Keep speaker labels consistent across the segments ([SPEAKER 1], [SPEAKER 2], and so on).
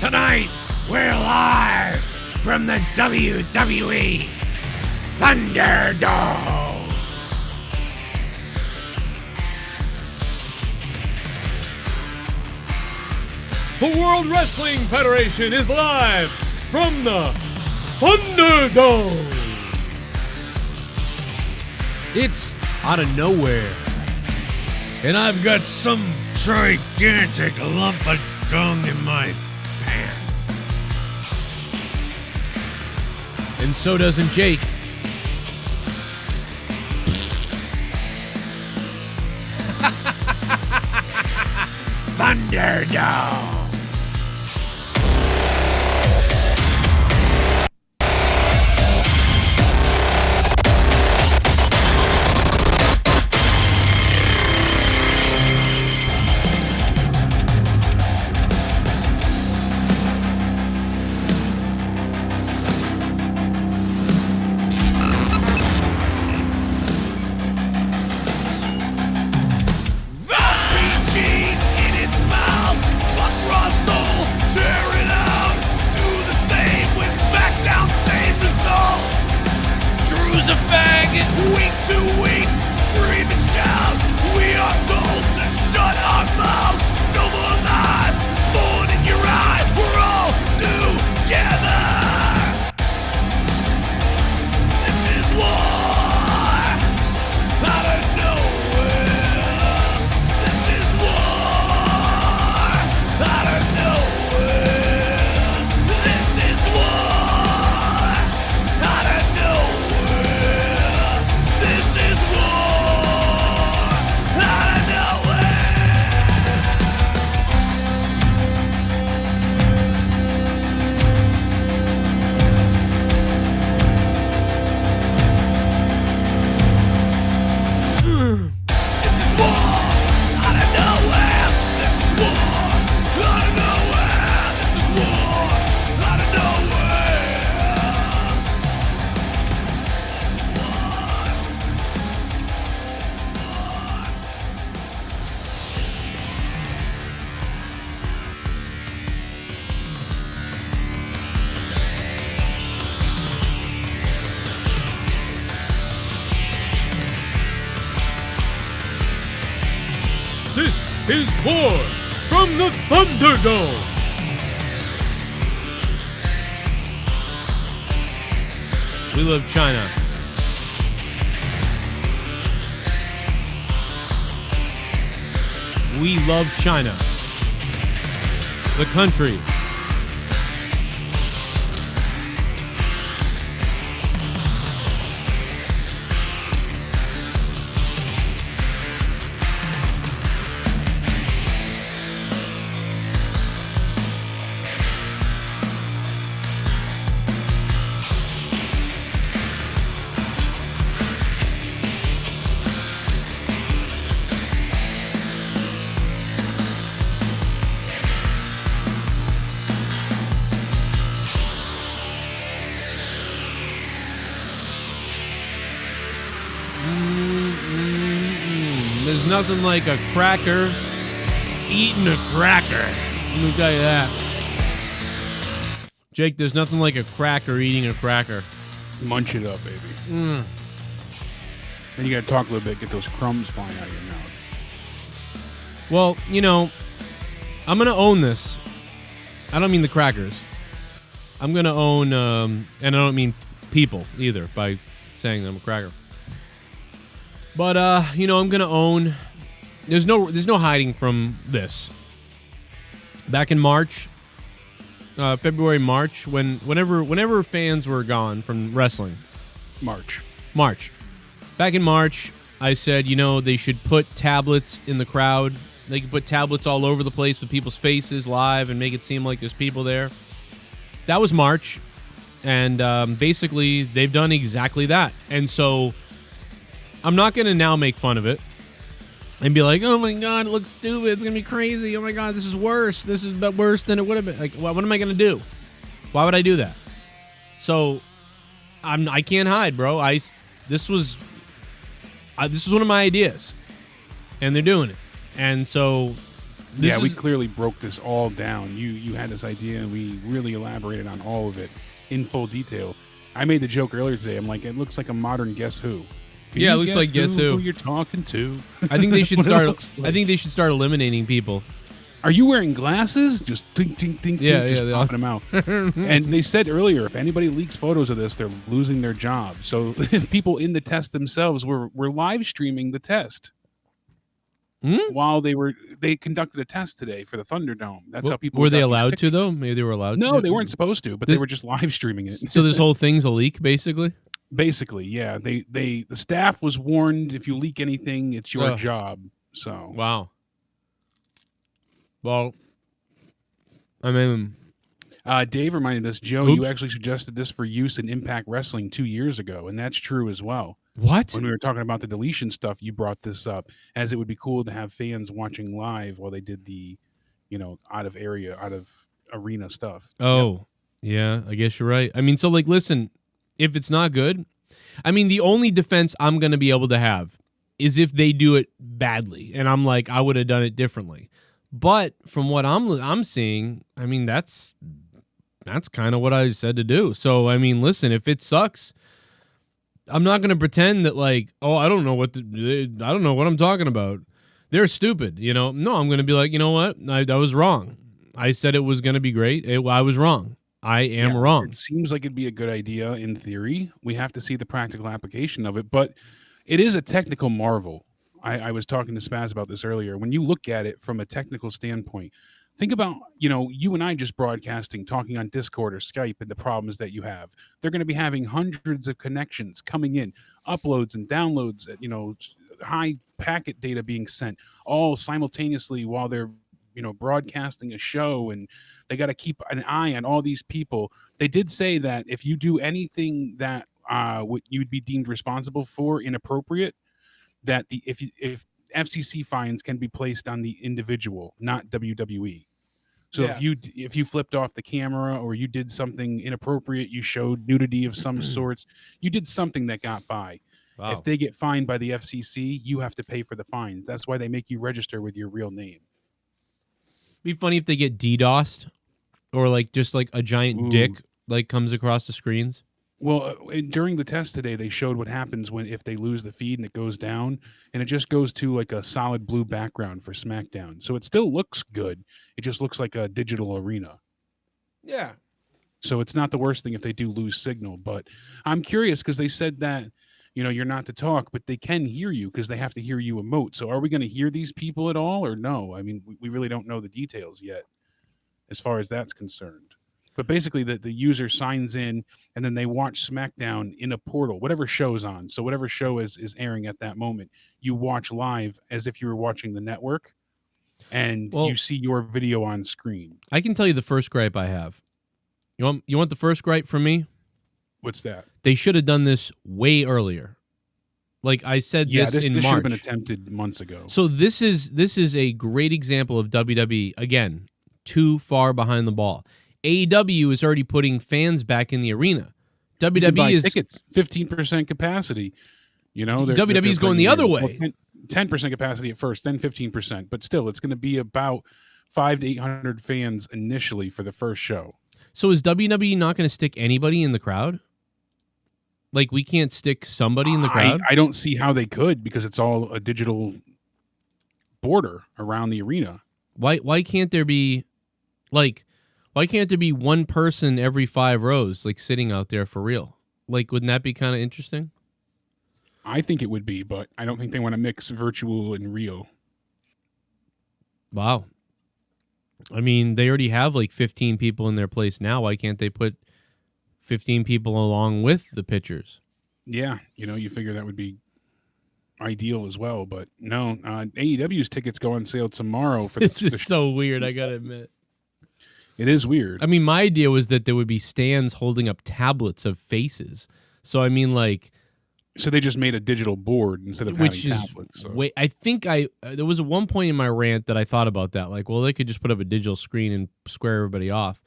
[SPEAKER 1] Tonight, we're live from the WWE ThunderDome.
[SPEAKER 2] The World Wrestling Federation is live from the ThunderDome. It's out of nowhere.
[SPEAKER 1] And I've got some gigantic lump of dung in my pants.
[SPEAKER 2] And so doesn't Jake.
[SPEAKER 1] ThunderDome.
[SPEAKER 2] This is War from the ThunderDome. We love China. We love China. The country. There's nothing like a cracker eating a cracker. Let me tell you that. Jake, there's nothing like a cracker eating a cracker.
[SPEAKER 3] Munch it up, baby. And you gotta talk a little bit, get those crumbs flying out of your mouth.
[SPEAKER 2] Well, you know, I'm gonna own this. I don't mean the crackers. I'm gonna own, and I don't mean people either by saying that I'm a cracker. But you know, I'm gonna own. There's no hiding from this. Back in March, February, March, whenever fans were gone from wrestling.
[SPEAKER 3] March.
[SPEAKER 2] Back in March, I said, you know, they should put tablets in the crowd. They could put tablets all over the place with people's faces live and make it seem like there's people there. That was March, and basically they've done exactly that. And so I'm not going to now make fun of it and be like, oh my God, it looks stupid. It's going to be crazy. Oh my God, this is worse. This is worse than it would have been. Like, what am I going to do? Why would I do that? So I can't hide, bro. This was one of my ideas, and they're doing it. And so
[SPEAKER 3] we clearly broke this all down. You had this idea, and we really elaborated on all of it in full detail. I made the joke earlier today. I'm like, it looks like a modern Guess Who. Can
[SPEAKER 2] it looks like Guess Who
[SPEAKER 3] you're talking to.
[SPEAKER 2] I think they should start.
[SPEAKER 3] Like.
[SPEAKER 2] I think they should start eliminating people.
[SPEAKER 3] Are you wearing glasses? Just think, just popping them out. And they said earlier, if anybody leaks photos of this, they're losing their job. So people in the test themselves were live streaming the test while they conducted a test today for the Thunderdome. That's how people
[SPEAKER 2] were they allowed to though? Maybe they were allowed.
[SPEAKER 3] No,
[SPEAKER 2] to
[SPEAKER 3] they weren't supposed to, but they were just live streaming it.
[SPEAKER 2] So this whole thing's a leak, basically.
[SPEAKER 3] Basically, yeah. The staff was warned, if you leak anything, it's your job. So
[SPEAKER 2] wow. Well, I mean,
[SPEAKER 3] Dave reminded us, Joe, you actually suggested this for use in Impact Wrestling 2 years ago, and that's true as well.
[SPEAKER 2] What?
[SPEAKER 3] When we were talking about the deletion stuff, you brought this up, as it would be cool to have fans watching live while they did the, out of arena stuff.
[SPEAKER 2] Oh, yeah, I guess you're right. I mean, so like, listen, if it's not good, I mean, the only defense I'm going to be able to have is if they do it badly, and I'm like, I would have done it differently. But from what I'm seeing, I mean, that's kind of what I said to do. So, I mean, listen, if it sucks, I'm not going to pretend that like, oh, I don't know what I'm talking about. They're stupid, No, I'm going to be like, you know what? I was wrong. I said it was going to be great. I was wrong. I am wrong.
[SPEAKER 3] It seems like it'd be a good idea in theory. We have to see the practical application of it, but it is a technical marvel. I was talking to Spaz about this earlier. When you look at it from a technical standpoint, think about, you and I just broadcasting, talking on Discord or Skype and the problems that you have. They're going to be having hundreds of connections coming in, uploads and downloads, high packet data being sent all simultaneously while they're, broadcasting a show, and they got to keep an eye on all these people. They did say that if you do anything that you'd be deemed responsible for inappropriate, that if FCC fines can be placed on the individual, not WWE. So if you flipped off the camera or you did something inappropriate, you showed nudity of some sorts, you did something that got by. Wow. If they get fined by the FCC, you have to pay for the fines. That's why they make you register with your real name.
[SPEAKER 2] It'd be funny if they get DDoSed or like just like a giant dick like comes across the screens.
[SPEAKER 3] Well, during the test today, they showed what happens if they lose the feed and it goes down, and it just goes to like a solid blue background for SmackDown. So it still looks good. It just looks like a digital arena.
[SPEAKER 2] Yeah.
[SPEAKER 3] So it's not the worst thing if they do lose signal. But I'm curious because they said that, you're not to talk, but they can hear you because they have to hear you emote. So are we going to hear these people at all or no? I mean, we really don't know the details yet as far as that's concerned. But basically, the user signs in, and then they watch SmackDown in a portal, whatever show's on. So whatever show is airing at that moment, you watch live as if you were watching the network, and you see your video on screen.
[SPEAKER 2] I can tell you the first gripe I have. You want the first gripe from me?
[SPEAKER 3] What's that?
[SPEAKER 2] They should have done this way earlier. Like I said, this in
[SPEAKER 3] March. Should have been attempted months ago.
[SPEAKER 2] So this is a great example of WWE, again, too far behind the ball. AEW is already putting fans back in the arena. WWE is
[SPEAKER 3] tickets 15% capacity.
[SPEAKER 2] WWE is going the other way.
[SPEAKER 3] 10% capacity at first, then 15%. But still, it's going to be about 500 to 800 fans initially for the first show.
[SPEAKER 2] So is WWE not going to stick anybody in the crowd? Like we can't stick somebody in the crowd?
[SPEAKER 3] I don't see how they could because it's all a digital border around the arena.
[SPEAKER 2] Why can't there be Why can't there be one person every 5 rows, like sitting out there for real? Like, wouldn't that be kind of interesting?
[SPEAKER 3] I think it would be, but I don't think they want to mix virtual and real.
[SPEAKER 2] Wow. I mean, they already have like 15 people in their place now. Why can't they put 15 people along with the pitchers?
[SPEAKER 3] Yeah, you figure that would be ideal as well, but no. AEW's tickets go on sale tomorrow.
[SPEAKER 2] This is so weird, I gotta admit.
[SPEAKER 3] It is weird.
[SPEAKER 2] I mean, my idea was that there would be stands holding up tablets of faces. So, I mean, like...
[SPEAKER 3] So they just made a digital board instead of having tablets. So.
[SPEAKER 2] Wait, I think there was one point in my rant that I thought about that. Like, well, they could just put up a digital screen and square everybody off.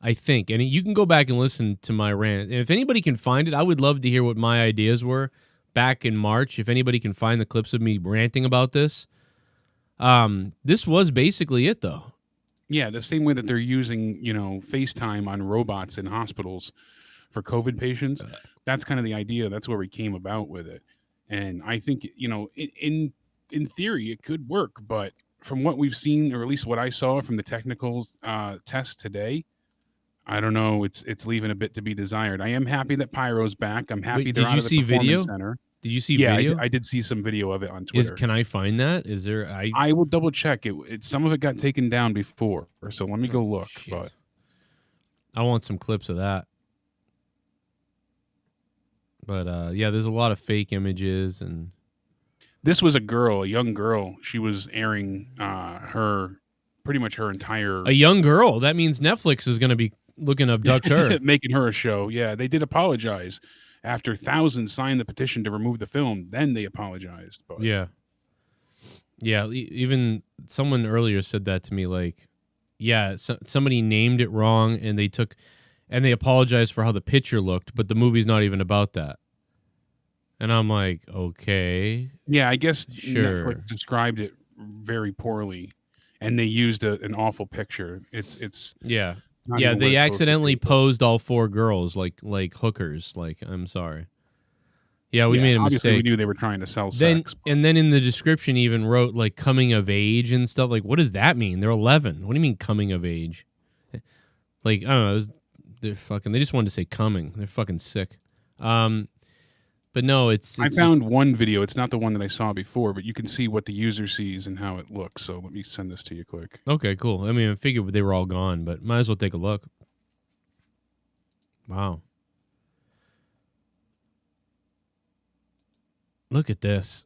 [SPEAKER 2] I think. And you can go back and listen to my rant. And if anybody can find it, I would love to hear what my ideas were back in March. If anybody can find the clips of me ranting about this, This was basically it, though.
[SPEAKER 3] Yeah, the same way that they're using, FaceTime on robots in hospitals for COVID patients. That's kind of the idea. That's where we came about with it. And I think, in theory, it could work. But from what we've seen, or at least what I saw from the technical test today, I don't know. It's leaving a bit to be desired. I am happy that Pyro's back. I'm happy they're out of the Performance Center.
[SPEAKER 2] Did you see video?
[SPEAKER 3] I did see some video of it on Twitter.
[SPEAKER 2] Can I find that? Is there?
[SPEAKER 3] I will double check it. Some of it got taken down before, so let me go look.
[SPEAKER 2] Shit.
[SPEAKER 3] But
[SPEAKER 2] I want some clips of that. But yeah, there's a lot of fake images, and
[SPEAKER 3] this was a young girl. She was airing pretty much her entire.
[SPEAKER 2] A young girl. That means Netflix is going to be looking to abduct her,
[SPEAKER 3] making her a show. Yeah, they did apologize. After thousands signed the petition to remove the film, then they apologized. But.
[SPEAKER 2] Yeah. Even someone earlier said that to me. Like, yeah, somebody named it wrong, and they apologized for how the picture looked, but the movie's not even about that. And I'm like, okay.
[SPEAKER 3] Yeah, I guess
[SPEAKER 2] sure.
[SPEAKER 3] Netflix described it very poorly, and they used an awful picture. It's
[SPEAKER 2] yeah. Yeah, they accidentally posed all four girls like hookers. Like, I'm sorry. Yeah, we made a mistake.
[SPEAKER 3] We knew they were trying to sell sex.
[SPEAKER 2] And then in the description even wrote like coming of age and stuff. Like, what does that mean? They're 11. What do you mean coming of age? Like, I don't know. They just wanted to say coming. They're fucking sick. But no, it's
[SPEAKER 3] I found one video. It's not the one that I saw before, but you can see what the user sees and how it looks. So let me send this to you quick.
[SPEAKER 2] Okay, cool. I mean, I figured they were all gone, but might as well take a look. Wow. Look at this.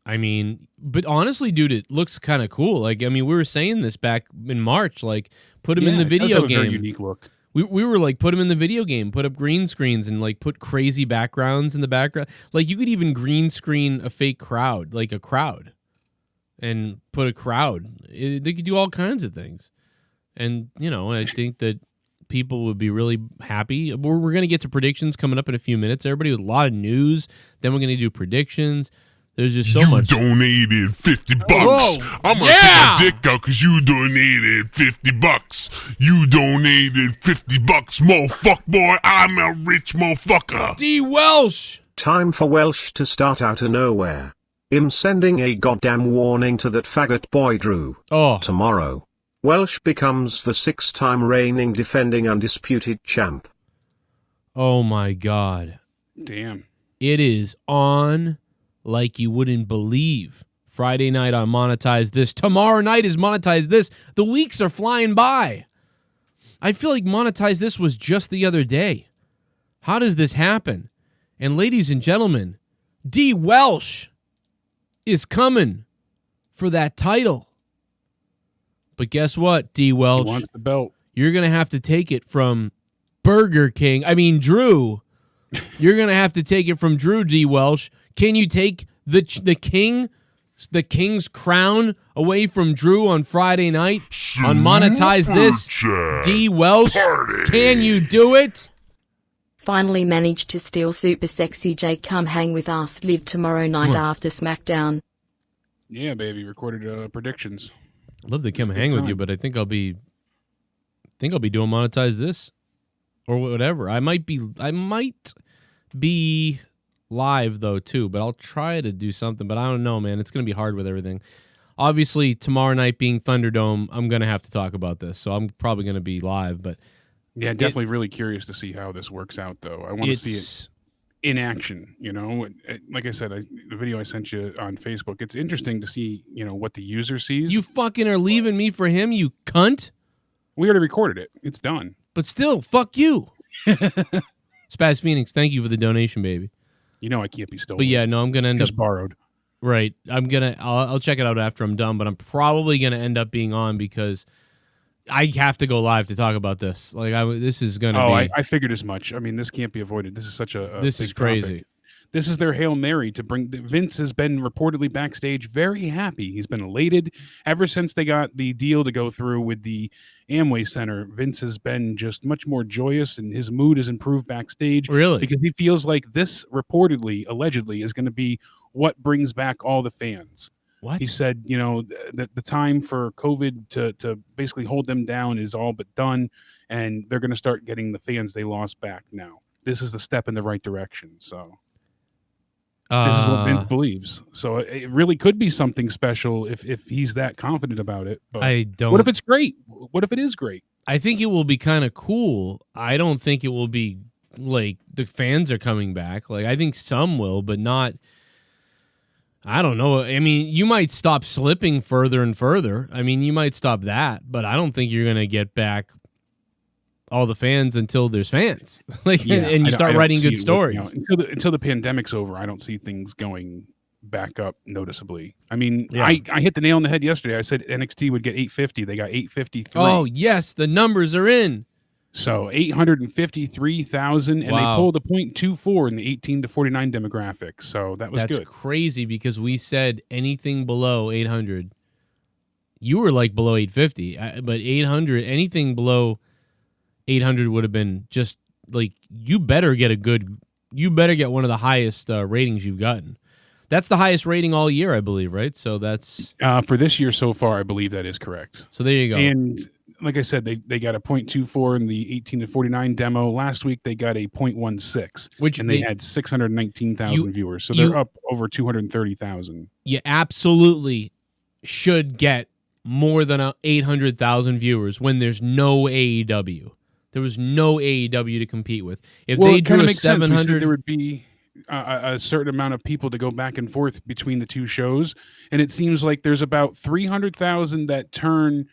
[SPEAKER 2] I mean, but honestly, dude, it looks kind of cool. Like, I mean, we were saying this back in March, like, put him in the video game.
[SPEAKER 3] A very unique look.
[SPEAKER 2] We were like, put him in the video game, put up green screens and like put crazy backgrounds in the background. Like you could even green screen a fake crowd, like a crowd, and put a crowd. They could do all kinds of things. And, I think that people would be really happy. We're going to get to predictions coming up in a few minutes. Everybody with a lot of news. Then we're going to do predictions. There's just so much.
[SPEAKER 1] You donated $50.
[SPEAKER 2] Whoa.
[SPEAKER 1] I'm gonna take my dick out because you donated $50. You donated $50, motherfucker, boy. I'm a rich motherfucker.
[SPEAKER 2] D. Welsh.
[SPEAKER 4] Time for Welsh to start out of nowhere. I'm sending a goddamn warning to that faggot boy Drew.
[SPEAKER 2] Oh.
[SPEAKER 4] Tomorrow, Welsh becomes the 6-time reigning defending undisputed champ.
[SPEAKER 2] Oh my God.
[SPEAKER 3] Damn.
[SPEAKER 2] It is on. Like you wouldn't believe. Friday night on Monetize This. Tomorrow night is Monetize This. The weeks are flying by. I feel like Monetize This was just the other day. How does this happen? And ladies and gentlemen, D. Welsh is coming for that title. But guess what, D. Welsh?
[SPEAKER 3] He wants the belt. You're
[SPEAKER 2] going to have to take it from Drew. You're going to have to take it from Drew, D. Welsh. Can you take the king's crown away from Drew on Friday night on Monetize This? D. Welsh, can you do it?
[SPEAKER 5] Finally managed to steal Super Sexy J. Come hang with us live tomorrow night after SmackDown.
[SPEAKER 3] Yeah, baby. Recorded predictions.
[SPEAKER 2] I'd love to come hang with you, but I think I'll be doing Monetize This or whatever. I might be live though too, but I'll try to do something, but I don't know, man. It's going to be hard with everything. Obviously, tomorrow night being ThunderDome, I'm going to have to talk about this, so I'm probably going to be live, but
[SPEAKER 3] yeah, definitely really curious to see how this works out though. I want to see it in action, like I said, the video I sent you on Facebook, it's interesting to see, what the user sees.
[SPEAKER 2] You fucking are leaving me for him, you cunt.
[SPEAKER 3] We already recorded it. It's done.
[SPEAKER 2] But still, fuck you. Spaz Phoenix, thank you for the donation, baby.
[SPEAKER 3] I can't be stolen.
[SPEAKER 2] But yeah, no, I'm going to end
[SPEAKER 3] up borrowed.
[SPEAKER 2] Right. I'll check it out after I'm done, but I'm probably going to end up being on because I have to go live to talk about this. Like, this is going to be...
[SPEAKER 3] I figured as much. I mean, this can't be avoided. This is such a
[SPEAKER 2] this is crazy.
[SPEAKER 3] Topic. This is their Hail Mary to bring... Vince has been reportedly backstage very happy. He's been elated. Ever since they got the deal to go through with the Amway Center, Vince has been just much more joyous, and his mood has improved backstage.
[SPEAKER 2] Really?
[SPEAKER 3] Because he feels like this reportedly, allegedly, is going to be what brings back all the fans.
[SPEAKER 2] What?
[SPEAKER 3] He said, that the time for COVID to basically hold them down is all but done, and they're going to start getting the fans they lost back now. This is the step in the right direction. So this is what Vince believes. So it really could be something special if he's that confident about it. But
[SPEAKER 2] I don't.
[SPEAKER 3] What if it's great? What if it is great?
[SPEAKER 2] I think it will be kind of cool. I don't think it will be like the fans are coming back. Like, I think some will, but not. I don't know. I mean, you might stop slipping further and further. I mean, you might stop that, but I don't think you're going to get back all the fans until there's fans. and you start writing good stories.
[SPEAKER 3] Until the pandemic's over, I don't see things going back up noticeably. I mean, I hit the nail on the head yesterday. I said NXT would get 850. They got 853.
[SPEAKER 2] Oh, yes, the numbers are in.
[SPEAKER 3] So 853,000, and they pulled a .24 in the 18 to 49 demographic. So that's good.
[SPEAKER 2] That's crazy because we said anything below 800. You were like below 850, but 800, anything below 800 would have been just like, you better get one of the highest ratings you've gotten. That's the highest rating all year, I believe, right? So that's
[SPEAKER 3] for this year so far, I believe that is correct.
[SPEAKER 2] So there you go.
[SPEAKER 3] And like I said, they got a .24 in the 18 to 49 demo. Last week they got a .16, and they had 619,000 viewers. So they're up over 230,000.
[SPEAKER 2] You absolutely should get more than 800,000 viewers when there's no AEW. There was no AEW to compete with. If they drew a 700,
[SPEAKER 3] there would be a certain amount of people to go back and forth between the two shows, and it seems like there's about 300,000 that turn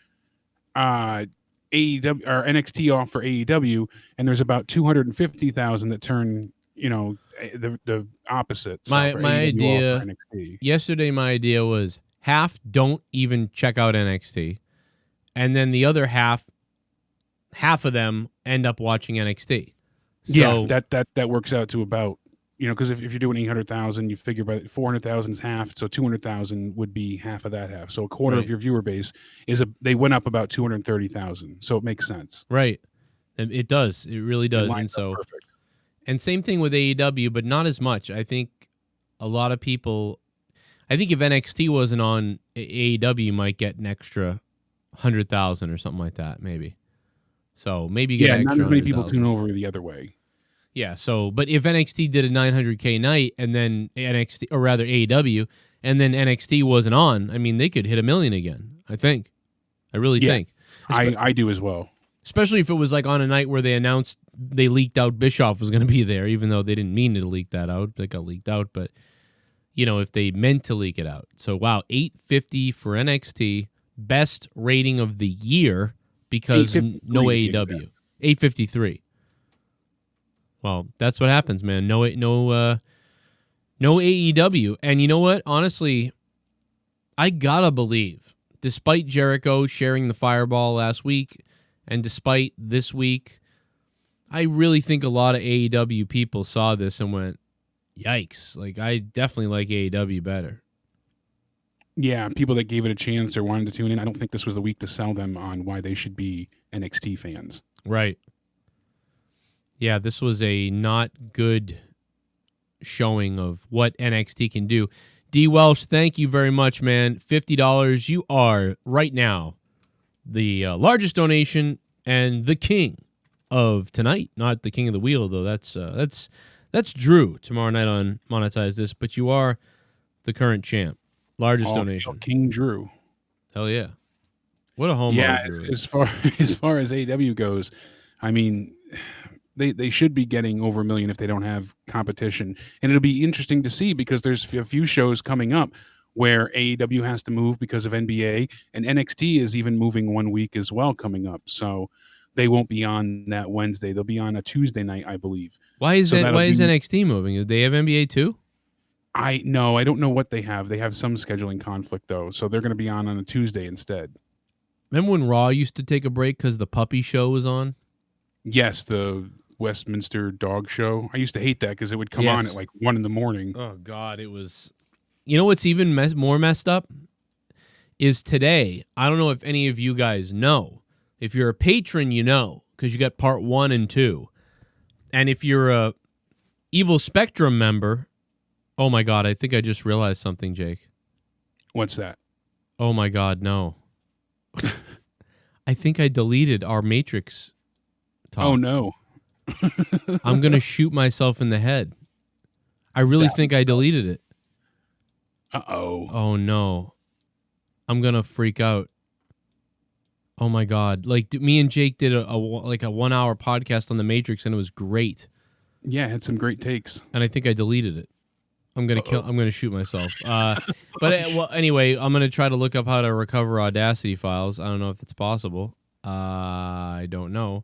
[SPEAKER 3] AEW or NXT off for AEW, and there's about 250,000 that turn the opposite.
[SPEAKER 2] My idea yesterday, my idea was half don't even check out NXT, and then the other half of them end up watching NXT. So,
[SPEAKER 3] that works out to about, because if you're doing 800,000, you figure by 400,000 is half, so 200,000 would be half of that half. So a quarter of your viewer base they went up about 230,000. So it makes sense.
[SPEAKER 2] Right. It does. It really does. And so, perfect. And same thing with AEW, but not as much. I think a lot of people, if NXT wasn't on, AEW, you might get an extra 100,000 or something like that, maybe. So maybe you get an extra.
[SPEAKER 3] Not as many people tune over the other way.
[SPEAKER 2] Yeah, so, but if NXT did a 900K night and then AEW, and then NXT wasn't on, I mean, they could hit 1 million again, I think. I really think.
[SPEAKER 3] I do as well.
[SPEAKER 2] Especially if it was like on a night where they leaked out Bischoff was going to be there, even though they didn't mean to leak that out. That got leaked out, but, if they meant to leak it out. So, wow, 850 for NXT, best rating of the year because no AEW. Exactly. 853. Well, that's what happens, man. No AEW. And you know what? Honestly, I gotta believe, despite Jericho sharing the fireball last week, and despite this week, I really think a lot of AEW people saw this and went, yikes. Like, I definitely like AEW better.
[SPEAKER 3] Yeah, people that gave it a chance or wanted to tune in, I don't think this was the week to sell them on why they should be NXT fans.
[SPEAKER 2] Right. Yeah, this was a not good showing of what NXT can do. D. Welsh, thank you very much, man. $50. You are, right now, the largest donation and the king of tonight. Not the king of the wheel, though. That's Drew tomorrow night on Monetize This, but you are the current champ. Largest donation.
[SPEAKER 3] King Drew.
[SPEAKER 2] Hell yeah. What a home
[SPEAKER 3] run, Drew. As far as AEW goes, I mean, they should be getting over 1 million if they don't have competition. And it'll be interesting to see because there's a few shows coming up where AEW has to move because of NBA, and NXT is even moving 1 week as well coming up. So they won't be on that Wednesday. They'll be on a Tuesday night, I believe.
[SPEAKER 2] Why is NXT moving? Do they have NBA too?
[SPEAKER 3] I don't know what they have. They have some scheduling conflict though. So they're going to be on a Tuesday instead.
[SPEAKER 2] Remember when Raw used to take a break because the puppy show was on?
[SPEAKER 3] Yes, the Westminster Dog Show. I used to hate that because it would come on at like 1 a.m.
[SPEAKER 2] Oh God, it was. You know what's even more messed up is today. I don't know if any of you guys know. If you're a patron, you know because you got part 1 and 2, and if you're a Evil Spectrum member, oh my God, I think I just realized something, Jake.
[SPEAKER 3] What's that?
[SPEAKER 2] Oh my God, no. I think I deleted our Matrix talk.
[SPEAKER 3] Oh no.
[SPEAKER 2] I'm going to shoot myself in the head. I really think I deleted it.
[SPEAKER 3] Uh-oh.
[SPEAKER 2] Oh no. I'm going to freak out. Oh my God. Like me and Jake did a 1 hour podcast on the Matrix and it was great.
[SPEAKER 3] Yeah, it had some great takes.
[SPEAKER 2] And I think I deleted it. I'm going to shoot myself. But anyway, I'm going to try to look up how to recover Audacity files. I don't know if it's possible. I don't know.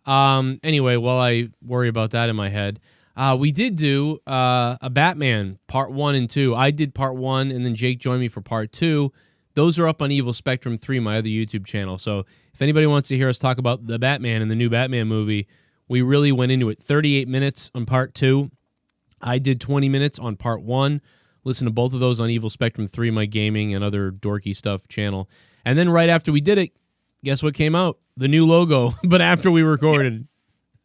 [SPEAKER 2] Anyway, while I worry about that in my head, we did do a Batman part 1 and 2. I did part 1 and then Jake joined me for part 2. Those are up on Evil Spectrum 3, my other YouTube channel. So if anybody wants to hear us talk about the Batman and the new Batman movie, we really went into it. 38 minutes on part 2. I did 20 minutes on part 1. Listen to both of those on Evil Spectrum 3, my gaming and other dorky stuff channel. And then right after we did it, guess what came out? The new logo, but after we recorded.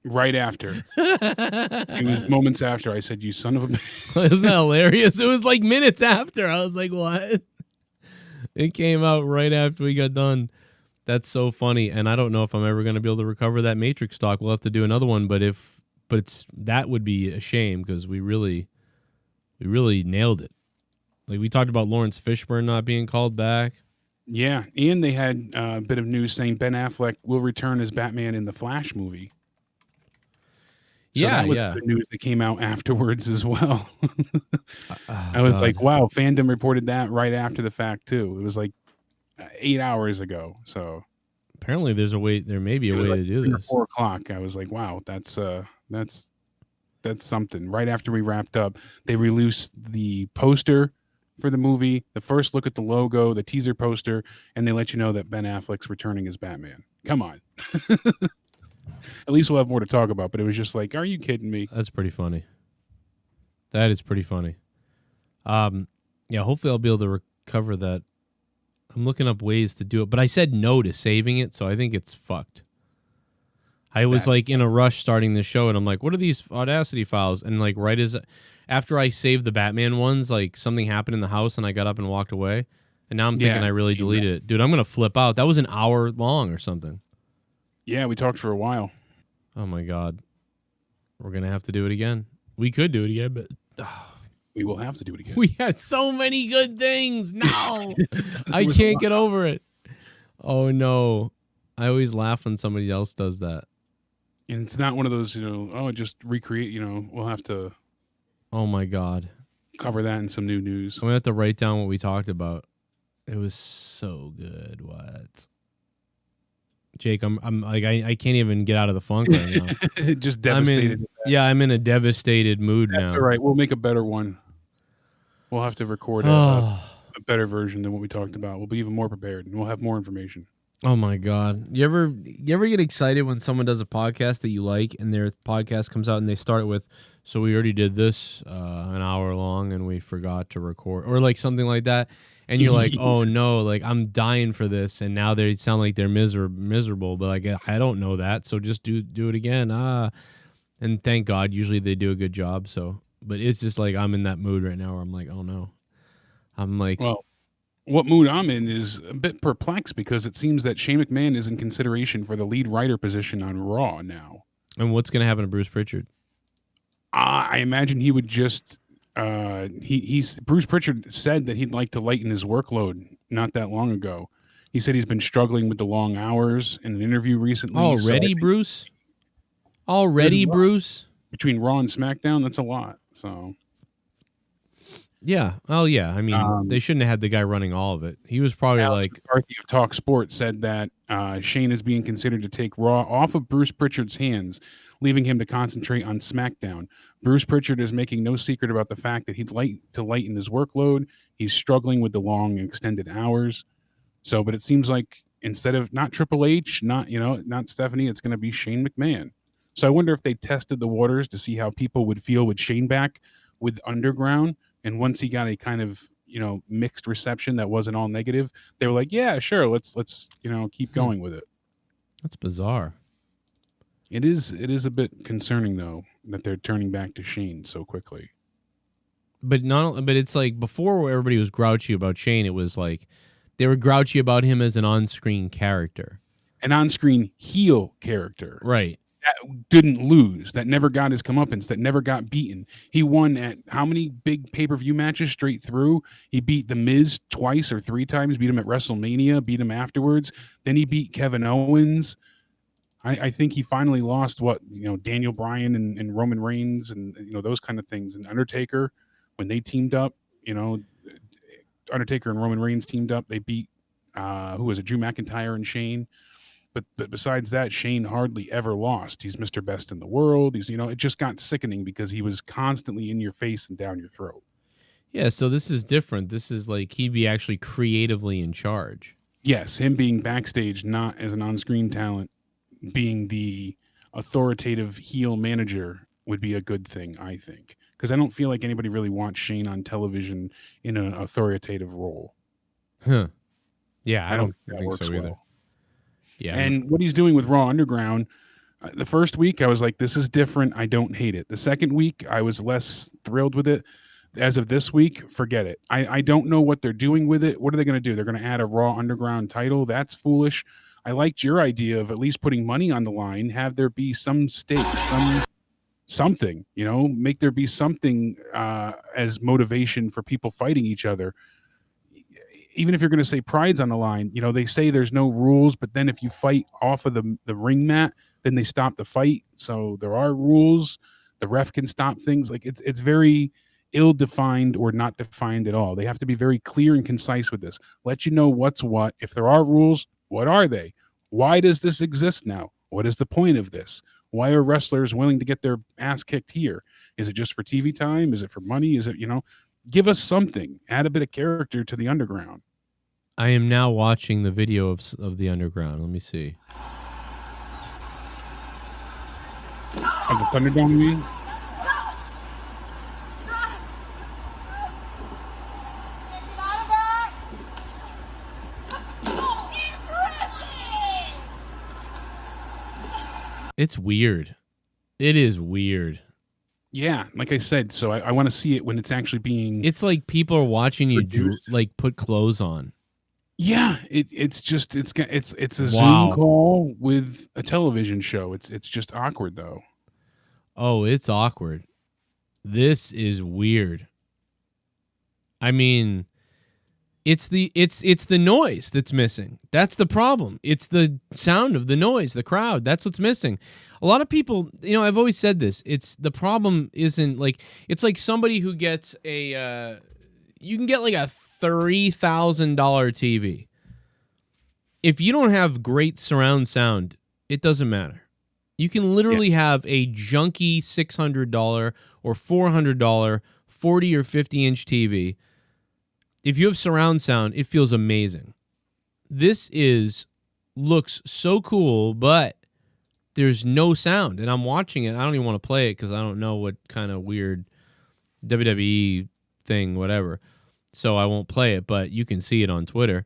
[SPEAKER 3] Right after. It was moments after. I said, you son of a bitch.
[SPEAKER 2] Isn't that hilarious? It was like minutes after. I was like, what? It came out right after we got done. That's so funny. And I don't know if I'm ever going to be able to recover that Matrix talk. We'll have to do another one, but that would be a shame because we really nailed it. Like we talked about Lawrence Fishburne not being called back.
[SPEAKER 3] Yeah, and they had a bit of news saying Ben Affleck will return as Batman in the Flash movie. So that was the news that came out afterwards as well. I was like, wow, fandom reported that right after the fact too. It was like 8 hours ago. So
[SPEAKER 2] apparently there may be a way to do this.
[SPEAKER 3] 4 o'clock. I was like, wow, that's something. Right after we wrapped up, they released the poster for the movie, the first look at the logo, the teaser poster, and they let you know that Ben Affleck's returning as Batman. Come on. At least we'll have more to talk about, but it was just like, are you kidding me?
[SPEAKER 2] That's pretty funny. That is pretty funny. Yeah, hopefully I'll be able to recover that. I'm looking up ways to do it, but I said no to saving it, so I think it's fucked. I was like in a rush starting the show, and I'm like, what are these Audacity files? And like right as after I saved the Batman ones, like something happened in the house, and I got up and walked away. And now I'm thinking I really deleted it. Dude, I'm going to flip out. That was an hour long or something.
[SPEAKER 3] Yeah, we talked for a while.
[SPEAKER 2] Oh, my God. We're going to have to do it again. We could do it again, but...
[SPEAKER 3] We will have to do it again.
[SPEAKER 2] We had so many good things. No! I can't get over it. Oh, no. I always laugh when somebody else does that.
[SPEAKER 3] And it's not one of those, just recreate, we'll have to...
[SPEAKER 2] Oh, my God.
[SPEAKER 3] Cover that in some new news.
[SPEAKER 2] I'm going to have to write down what we talked about. It was so good. What? Jake, I'm like I can't even get out of the funk right now.
[SPEAKER 3] Just devastated.
[SPEAKER 2] I'm in a devastated mood now.
[SPEAKER 3] All right, we'll make a better one. We'll have to record a better version than what we talked about. We'll be even more prepared, and we'll have more information.
[SPEAKER 2] Oh my God! You ever get excited when someone does a podcast that you like, and their podcast comes out, and they start with, "So we already did this an hour long, and we forgot to record," or like something like that. And you're like, oh no, like I'm dying for this, and now they sound like they're miserable. But like I don't know that, so just do it again. And thank God, usually they do a good job. So, but it's just like I'm in that mood right now where I'm like, oh no, I'm like,
[SPEAKER 3] well, what mood I'm in is a bit perplexed because it seems that Shane McMahon is in consideration for the lead writer position on Raw now.
[SPEAKER 2] And what's going to happen to Bruce Prichard?
[SPEAKER 3] I imagine he would just. Bruce Prichard said that he'd like to lighten his workload not that long ago. He said he's been struggling with the long hours in an interview recently.
[SPEAKER 2] Already, Bruce? Already, Bruce?
[SPEAKER 3] Between Raw and SmackDown, that's a lot. So,
[SPEAKER 2] yeah. Oh, yeah. I mean, they shouldn't have had the guy running all of it. He was probably
[SPEAKER 3] Alex McCarthy of Talk Sport said that Shane is being considered to take Raw off of Bruce Prichard's hands, leaving him to concentrate on SmackDown. Bruce Prichard is making no secret about the fact that he'd like to lighten his workload. He's struggling with the long extended hours. So, but it seems like instead of not Triple H, not Stephanie, it's going to be Shane McMahon. So I wonder if they tested the waters to see how people would feel with Shane back with Underground. And once he got a kind of, mixed reception that wasn't all negative, they were like, yeah, sure. Let's keep going with it.
[SPEAKER 2] That's bizarre.
[SPEAKER 3] It is a bit concerning, though, that they're turning back to Shane so quickly.
[SPEAKER 2] But it's like before where everybody was grouchy about Shane, it was like they were grouchy about him as an on-screen character.
[SPEAKER 3] An on-screen heel character.
[SPEAKER 2] Right.
[SPEAKER 3] That didn't lose, that never got his comeuppance, that never got beaten. He won at how many big pay-per-view matches straight through? He beat The Miz twice or 3 times, beat him at WrestleMania, beat him afterwards. Then he beat Kevin Owens. I think he finally lost Daniel Bryan and Roman Reigns and those kind of things. And Undertaker, when they teamed up, Undertaker and Roman Reigns teamed up, they beat who was it, Drew McIntyre and Shane. But besides that, Shane hardly ever lost. He's Mr. Best in the world. He's, it just got sickening because he was constantly in your face and down your throat.
[SPEAKER 2] Yeah, so this is different. This is like he'd be actually creatively in charge.
[SPEAKER 3] Yes, him being backstage, not as an on-screen talent, being the authoritative heel manager would be a good thing, I think. Because I don't feel like anybody really wants Shane on television in an authoritative role.
[SPEAKER 2] Huh. Yeah, I don't
[SPEAKER 3] think
[SPEAKER 2] think so either. Yeah,
[SPEAKER 3] and what he's doing with Raw Underground, the first week I was like, this is different. I don't hate it. The second week I was less thrilled with it. As of this week, forget it. I don't know what they're doing with it. What are they going to do? They're going to add a Raw Underground title? That's foolish. I liked your idea of at least putting money on the line, have there be some stake, something, make there be something as motivation for people fighting each other. Even if you're going to say pride's on the line, they say there's no rules, but then if you fight off of the ring mat, then they stop the fight. So there are rules. The ref can stop things. Like it's very ill-defined or not defined at all. They have to be very clear and concise with this. Let you know what's what. If there are rules, what are they? Why does this exist now? What is the point of this? Why are wrestlers willing to get their ass kicked here? Is it just for TV time? Is it for money? Is it, give us something. Add a bit of character to the Underground.
[SPEAKER 2] I am now watching the video of the Underground. Let me see.
[SPEAKER 3] Of the Thunderdome, you mean?
[SPEAKER 2] It's weird. It is weird.
[SPEAKER 3] Yeah, like I said, so I want to see it when it's actually being...
[SPEAKER 2] It's like people are watching you put clothes on.
[SPEAKER 3] Yeah, it's a
[SPEAKER 2] Wow.
[SPEAKER 3] Zoom call with a television show. It's just awkward though.
[SPEAKER 2] Oh, it's awkward. This is weird. I mean, it's the noise that's missing. That's the problem. It's the sound of the noise, the crowd. That's what's missing. A lot of people, I've always said this. It's the problem isn't like it's like somebody who gets a you can get like a $30,000 TV. If you don't have great surround sound, it doesn't matter. You can literally have a junky $600 or $400 40 or 50-inch TV. If you have surround sound, it feels amazing. This looks so cool, but there's no sound. And I'm watching it. I don't even want to play it because I don't know what kind of weird WWE thing, whatever. So I won't play it, but you can see it on Twitter.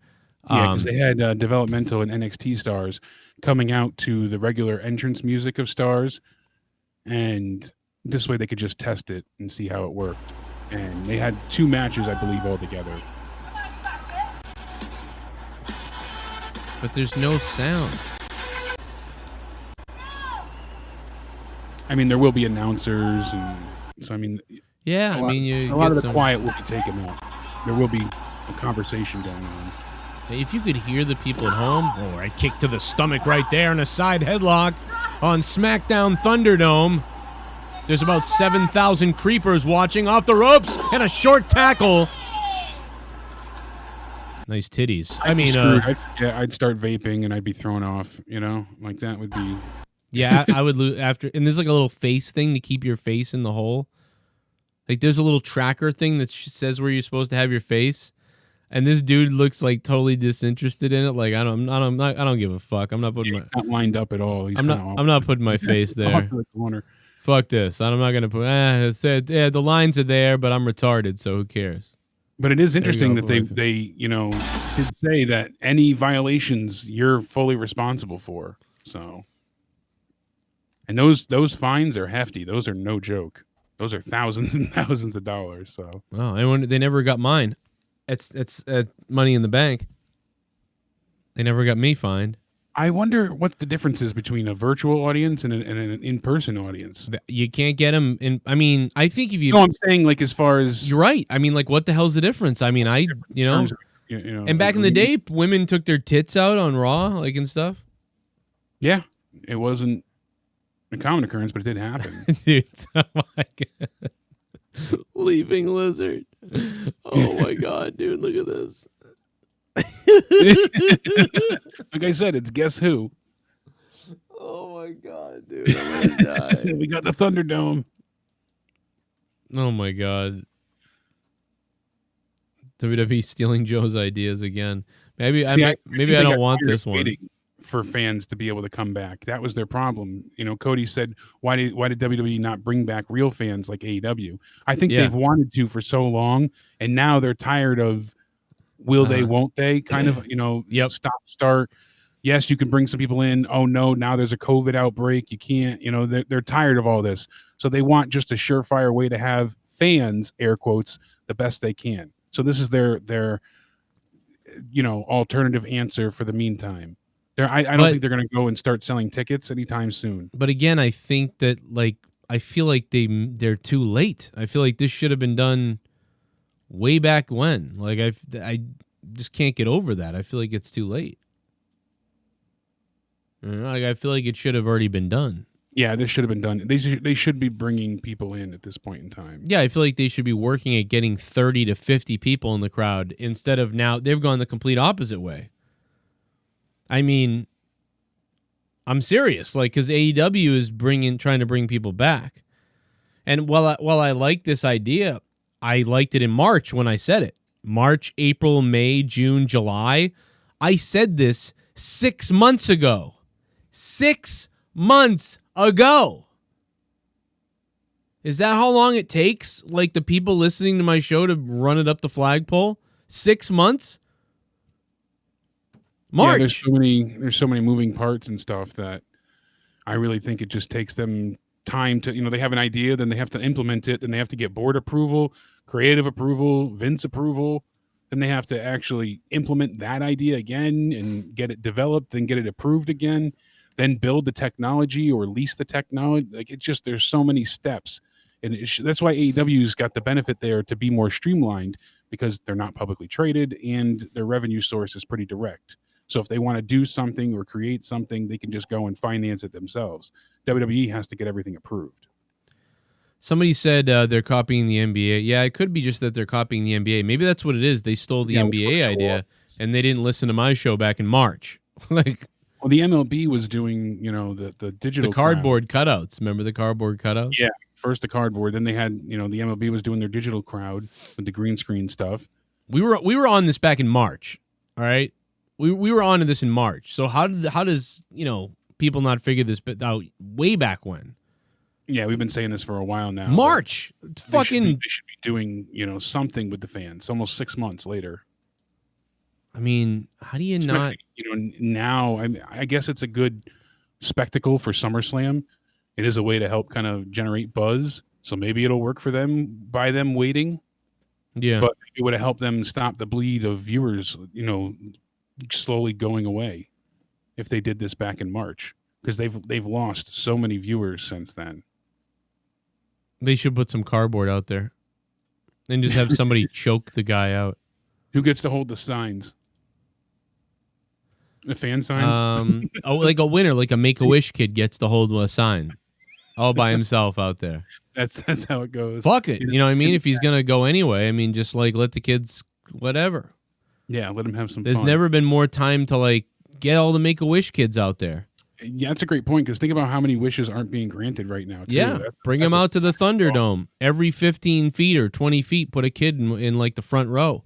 [SPEAKER 3] Yeah, because they had developmental and NXT stars coming out to the regular entrance music of stars, and this way they could just test it and see how it worked. And they had 2 matches, I believe, altogether.
[SPEAKER 2] But there's no sound.
[SPEAKER 3] I mean, there will be announcers, and so
[SPEAKER 2] Yeah,
[SPEAKER 3] a lot of the quiet will be taken out. There will be a conversation going on.
[SPEAKER 2] If you could hear the people at home, or a kick to the stomach right there and a side headlock on SmackDown Thunderdome. There's about 7,000 creepers watching off the ropes and a short tackle. Nice titties.
[SPEAKER 3] I'd start vaping and I'd be thrown off, like that would be.
[SPEAKER 2] Yeah, I would lose after. And there's like a little face thing to keep your face in the hole. Like there's a little tracker thing that says where you're supposed to have your face, and this dude looks like totally disinterested in it. Like I don't give a fuck. I'm not putting
[SPEAKER 3] not lined up at all.
[SPEAKER 2] I'm not putting my face there. Fuck this. I'm not gonna put. The lines are there, but I'm retarded, so who cares?
[SPEAKER 3] But it is interesting that they did say that any violations you're fully responsible for. So, and those fines are hefty. Those are no joke. Those are thousands and thousands of dollars. So,
[SPEAKER 2] they never got mine. It's Money in the Bank. They never got me fined.
[SPEAKER 3] I wonder what the difference is between a virtual audience and an in-person audience.
[SPEAKER 2] You can't get them in. I mean, I think if you.
[SPEAKER 3] No, I'm saying like as far as
[SPEAKER 2] you're right. I mean, like, what the hell's the difference? I mean, and back in the day, women took their tits out on Raw, like and stuff.
[SPEAKER 3] Yeah, it wasn't a common occurrence, but it did happen.
[SPEAKER 2] Dude, oh my God. Leaping lizard. Oh my God, dude, look at this.
[SPEAKER 3] Like I said, it's Guess Who.
[SPEAKER 2] Oh my God, dude, I'm gonna die.
[SPEAKER 3] We got the Thunderdome.
[SPEAKER 2] Oh my God. WWE stealing Joe's ideas again. Maybe I don't want this one.
[SPEAKER 3] For fans to be able to come back, that was their problem. You know, Cody said, "Why did WWE not bring back real fans like AEW?" I think they've wanted to for so long, and now they're tired of will they, won't they kind of, stop, start. Yes, you can bring some people in. Oh no, now there's a COVID outbreak. You can't. They're tired of all this, so they want just a surefire way to have fans, air quotes, the best they can. So this is their alternative answer for the meantime. I don't think they're going to go and start selling tickets anytime soon.
[SPEAKER 2] But again, I think that I feel like they're too late. I feel like this should have been done way back when. Like I just can't get over that. I feel like it's too late. I feel like it should have already been done.
[SPEAKER 3] Yeah, this should have been done. They should be bringing people in at this point in time.
[SPEAKER 2] Yeah, I feel like they should be working at getting 30 to 50 people in the crowd instead of now they've gone the complete opposite way. I mean, I'm serious, because AEW is trying to bring people back. And while I like this idea, I liked it in March when I said it. March, April, May, June, July. I said this 6 months ago. 6 months ago. Is that how long it takes, the people listening to my show to run it up the flagpole? 6 months? March.
[SPEAKER 3] Yeah, there's so many moving parts and stuff that I really think it just takes them time to, they have an idea, then they have to implement it, then they have to get board approval, creative approval, Vince approval, then they have to actually implement that idea again and get it developed, then get it approved again, then build the technology or lease the technology. There's so many steps. And that's why AEW's got the benefit there to be more streamlined, because they're not publicly traded and their revenue source is pretty direct. So if they want to do something or create something, they can just go and finance it themselves. WWE has to get everything approved.
[SPEAKER 2] Somebody said they're copying the NBA. Yeah, it could be just that they're copying the NBA. Maybe that's what it is. They stole the NBA idea, and they didn't listen to my show back in March.
[SPEAKER 3] Well, the MLB was doing, the digital.
[SPEAKER 2] The cardboard cutouts. Remember the cardboard cutouts?
[SPEAKER 3] Yeah, first the cardboard. Then they had, the MLB was doing their digital crowd with the green screen stuff.
[SPEAKER 2] We were on this back in March, all right? We were on to this in March. So how does people not figure this out way back when?
[SPEAKER 3] Yeah, we've been saying this for a while now.
[SPEAKER 2] March. It's fucking.
[SPEAKER 3] They should be doing something with the fans. Almost 6 months later.
[SPEAKER 2] I mean, how do you not?
[SPEAKER 3] Now I guess it's a good spectacle for SummerSlam. It is a way to help kind of generate buzz. So maybe it'll work for them by them waiting.
[SPEAKER 2] Yeah,
[SPEAKER 3] but it would have helped them stop the bleed of viewers. Slowly going away if they did this back in March, because they've lost so many viewers since then.
[SPEAKER 2] They should put some cardboard out there and just have somebody choke the guy out.
[SPEAKER 3] Who gets to hold the signs? The fan signs?
[SPEAKER 2] Like a winner, like a Make-A-Wish kid gets to hold a sign all by himself out there.
[SPEAKER 3] That's how it goes.
[SPEAKER 2] Fuck it. You know what I mean? If he's going to go anyway, I mean, just let the kids, whatever.
[SPEAKER 3] Yeah, let them have some
[SPEAKER 2] There's
[SPEAKER 3] fun.
[SPEAKER 2] never been more time to get all the Make-A-Wish kids out there.
[SPEAKER 3] Yeah, that's a great point, because think about how many wishes aren't being granted right now. Too.
[SPEAKER 2] Yeah, bring them out to the Thunderdome. Every 15 feet or 20 feet, put a kid in the front row.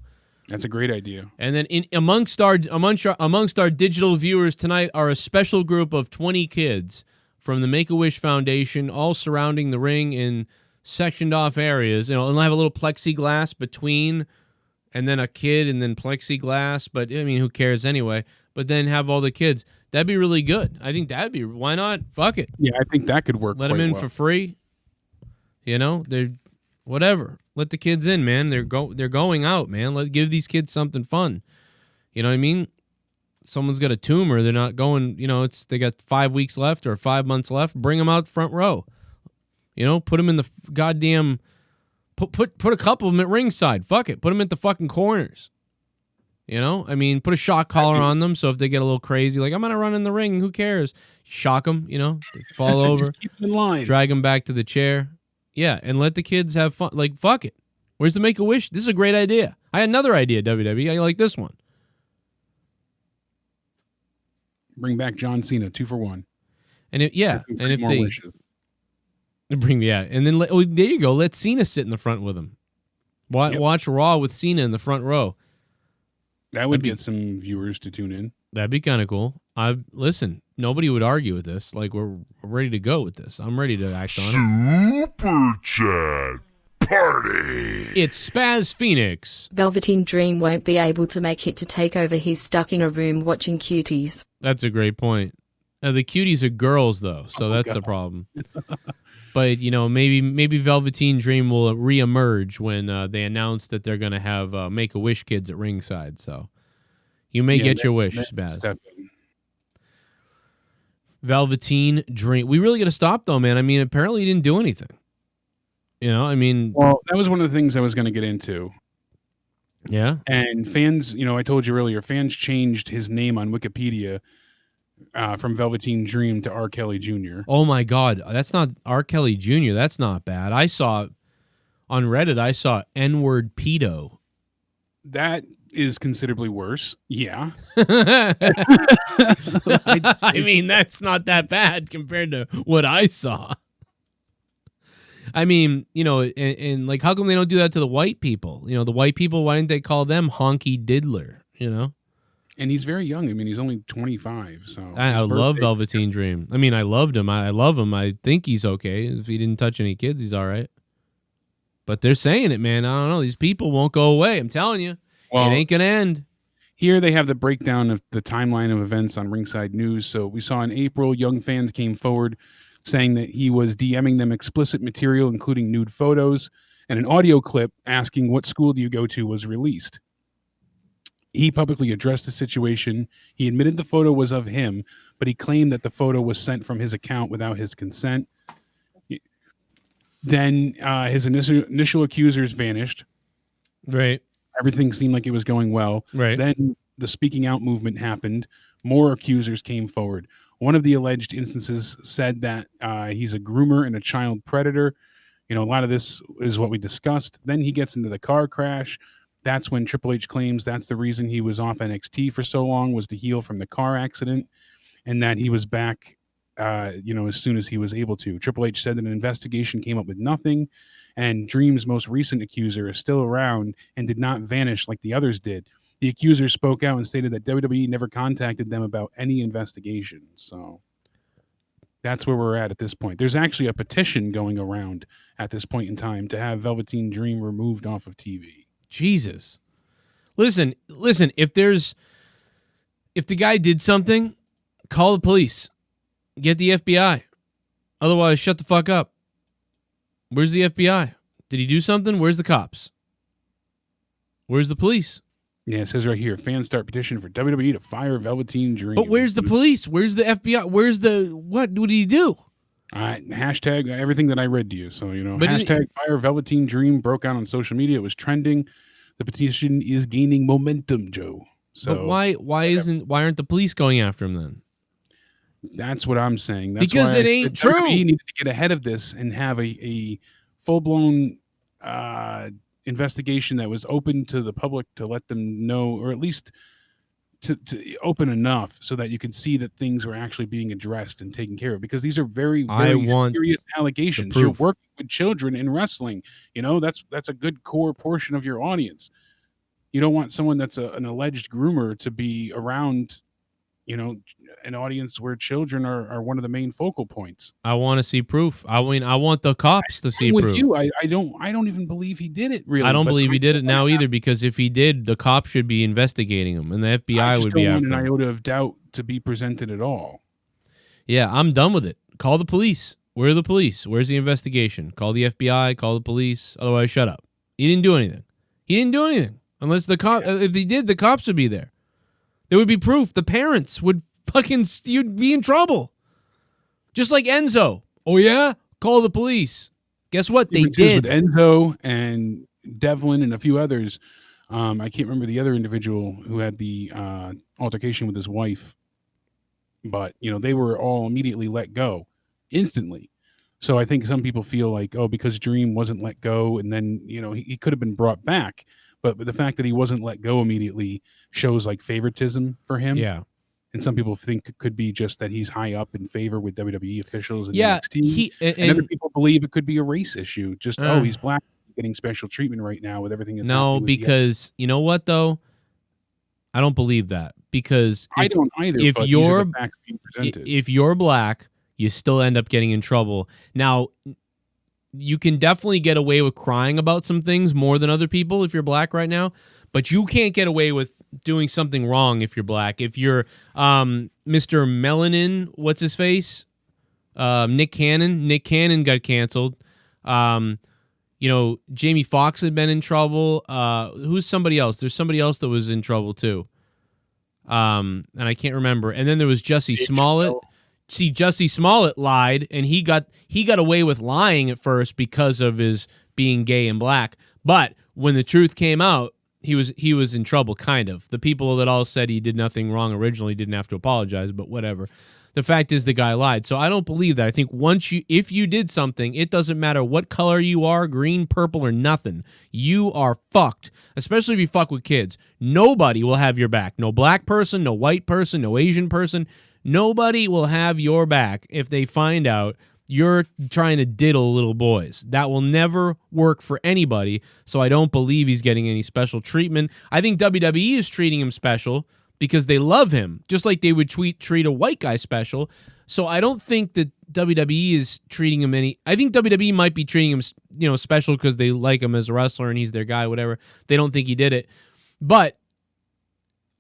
[SPEAKER 3] That's a great idea.
[SPEAKER 2] And then amongst our digital viewers tonight are a special group of 20 kids from the Make-A-Wish Foundation, all surrounding the ring in sectioned off areas. And they'll have a little plexiglass between, and then a kid, and then plexiglass. But, I mean, who cares anyway? But then have all the kids. That'd be really good. I think why not? Fuck it.
[SPEAKER 3] Yeah, I think that could work.
[SPEAKER 2] Let them in for free. You know, they're whatever. Let the kids in, man. They're going out, man. Give these kids something fun. You know what I mean? Someone's got a tumor. They're not going. You know, they got 5 weeks left or 5 months left. Bring them out front row. You know, put them in the goddamn. Put a couple of them at ringside. Fuck it. Put them at the fucking corners. You know, I mean, put a shock collar on them so if they get a little crazy, like, I'm going to run in the ring, who cares? Shock them, you know, they fall over,
[SPEAKER 3] Just keep them in line.
[SPEAKER 2] drag them back to the chair. Yeah, and let the kids have fun. Like, fuck it. Where's the Make-A-Wish? This is a great idea. I had another idea, WWE. I like this one.
[SPEAKER 3] Bring back John Cena, 2 for 1.
[SPEAKER 2] And if
[SPEAKER 3] more
[SPEAKER 2] they
[SPEAKER 3] wishes.
[SPEAKER 2] bring, and then there you go. Let Cena sit in the front with him. Watch Raw with Cena in the front row.
[SPEAKER 3] That would get some viewers to tune in.
[SPEAKER 2] That'd be kind of cool. Listen, nobody would argue with this. Like, we're ready to go with this. I'm ready to act on it.
[SPEAKER 1] Super Chat Party.
[SPEAKER 2] It's Spaz Phoenix.
[SPEAKER 5] Velveteen Dream won't be able to make it to Takeover. He's stuck in a room watching cuties.
[SPEAKER 2] That's a great point. The cuties are girls, though, so that's the problem. But, you know, maybe Velveteen Dream will reemerge when they announce that they're going to have Make-A-Wish kids at ringside. So you may get your wish, Spaz. Velveteen Dream. We really got to stop, though, man. I mean, apparently he didn't do anything. You know, I mean...
[SPEAKER 3] Well, that was one of the things I was going to get into.
[SPEAKER 2] Yeah?
[SPEAKER 3] And fans, you know, I told you earlier, fans changed his name on Wikipedia from Velveteen Dream to R. Kelly Jr.
[SPEAKER 2] Oh, my God. That's not R. Kelly Jr. That's not bad. I saw... On Reddit, I saw N-word pedo.
[SPEAKER 3] That is considerably worse. Yeah.
[SPEAKER 2] I mean, that's not that bad compared to what I saw. I mean, you know, and like, how come they don't do that to the white people? You know, the white people, why didn't they call them honky diddler, you know?
[SPEAKER 3] And he's very young. I mean, he's only 25. So
[SPEAKER 2] I love Velveteen Dream. I mean, I loved him. I love him. I think he's okay. If he didn't touch any kids, he's all right. But they're saying it, man. I don't know. These people won't go away. I'm telling you. Well, it ain't going to end.
[SPEAKER 3] Here they have the breakdown of the timeline of events on Ringside News. So we saw in April, young fans came forward saying that he was DMing them explicit material, including nude photos, and an audio clip asking what school do you go to was released. He publicly addressed the situation. He admitted the photo was of him, but he claimed that the photo was sent from his account without his consent. Then his initial accusers vanished.
[SPEAKER 2] Right.
[SPEAKER 3] Everything seemed like it was going well.
[SPEAKER 2] Right.
[SPEAKER 3] Then the speaking out movement happened. More accusers came forward. One of the alleged instances said that he's a groomer and a child predator. You know, a lot of this is what we discussed. Then he gets into the car crash. That's when Triple H claims that's the reason he was off NXT for so long, was to heal from the car accident, and that he was back, you know, as soon as he was able to. Triple H said that an investigation came up with nothing, and Dream's most recent accuser is still around and did not vanish like the others did. The accuser spoke out and stated that WWE never contacted them about any investigation. So that's where we're at this point. There's actually a petition going around at this point in time to have Velveteen Dream removed off of TV.
[SPEAKER 2] Jesus. Listen, if the guy did something, call the police. Get the FBI. Otherwise, shut the fuck up. Where's the FBI? Did he do something? Where's the cops? Where's the police?
[SPEAKER 3] Yeah, it says right here, fans start petition for WWE to fire Velveteen Dream.
[SPEAKER 2] But where's the police? Where's the FBI? Where's the, what did he do?
[SPEAKER 3] Hashtag everything that I read to you. So, you know,
[SPEAKER 2] But
[SPEAKER 3] hashtag fire Velveteen Dream broke out on social media. It was trending. The petition is gaining momentum, Joe. So
[SPEAKER 2] but why aren't the police going after him then?
[SPEAKER 3] That's what I'm saying. That's
[SPEAKER 2] because
[SPEAKER 3] why
[SPEAKER 2] it ain't true.
[SPEAKER 3] WWE needed to get ahead of this and have a full-blown investigation that was open to the public to let them know, or at least to open enough so that you can see that things were actually being addressed and taken care of, because these are very, very serious allegations. You're working with children in wrestling. You know, that's a good core portion of your audience. You don't want someone that's an alleged groomer to be around, you know, an audience where children are one of the main focal points.
[SPEAKER 2] I want to see proof. I mean, I want the cops to see proof.
[SPEAKER 3] I don't even believe he did it, really.
[SPEAKER 2] I don't believe he did it now either, because if he did, the cops should be investigating him, and the FBI would be after him.
[SPEAKER 3] I don't want an iota of doubt to be presented at all.
[SPEAKER 2] Yeah, I'm done with it. Call the police. Where are the police? Where's the investigation? Call the FBI, call the police. Otherwise, shut up. He didn't do anything. He didn't do anything. Unless the cop, if he did, the cops would be there. There would be proof. The parents would you'd be in trouble. Just like Enzo. Oh, yeah? Call the police. Guess what? They did.
[SPEAKER 3] With Enzo and Devlin and a few others. I can't remember the other individual who had the altercation with his wife. But, they were all immediately let go instantly. So I think some people feel like, because Dream wasn't let go and then, he could have been brought back. But the fact that he wasn't let go immediately shows like favoritism for him.
[SPEAKER 2] Yeah.
[SPEAKER 3] And some people think it could be just that he's high up in favor with WWE officials and
[SPEAKER 2] Yeah,
[SPEAKER 3] NXT. And other people believe it could be a race issue. Just, he's black, getting special treatment right now with everything that's happening with
[SPEAKER 2] because you know what, though? I don't believe that. Because
[SPEAKER 3] I don't either,
[SPEAKER 2] if
[SPEAKER 3] but
[SPEAKER 2] you're,
[SPEAKER 3] these are the facts being presented.
[SPEAKER 2] If you're black, you still end up getting in trouble. Now, you can definitely get away with crying about some things more than other people if you're black right now, but you can't get away with doing something wrong if you're black. If you're Mr. Melanin, what's his face? Nick Cannon got canceled. Jamie Foxx had been in trouble. Who's somebody else? There's somebody else that was in trouble too. And I can't remember. And then there was Jussie Smollett. See, Jussie Smollett lied, and he got away with lying at first because of his being gay and black. But when the truth came out, he was in trouble, kind of. The people that all said he did nothing wrong originally didn't have to apologize, but whatever. The fact is the guy lied. So I don't believe that. I think if you did something, it doesn't matter what color you are, green, purple, or nothing. You are fucked, especially if you fuck with kids. Nobody will have your back. No black person, no white person, no Asian person. Nobody will have your back if they find out you're trying to diddle little boys. That will never work for anybody, so I don't believe he's getting any special treatment. I think WWE is treating him special because they love him, just like they would treat a white guy special. So I don't think that WWE is treating him any... I think WWE might be treating him special because they like him as a wrestler and he's their guy, whatever. They don't think he did it. But,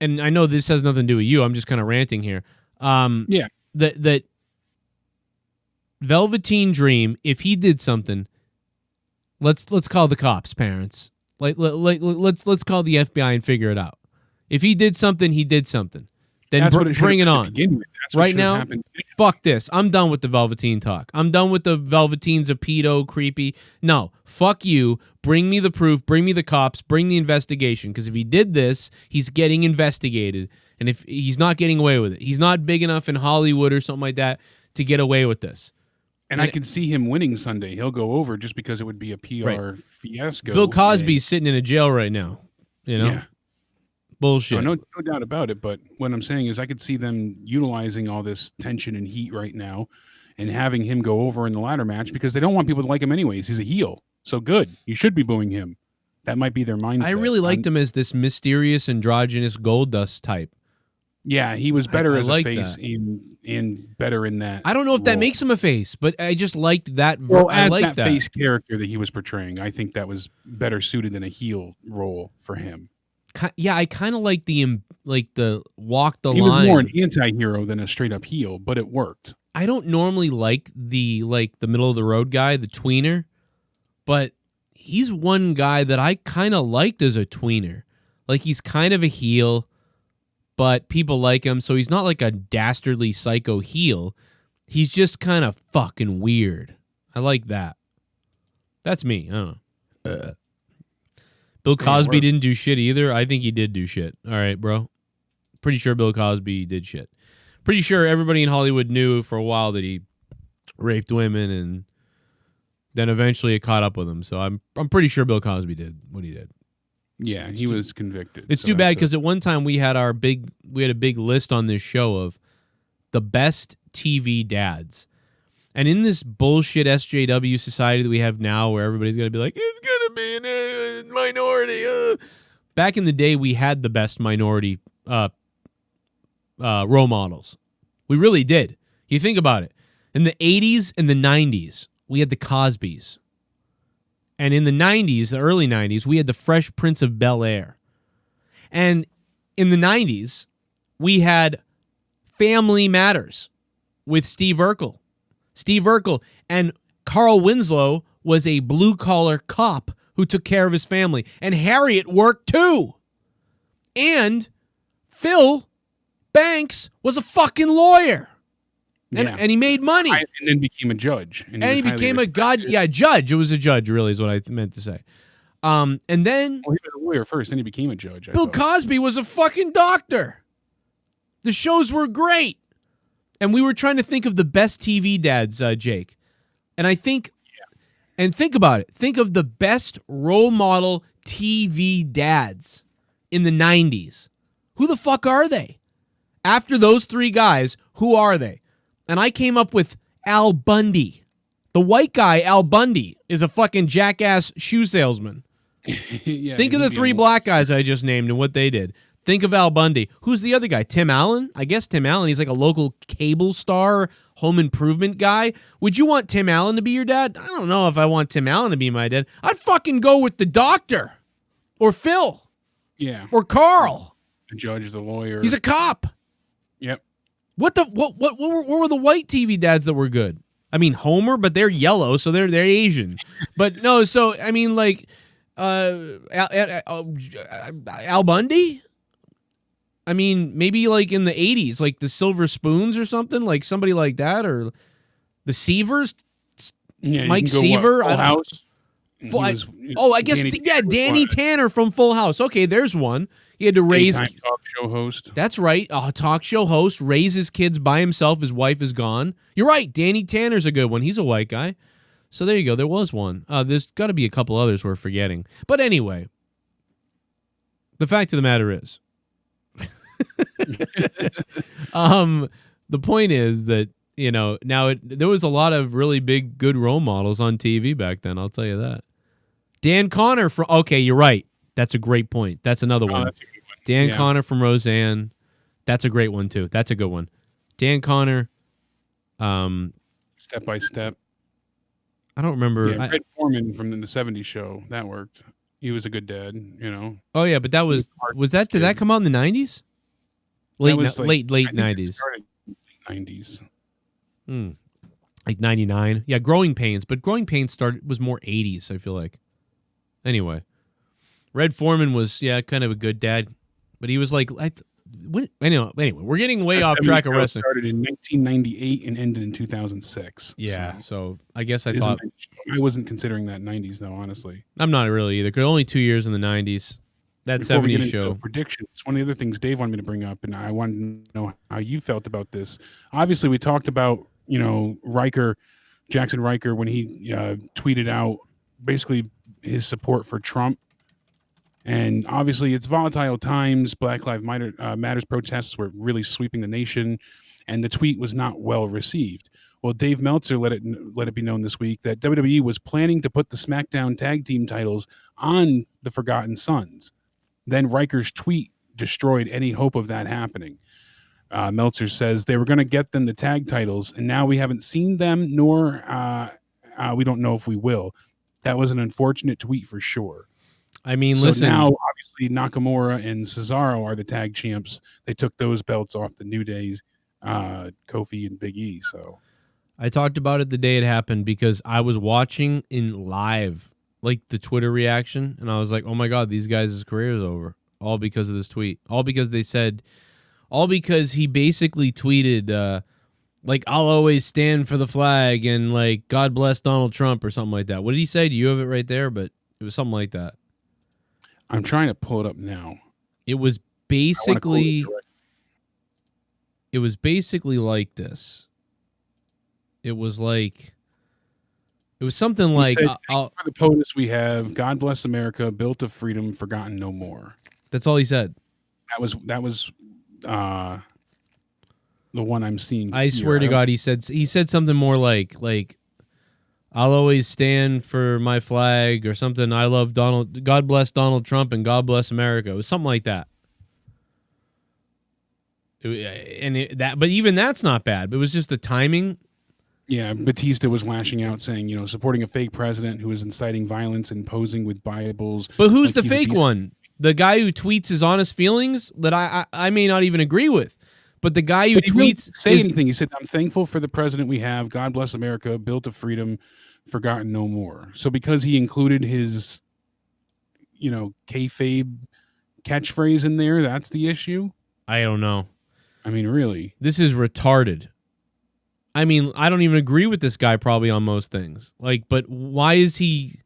[SPEAKER 2] and I know this has nothing to do with you, I'm just kind of ranting here. That Velveteen Dream, if he did something, let's call the cops, parents. Let's call the FBI and figure it out. If he did something, he did something. Then bring it on. Right now, fuck this. I'm done with the Velveteen talk. I'm done with the Velveteen's a pedo, creepy. No, fuck you. Bring me the proof. Bring me the cops. Bring the investigation. Because if he did this, he's getting investigated. And if he's not getting away with it, he's not big enough in Hollywood or something like that to get away with this.
[SPEAKER 3] And I can see him winning Sunday. He'll go over just because it would be a PR fiasco.
[SPEAKER 2] Bill Cosby's sitting in a jail right now. Yeah. Bullshit.
[SPEAKER 3] No doubt about it. But what I'm saying is I could see them utilizing all this tension and heat right now and having him go over in the ladder match because they don't want people to like him anyways. He's a heel. So good. You should be booing him. That might be their mindset.
[SPEAKER 2] I really liked him as this mysterious androgynous Goldust type.
[SPEAKER 3] Yeah, he was better as a face and better in that.
[SPEAKER 2] I don't know if that makes him a face, but I just liked that.
[SPEAKER 3] I liked that face character that he was portraying. I think that was better suited than a heel role for him.
[SPEAKER 2] Yeah, I kind of like the walk the line.
[SPEAKER 3] He was more an anti-hero than a straight up heel, but it worked.
[SPEAKER 2] I don't normally like the middle of the road guy, the tweener, but he's one guy that I kind of liked as a tweener. Like he's kind of a heel, but people like him, so he's not like a dastardly psycho heel. He's just kind of fucking weird. I like that. That's me. I don't know. Bill Cosby didn't do shit either. I think he did do shit. All right, bro. Pretty sure Bill Cosby did shit. Pretty sure everybody in Hollywood knew for a while that he raped women, and then eventually it caught up with him. So I'm pretty sure Bill Cosby did what he did.
[SPEAKER 3] Yeah, he was convicted.
[SPEAKER 2] It's too bad because at one time we had a big list on this show of the best TV dads. And in this bullshit SJW society that we have now where everybody's going to be like, it's going to be a minority. Back in the day, we had the best minority role models. We really did. You think about it. In the 80s and the 90s, we had the Cosbys. And in the 90s, the early 90s, we had the Fresh Prince of Bel-Air. And in the 90s, we had Family Matters with Steve Urkel. Steve Urkel. And Carl Winslow was a blue-collar cop who took care of his family. And Harriet worked too. And Phil Banks was a fucking lawyer. And he made money.
[SPEAKER 3] And then became a judge.
[SPEAKER 2] And he became a judge. It was a judge, really, is what I meant to say. And then...
[SPEAKER 3] Well, he was a lawyer first, then he became a judge.
[SPEAKER 2] Bill Cosby was a fucking doctor. The shows were great. And we were trying to think of the best TV dads, Jake. And I think... And think about it. Think of the best role model TV dads in the 90s. Who the fuck are they? After those three guys, who are they? And I came up with Al Bundy. The white guy, Al Bundy, is a fucking jackass shoe salesman. Think of the three black guys I just named and what they did. Think of Al Bundy. Who's the other guy? Tim Allen? I guess Tim Allen. He's like a local cable star, home improvement guy. Would you want Tim Allen to be your dad? I don't know if I want Tim Allen to be my dad. I'd fucking go with the doctor. Or Phil.
[SPEAKER 3] Yeah.
[SPEAKER 2] Or Carl.
[SPEAKER 3] The judge, the lawyer.
[SPEAKER 2] He's a cop.
[SPEAKER 3] Yep.
[SPEAKER 2] What were the white TV dads that were good? I mean, Homer, but they're yellow, so they're Asian. But no, so I mean, like Al Bundy. I mean, maybe like in the 80s, like the Silver Spoons or something, like somebody like that, or the Seavers.
[SPEAKER 3] Yeah,
[SPEAKER 2] Mike Seaver.
[SPEAKER 3] Full House.
[SPEAKER 2] I guess Danny Tanner from Full House. Okay, there's one. He had to raise
[SPEAKER 3] talk show host.
[SPEAKER 2] That's right, a talk show host, raise his kids by himself. His wife is gone. You're right. Danny Tanner's a good one. He's a white guy. So there you go. There was one. There's got to be a couple others we're forgetting. But anyway, the fact of the matter is, the point is that, you know, there was a lot of really big, good role models on TV back then. I'll tell you that. Dan Connor from. Okay, you're right. That's a great point. That's another one.
[SPEAKER 3] That's a good one.
[SPEAKER 2] Dan Connor from Roseanne. That's a great one too. That's a good one. Dan Connor.
[SPEAKER 3] Step by Step.
[SPEAKER 2] I don't remember.
[SPEAKER 3] Yeah, Red Foreman from the '70s show. That worked. He was a good dad. You know.
[SPEAKER 2] Oh yeah, but that was that. Did that come out in the '90s? Late '90s.
[SPEAKER 3] '90s.
[SPEAKER 2] Like 99. Yeah, Growing Pains, but Growing Pains was more 80s, I feel like. Anyway, Red Foreman was kind of a good dad, but he was like anyway, we're getting way off track of wrestling.
[SPEAKER 3] Started in 1998 and ended in 2006.
[SPEAKER 2] Yeah, so I guess I
[SPEAKER 3] wasn't considering that 90s though, honestly.
[SPEAKER 2] I'm not really either. 'Cause only 2 years in the 90s. That
[SPEAKER 3] Before
[SPEAKER 2] 70s show.
[SPEAKER 3] Predictions. One of the other things Dave wanted me to bring up, and I wanted to know how you felt about this. Obviously, we talked about, you know, Jackson Riker, when he tweeted out basically his support for Trump. And obviously, it's volatile times. Black Lives Matters protests were really sweeping the nation, and the tweet was not well received. Well, Dave Meltzer let it be known this week that WWE was planning to put the SmackDown tag team titles on the Forgotten Sons. Then Riker's tweet destroyed any hope of that happening. Meltzer says they were going to get them the tag titles, and now we haven't seen them, nor we don't know if we will. That was an unfortunate tweet for sure.
[SPEAKER 2] I mean,
[SPEAKER 3] so
[SPEAKER 2] listen.
[SPEAKER 3] Now, obviously, Nakamura and Cesaro are the tag champs. They took those belts off the New Days, Kofi and Big E. So
[SPEAKER 2] I talked about it the day it happened because I was watching in live, like the Twitter reaction, and I was like, oh my God, these guys' career is over. All because of this tweet. All because he basically tweeted, like, I'll always stand for the flag and, like, God bless Donald Trump or something like that. What did he say? Do you have it right there? But it was something like that.
[SPEAKER 3] I'm trying to pull it up now.
[SPEAKER 2] It was basically like this. It was something like,
[SPEAKER 3] for the POTUS we have, God bless America, built of freedom, forgotten no more.
[SPEAKER 2] That's all he said.
[SPEAKER 3] That was the one I'm seeing.
[SPEAKER 2] I swear to God, he said something more like I'll always stand for my flag or something. I love Donald. God bless Donald Trump and God bless America. It was something like that. But even that's not bad. It was just the timing.
[SPEAKER 3] Yeah, Batista was lashing out saying, you know, supporting a fake president who is inciting violence and posing with Bibles.
[SPEAKER 2] But who's the fake one? The guy who tweets his honest feelings that I may not even agree with. But the guy who
[SPEAKER 3] But he didn't
[SPEAKER 2] tweets
[SPEAKER 3] say anything. He said, "I'm thankful for the president we have. God bless America. Built of freedom, forgotten no more." So because he included his, kayfabe catchphrase in there, that's the issue.
[SPEAKER 2] I don't know.
[SPEAKER 3] I mean, really,
[SPEAKER 2] This is retarded. I mean, I don't even agree with this guy probably on most things. But why is he?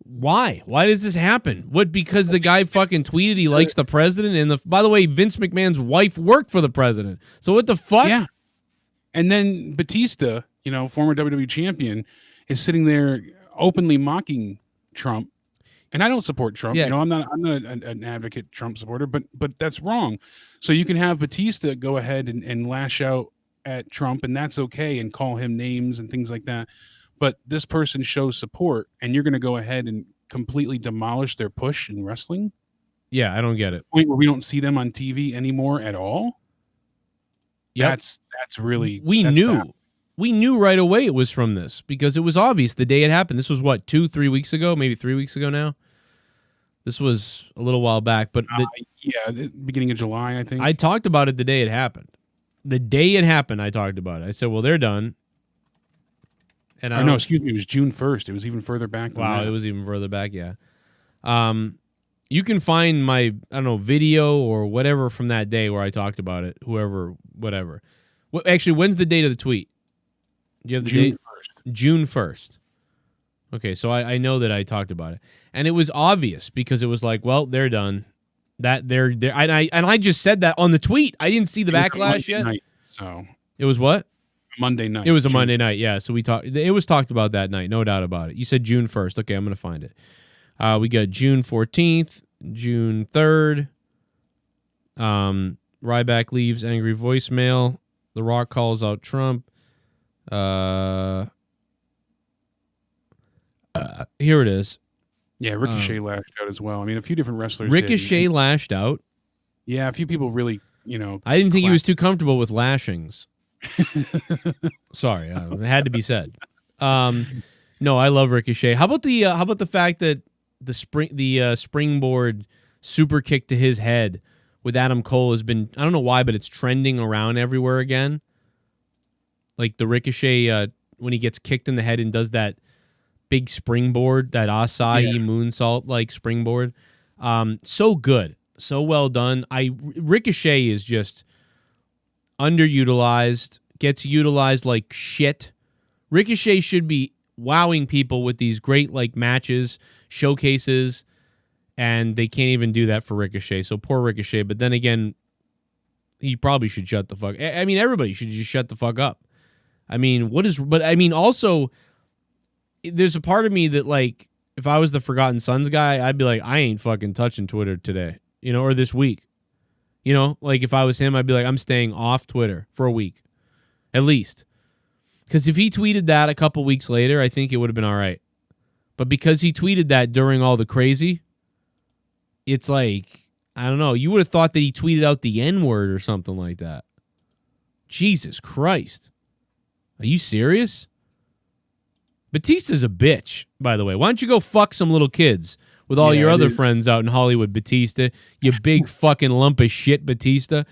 [SPEAKER 2] Why? Why does this happen? What? Because the guy fucking tweeted he likes the president, and by the way, Vince McMahon's wife worked for the president. So what the fuck?
[SPEAKER 3] yeah. And then Batista, former WWE champion, is sitting there openly mocking Trump. And I don't support Trump.
[SPEAKER 2] Yeah.
[SPEAKER 3] I'm not an advocate Trump supporter, but that's wrong. So you can have Batista go ahead and lash out at Trump, and that's okay, and call him names and things like that. But this person shows support, and you're going to go ahead and completely demolish their push in wrestling?
[SPEAKER 2] Yeah, I don't get it.
[SPEAKER 3] Point where we don't see them on TV anymore at all?
[SPEAKER 2] Yep.
[SPEAKER 3] That's really...
[SPEAKER 2] We
[SPEAKER 3] that's
[SPEAKER 2] knew.
[SPEAKER 3] bad.
[SPEAKER 2] We knew right away it was from this because it was obvious the day it happened. This was what, 2-3 weeks ago? Maybe 3 weeks ago now? This was a little while back, but
[SPEAKER 3] the beginning of July, I think.
[SPEAKER 2] I talked about it the day it happened. The day it happened, I talked about it. I said, well, they're done. And
[SPEAKER 3] no, excuse me, it was June 1st. It was even further back than that.
[SPEAKER 2] It was even further back, yeah. You can find my, video or whatever from that day where I talked about it, whatever. Actually, when's the date of the tweet? Do you have the
[SPEAKER 3] June
[SPEAKER 2] date?
[SPEAKER 3] 1st.
[SPEAKER 2] June 1st. Okay, so I know that I talked about it. And it was obvious because it was like, well, they're done. They're I just said that on the tweet. I didn't see the backlash yet.
[SPEAKER 3] Night, so
[SPEAKER 2] it was what?
[SPEAKER 3] Monday night.
[SPEAKER 2] It was a Monday night, yeah. So it was talked about that night, no doubt about it. You said June 1st. Okay, I'm going to find it. We got June 14th, June 3rd. Ryback leaves angry voicemail. The Rock calls out Trump. Here it is.
[SPEAKER 3] Yeah, Ricochet lashed out as well. I mean, a few different wrestlers
[SPEAKER 2] Ricochet
[SPEAKER 3] did.
[SPEAKER 2] lashed out.
[SPEAKER 3] Yeah, a few people really,
[SPEAKER 2] I didn't think he was too comfortable with lashings. Sorry, it had to be said. No, I love Ricochet. How about the fact that the springboard super kick to his head with Adam Cole has been, I don't know why, but it's trending around everywhere again. Like the Ricochet when he gets kicked in the head and does that big springboard, that Asahi moonsault like springboard. So good, so well done. Ricochet is just underutilized, gets utilized like shit. Ricochet should be wowing people with these great like matches, showcases, and they can't even do that for Ricochet. So poor Ricochet. But then again, he probably should shut the fuck. I mean, everybody should just shut the fuck up. I mean, also, there's a part of me that like, if I was the Forgotten Sons guy, I'd be like, I ain't fucking touching Twitter today, or this week. Like if I was him, I'd be like, I'm staying off Twitter for a week, at least. Because if he tweeted that a couple weeks later, I think it would have been all right. But because he tweeted that during all the crazy, it's like, I don't know. You would have thought that he tweeted out the N-word or something like that. Jesus Christ. Are you serious? Batista's a bitch, by the way. Why don't you go fuck some little kids with all your other friends out in Hollywood, Batista? You big fucking lump of shit, Batista.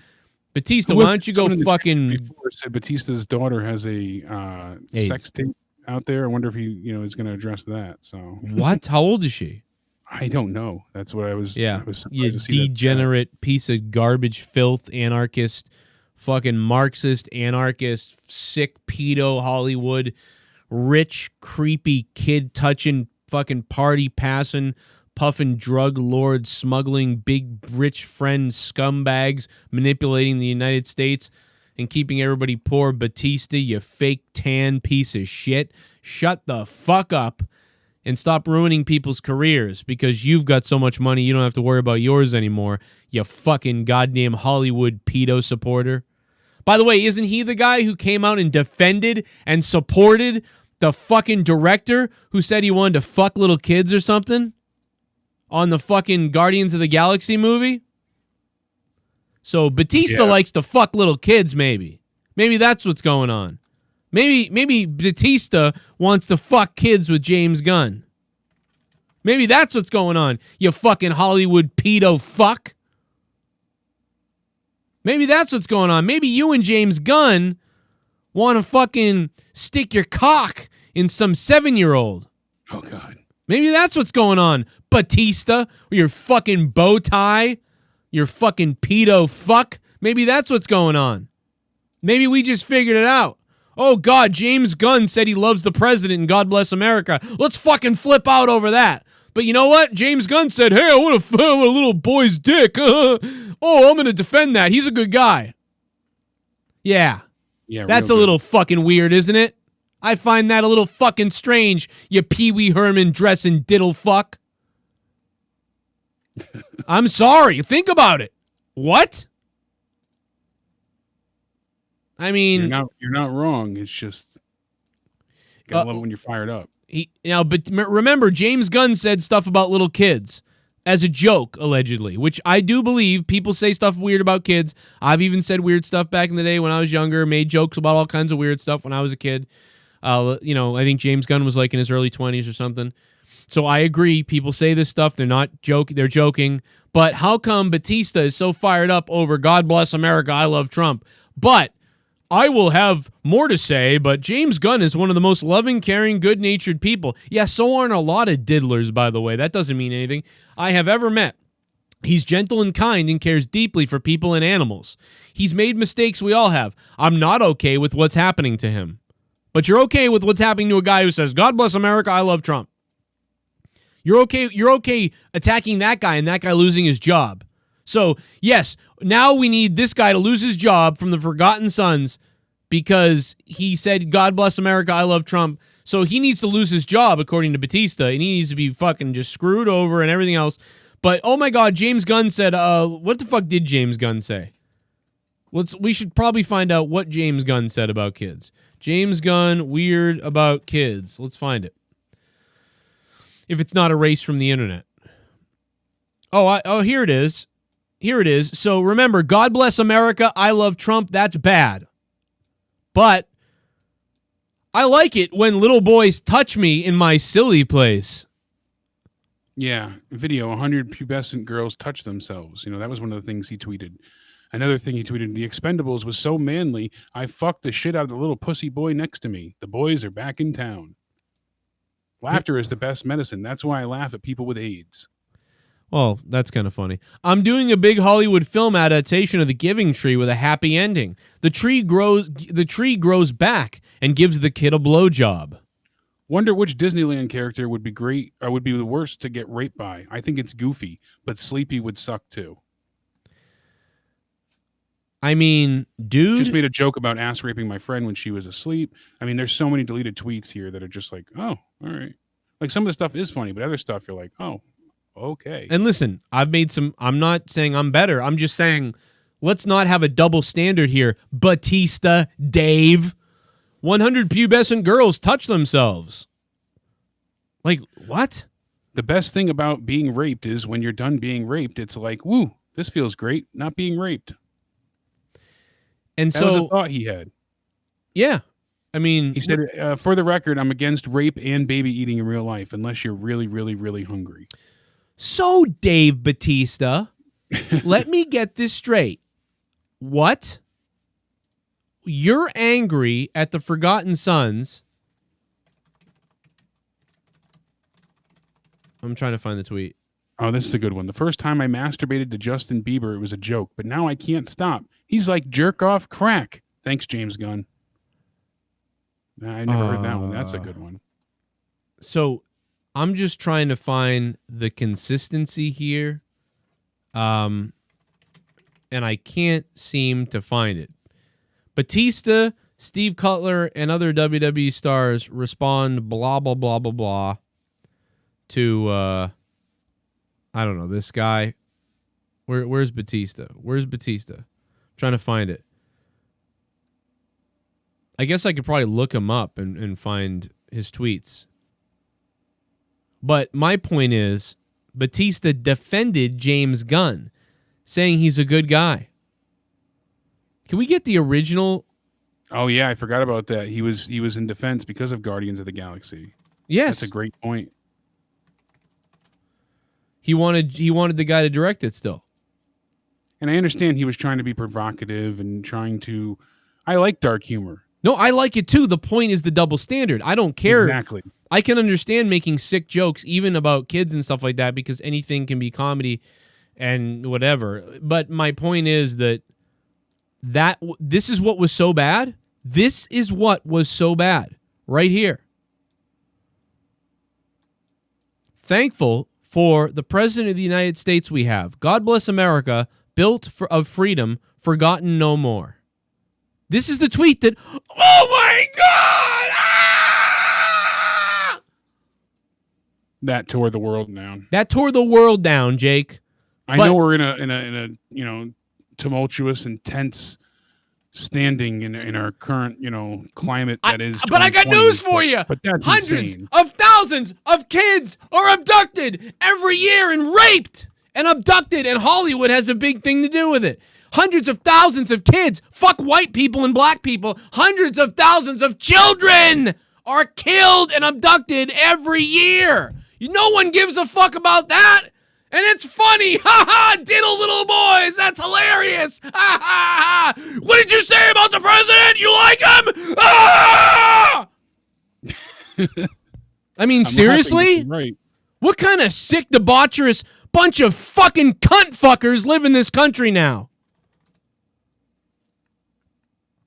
[SPEAKER 2] Batista, why don't you go fucking...
[SPEAKER 3] Before said Batista's daughter has a sex tape out there. I wonder if he, is going to address that. So
[SPEAKER 2] what? How old is she?
[SPEAKER 3] I don't know. That's what I was...
[SPEAKER 2] Yeah,
[SPEAKER 3] I was
[SPEAKER 2] you degenerate piece of garbage, filth, anarchist, fucking Marxist, anarchist, sick pedo Hollywood, rich, creepy, kid-touching, fucking party-passing, puffing drug lord, smuggling, big, rich friend scumbags, manipulating the United States and keeping everybody poor. Batista, you fake tan piece of shit. Shut the fuck up and stop ruining people's careers because you've got so much money you don't have to worry about yours anymore, you fucking goddamn Hollywood pedo supporter. By the way, isn't he the guy who came out and defended and supported the fucking director who said he wanted to fuck little kids or something on the fucking Guardians of the Galaxy movie? So Batista likes to fuck little kids, maybe. Maybe that's what's going on. Maybe Batista wants to fuck kids with James Gunn. Maybe that's what's going on, you fucking Hollywood pedo fuck. Maybe that's what's going on. Maybe you and James Gunn want to fucking stick your cock in some 7-year-old.
[SPEAKER 3] Oh, God.
[SPEAKER 2] Maybe that's what's going on, Batista, or your fucking bow tie, your fucking pedo fuck. Maybe that's what's going on. Maybe we just figured it out. Oh, God, James Gunn said he loves the president and God bless America. Let's fucking flip out over that. But you know what? James Gunn said, hey, I want a little boy's dick. Oh, I'm going to defend that. He's a good guy. Yeah.
[SPEAKER 3] Yeah,
[SPEAKER 2] That's a little fucking weird, isn't it? I find that a little fucking strange, you Pee Wee Herman dressing diddle fuck. I'm sorry. Think about it. What? I mean,
[SPEAKER 3] you're not wrong. It's just gotta love it when you're fired up.
[SPEAKER 2] But remember, James Gunn said stuff about little kids as a joke, allegedly, which I do believe. People say stuff weird about kids. I've even said weird stuff back in the day when I was younger, made jokes about all kinds of weird stuff when I was a kid. I think James Gunn was like in his early 20s or something. So I agree. People say this stuff. They're not joking. They're joking. But how come Batista is so fired up over God bless America, I love Trump? But I will have more to say, but James Gunn is one of the most loving, caring, good-natured people. Yeah, so aren't a lot of diddlers, by the way. That doesn't mean anything. I have ever met. He's gentle and kind and cares deeply for people and animals. He's made mistakes, we all have. I'm not okay with what's happening to him. But you're okay with what's happening to a guy who says, God bless America, I love Trump. You're okay attacking that guy and that guy losing his job. So, yes, now we need this guy to lose his job from the Forgotten Sons because he said, God bless America, I love Trump. So he needs to lose his job, according to Batista, and he needs to be fucking just screwed over and everything else. But, oh my God, James Gunn said, what the fuck did James Gunn say? We should probably find out what James Gunn said about kids. James Gunn, weird about kids. Let's find it. If it's not erased from the internet. Here it is. Here it is. So remember, God bless America, I love Trump, that's bad. But I like it when little boys touch me in my silly place.
[SPEAKER 3] Yeah, video, 100 pubescent girls touch themselves. That was one of the things he tweeted. Another thing he tweeted, the Expendables was so manly, I fucked the shit out of the little pussy boy next to me. The boys are back in town. Laughter is the best medicine. That's why I laugh at people with AIDS.
[SPEAKER 2] Well, that's kind of funny. I'm doing a big Hollywood film adaptation of The Giving Tree with a happy ending. The tree grows back and gives the kid a blowjob.
[SPEAKER 3] Wonder which Disneyland character would be great or would be the worst to get raped by. I think it's Goofy, but Sleepy would suck too.
[SPEAKER 2] I mean, dude.
[SPEAKER 3] Just made a joke about ass raping my friend when she was asleep. I mean, there's so many deleted tweets here that are just like, oh, all right. Like some of the stuff is funny, but other stuff you're like, oh, okay.
[SPEAKER 2] And listen, I'm not saying I'm better. I'm just saying, let's not have a double standard here. Batista, Dave. 100 pubescent girls touch themselves. Like, what?
[SPEAKER 3] The best thing about being raped is when you're done being raped, it's like, woo, this feels great, not being raped.
[SPEAKER 2] And
[SPEAKER 3] that was a thought he had.
[SPEAKER 2] Yeah. I mean,
[SPEAKER 3] he said, for the record, I'm against rape and baby eating in real life unless you're really, really, really hungry.
[SPEAKER 2] So, Dave Batista, let me get this straight. What? You're angry at the Forgotten Sons. I'm trying to find the tweet.
[SPEAKER 3] Oh, this is a good one. The first time I masturbated to Justin Bieber, it was a joke, but now I can't stop. He's like jerk off crack. Thanks, James Gunn. I never heard that one. That's a good one.
[SPEAKER 2] So I'm just trying to find the consistency here. And I can't seem to find it. Batista, Steve Cutler, and other WWE stars respond blah, blah, blah, blah, blah to, I don't know, this guy. Where's Batista? Where's Batista? I'm trying to find it. I guess I could probably look him up and find his tweets. But my point is, Batista defended James Gunn, saying he's a good guy. Can we get the original?
[SPEAKER 3] Oh yeah, I forgot about that. He was in defense because of Guardians of the Galaxy.
[SPEAKER 2] Yes,
[SPEAKER 3] that's a great point.
[SPEAKER 2] He wanted the guy to direct it still.
[SPEAKER 3] And I understand he was trying to be provocative and trying to. I like dark humor.
[SPEAKER 2] No, I like it too. The point is the double standard. I don't care.
[SPEAKER 3] Exactly.
[SPEAKER 2] I can understand making sick jokes, even about kids and stuff like that, because anything can be comedy and whatever. But my point is that this is what was so bad. This is what was so bad right here. Thankful for the President of the United States we have. God bless America, built of freedom, forgotten no more. This is the tweet that, oh my God! Ah!
[SPEAKER 3] That tore the world down.
[SPEAKER 2] That tore the world down, Jake.
[SPEAKER 3] I know we're in a tumultuous and tense standing in our current climate that is.
[SPEAKER 2] But I got news for you.
[SPEAKER 3] But that's
[SPEAKER 2] hundreds
[SPEAKER 3] insane.
[SPEAKER 2] of thousands of kids are abducted every year and raped and abducted, and Hollywood has a big thing to do with it. Hundreds of thousands of kids, fuck white people and black people, hundreds of thousands of children are killed and abducted every year. No one gives a fuck about that. And it's funny. Ha ha, diddle little boys. That's hilarious. Ha ha ha. What did you say about the president? You like him? Ah! I mean, seriously?
[SPEAKER 3] Right.
[SPEAKER 2] What kind of sick, debaucherous bunch of fucking cunt fuckers live in this country now?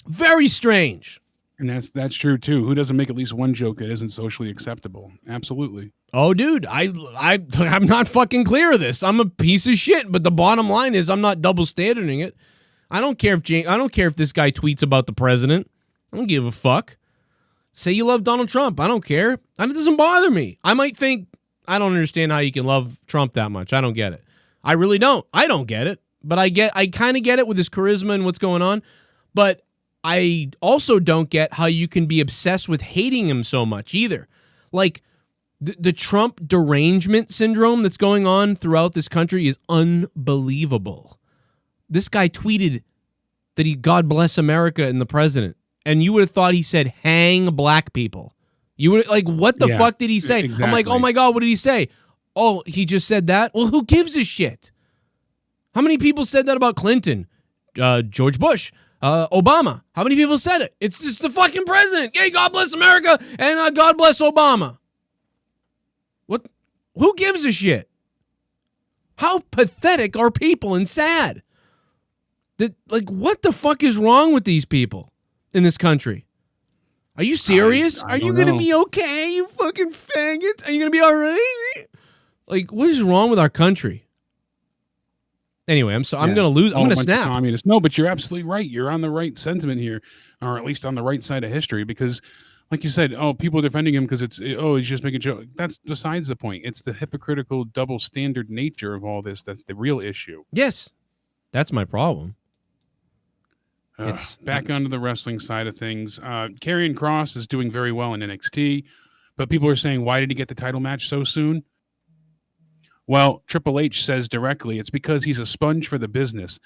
[SPEAKER 2] Very strange.
[SPEAKER 3] And that's true too. Who doesn't make at least one joke that isn't socially acceptable? Absolutely.
[SPEAKER 2] Oh, dude, I'm not fucking clear of this. I'm a piece of shit, but the bottom line is I'm not double standarding it. I don't care if this guy tweets about the president. I don't give a fuck. Say you love Donald Trump. I don't care. And it doesn't bother me. I might think I don't understand how you can love Trump that much. I don't get it. I really don't. I don't get it. But I kind of get it with his charisma and what's going on. But I also don't get how you can be obsessed with hating him so much either. Like, the Trump derangement syndrome that's going on throughout this country is unbelievable. This guy tweeted that God bless America and the president. And you would have thought he said, hang black people. You would like, what the fuck did he say?
[SPEAKER 3] Exactly.
[SPEAKER 2] I'm like, oh my God, what did he say? Oh, he just said that? Well, who gives a shit? How many people said that about Clinton? George Bush? Obama? How many people said it? It's just the fucking president. Yay, God bless America and God bless Obama. What? Who gives a shit? How pathetic are people and sad? What the fuck is wrong with these people in this country? Are you serious? Are you going to be okay, you fucking faggot? Are you going to be all right? Like, what is wrong with our country? Anyway, I'm going to lose. I'm going to snap.
[SPEAKER 3] Communist. No, but you're absolutely right. You're on the right sentiment here, or at least on the right side of history, because like you said, people are defending him because he's just making a joke. That's besides the point. It's the hypocritical double standard nature of all this that's the real issue.
[SPEAKER 2] Yes. That's my problem.
[SPEAKER 3] It's back onto the wrestling side of things. Karrion Kross is doing very well in NXT, but people are saying, why did he get the title match so soon? Well, Triple H says directly, it's because he's a sponge for the business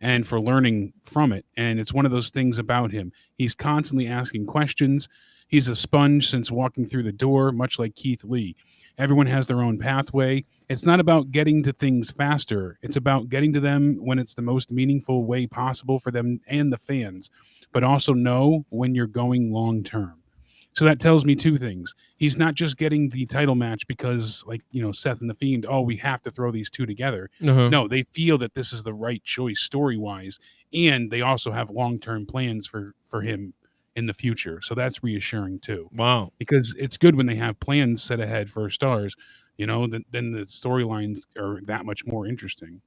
[SPEAKER 3] and for learning from it. And it's one of those things about him. He's constantly asking questions. He's a sponge since walking through the door, much like Keith Lee. Everyone has their own pathway. It's not about getting to things faster. It's about getting to them when it's the most meaningful way possible for them and the fans, but also know when you're going long term. So that tells me two things. He's not just getting the title match because, Seth and The Fiend, we have to throw these two together.
[SPEAKER 2] Uh-huh.
[SPEAKER 3] No, they feel that this is the right choice story-wise, and they also have long-term plans for him in the future. So that's reassuring too.
[SPEAKER 2] Wow.
[SPEAKER 3] Because it's good when they have plans set ahead for stars, then the storylines are that much more interesting.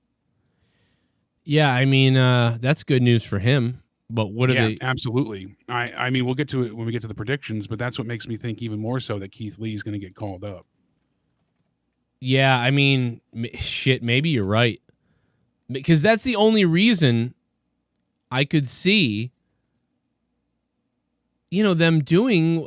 [SPEAKER 2] Yeah, I mean, that's good news for him. But what are they?
[SPEAKER 3] Absolutely. I mean, we'll get to it when we get to the predictions, but that's what makes me think even more so that Keith Lee is going to get called up.
[SPEAKER 2] Yeah, I mean, shit, maybe you're right. Because that's the only reason I could see, them doing,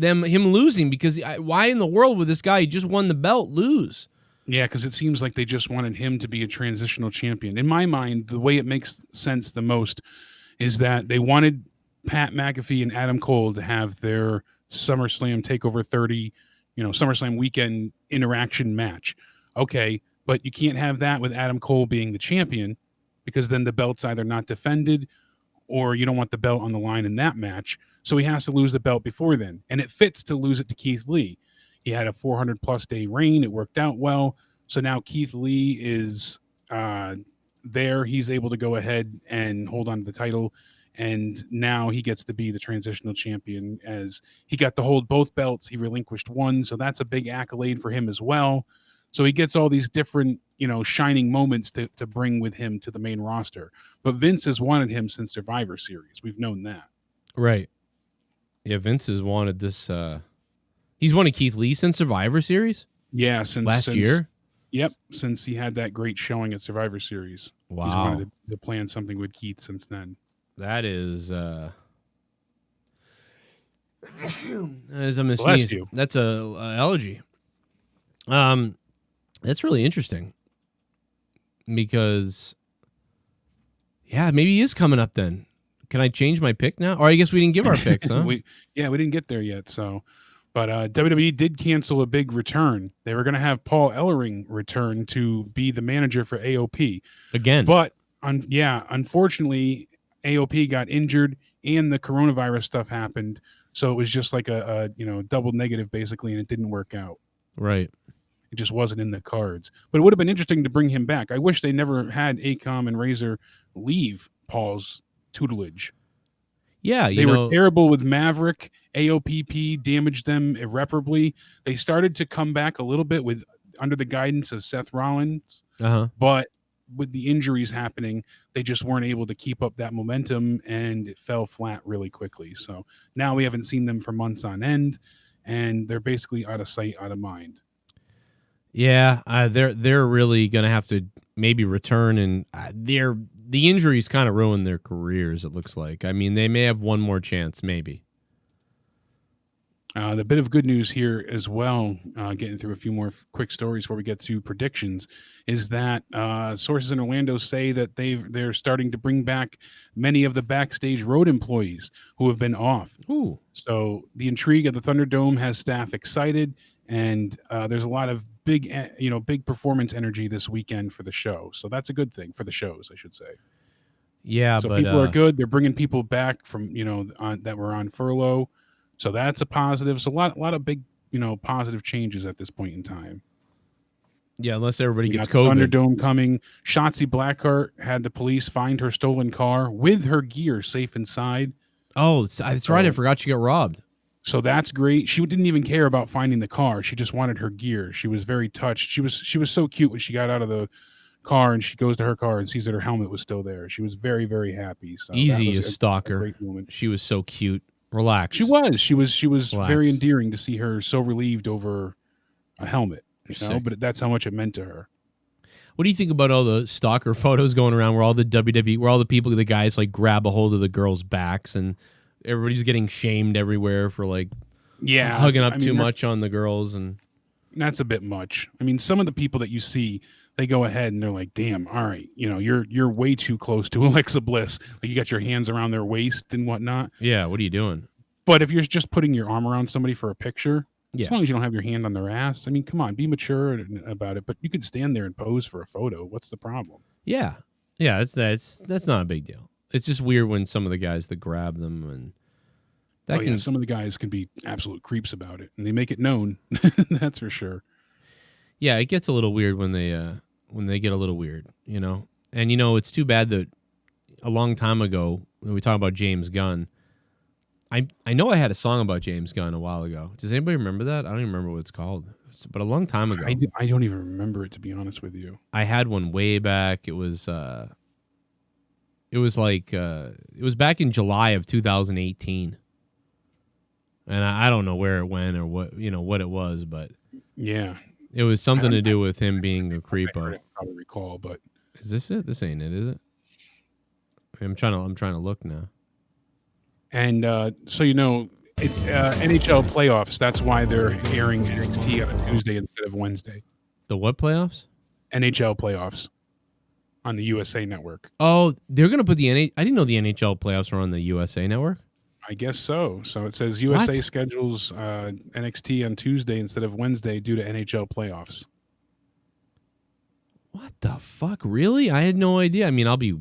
[SPEAKER 2] him losing. Because why in the world would this guy who just won the belt lose?
[SPEAKER 3] Yeah, because it seems like they just wanted him to be a transitional champion. In my mind, the way it makes sense the most is that they wanted Pat McAfee and Adam Cole to have their SummerSlam TakeOver 30, SummerSlam weekend interaction match. Okay, But you can't have that with Adam Cole being the champion, because then the belt's either not defended or you don't want the belt on the line in that match. So he has to lose the belt before then. And it fits to lose it to Keith Lee. He had a 400-plus day reign. It worked out well. So now Keith Lee is there. He's able to go ahead and hold on to the title. And now he gets to be the transitional champion, as he got to hold both belts. He relinquished one. So that's a big accolade for him as well. So he gets all these different, shining moments to bring with him to the main roster. But Vince has wanted him since Survivor Series. We've known that.
[SPEAKER 2] Right. Yeah, Vince has wanted this. He's wanted Keith Lee since Survivor Series?
[SPEAKER 3] Yeah, since
[SPEAKER 2] last year?
[SPEAKER 3] Yep, since he had that great showing at Survivor Series.
[SPEAKER 2] Wow.
[SPEAKER 3] He's wanted to plan something with Keith since then.
[SPEAKER 2] That is... As I'm gonna
[SPEAKER 3] Bless
[SPEAKER 2] sneeze.
[SPEAKER 3] you.
[SPEAKER 2] That's a allergy. That's really interesting. Because... Yeah, maybe he is coming up then. Can I change my pick now? Or I guess we didn't give our picks, huh?
[SPEAKER 3] we didn't get there yet. So, but WWE did cancel a big return. They were going to have Paul Ellering return to be the manager for AOP
[SPEAKER 2] Again.
[SPEAKER 3] But unfortunately, AOP got injured and the coronavirus stuff happened. So it was just like a double negative basically, and it didn't work out.
[SPEAKER 2] Right.
[SPEAKER 3] It just wasn't in the cards. But it would have been interesting to bring him back. I wish they never had Akam and Razor leave Paul's tutelage.
[SPEAKER 2] Yeah,
[SPEAKER 3] they were terrible with Maverick. AOPP damaged them irreparably. They started to come back a little bit with under the guidance of Seth Rollins, but with the injuries happening, they just weren't able to keep up that momentum, and it fell flat really quickly. So now we haven't seen them for months on end, and they're basically out of sight, out of mind.
[SPEAKER 2] Yeah, they're really going to have to maybe return, and the injuries kind of ruined their careers, it looks like. I mean, they may have one more chance, maybe.
[SPEAKER 3] The bit of good news here as well, getting through a few more quick stories before we get to predictions, is that sources in Orlando say that they're starting to bring back many of the backstage road employees who have been off.
[SPEAKER 2] Ooh.
[SPEAKER 3] So the intrigue of the Thunderdome has staff excited, and there's a lot of big performance energy this weekend for the show. So that's a good thing for the shows, I should say.
[SPEAKER 2] Yeah,
[SPEAKER 3] so
[SPEAKER 2] but
[SPEAKER 3] people are good. They're bringing people back from that were on furlough. So that's a positive. So a lot of big, positive changes at this point in time.
[SPEAKER 2] Yeah, unless everybody gets
[SPEAKER 3] COVID.
[SPEAKER 2] COVID.
[SPEAKER 3] Thunderdome coming. Shotzi Blackheart had the police find her stolen car with her gear safe inside.
[SPEAKER 2] Oh, that's right. I forgot she got robbed.
[SPEAKER 3] So that's great. She didn't even care about finding the car. She just wanted her gear. She was very touched. She was so cute when she got out of the car and she goes to her car and sees that her helmet was still there. She was very, very happy. So
[SPEAKER 2] easy, a stalker.
[SPEAKER 3] A great moment.
[SPEAKER 2] She was so cute. Relax.
[SPEAKER 3] She was
[SPEAKER 2] Relax.
[SPEAKER 3] very endearing to see her so relieved over a helmet. But that's how much it meant to her.
[SPEAKER 2] What do you think about all the stalker photos going around where all the people, the guys like grab a hold of the girls' backs and everybody's getting shamed everywhere for hugging up too much on the girls, and
[SPEAKER 3] that's a bit much. I mean, some of the people that you see, they go ahead and they're like, "Damn, all right, you're way too close to Alexa Bliss. Like you got your hands around their waist and whatnot."
[SPEAKER 2] Yeah, what are you doing?
[SPEAKER 3] But if you're just putting your arm around somebody for a picture,
[SPEAKER 2] yeah.
[SPEAKER 3] As long as you don't have your hand on their ass, I mean, come on, be mature about it. But you can stand there and pose for a photo. What's the problem?
[SPEAKER 2] Yeah, that's not a big deal. It's just weird when some of the guys that grab them and
[SPEAKER 3] some of the guys can be absolute creeps about it, and they make it known. That's for sure.
[SPEAKER 2] Yeah, it gets a little weird when they get a little weird, And it's too bad that a long time ago when we talk about James Gunn, I know I had a song about James Gunn a while ago. Does anybody remember that? I don't even remember what it's called. But a long time ago.
[SPEAKER 3] I don't even remember it, to be honest with you.
[SPEAKER 2] I had one way back. It was back in July of 2018. And I don't know where it went or what it was, but
[SPEAKER 3] yeah,
[SPEAKER 2] it was something to do with him being a creepo.
[SPEAKER 3] I probably recall, but
[SPEAKER 2] is this it? This ain't it, is it? I'm trying to look now.
[SPEAKER 3] And so it's NHL playoffs. That's why they're airing NXT on a Tuesday instead of Wednesday.
[SPEAKER 2] The what playoffs?
[SPEAKER 3] NHL playoffs on the USA Network.
[SPEAKER 2] Oh, they're gonna put I didn't know the NHL playoffs were on the USA Network.
[SPEAKER 3] I guess so. So it says USA schedules NXT on Tuesday instead of Wednesday due to NHL playoffs.
[SPEAKER 2] What the fuck? Really? I had no idea. I mean, I'll be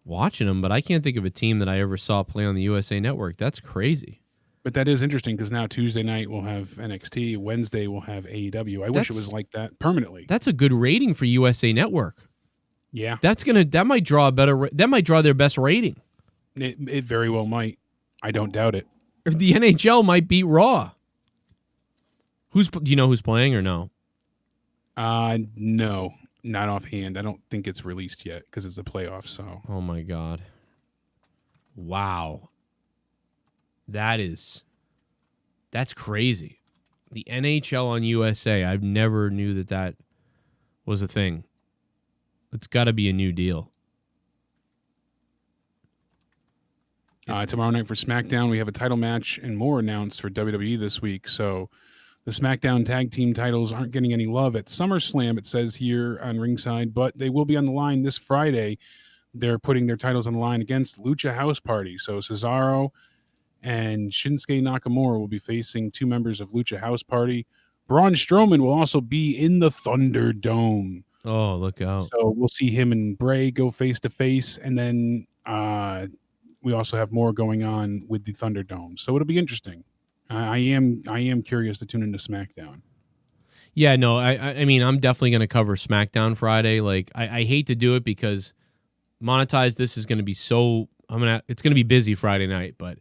[SPEAKER 2] watching them, but I can't think of a team that I ever saw play on the USA Network. That's crazy.
[SPEAKER 3] But that is interesting because now Tuesday night we'll have NXT. Wednesday we'll have AEW. I wish it was like that permanently.
[SPEAKER 2] That's a good rating for USA Network.
[SPEAKER 3] Yeah.
[SPEAKER 2] That might draw their best rating.
[SPEAKER 3] It very well might. I don't doubt it.
[SPEAKER 2] The NHL might beat Raw. Do you know who's playing or no?
[SPEAKER 3] No, not offhand. I don't think it's released yet because it's the playoffs. So.
[SPEAKER 2] Oh my God. Wow. That's crazy. The NHL on USA. I've never knew that was a thing. It's got to be a new deal.
[SPEAKER 3] Tomorrow night for SmackDown, we have a title match and more announced for WWE this week. So the SmackDown tag team titles aren't getting any love at SummerSlam, it says here on ringside, but they will be on the line this Friday. They're putting their titles on the line against Lucha House Party. So Cesaro and Shinsuke Nakamura will be facing two members of Lucha House Party. Braun Strowman will also be in the ThunderDome.
[SPEAKER 2] Oh, look out.
[SPEAKER 3] So we'll see him and Bray go face-to-face, and then we also have more going on with the ThunderDome. So it'll be interesting. I am curious to tune into SmackDown.
[SPEAKER 2] Yeah, no, I mean, I'm definitely going to cover SmackDown Friday. Like, I hate to do it because monetize this is going to be it's going to be busy Friday night, but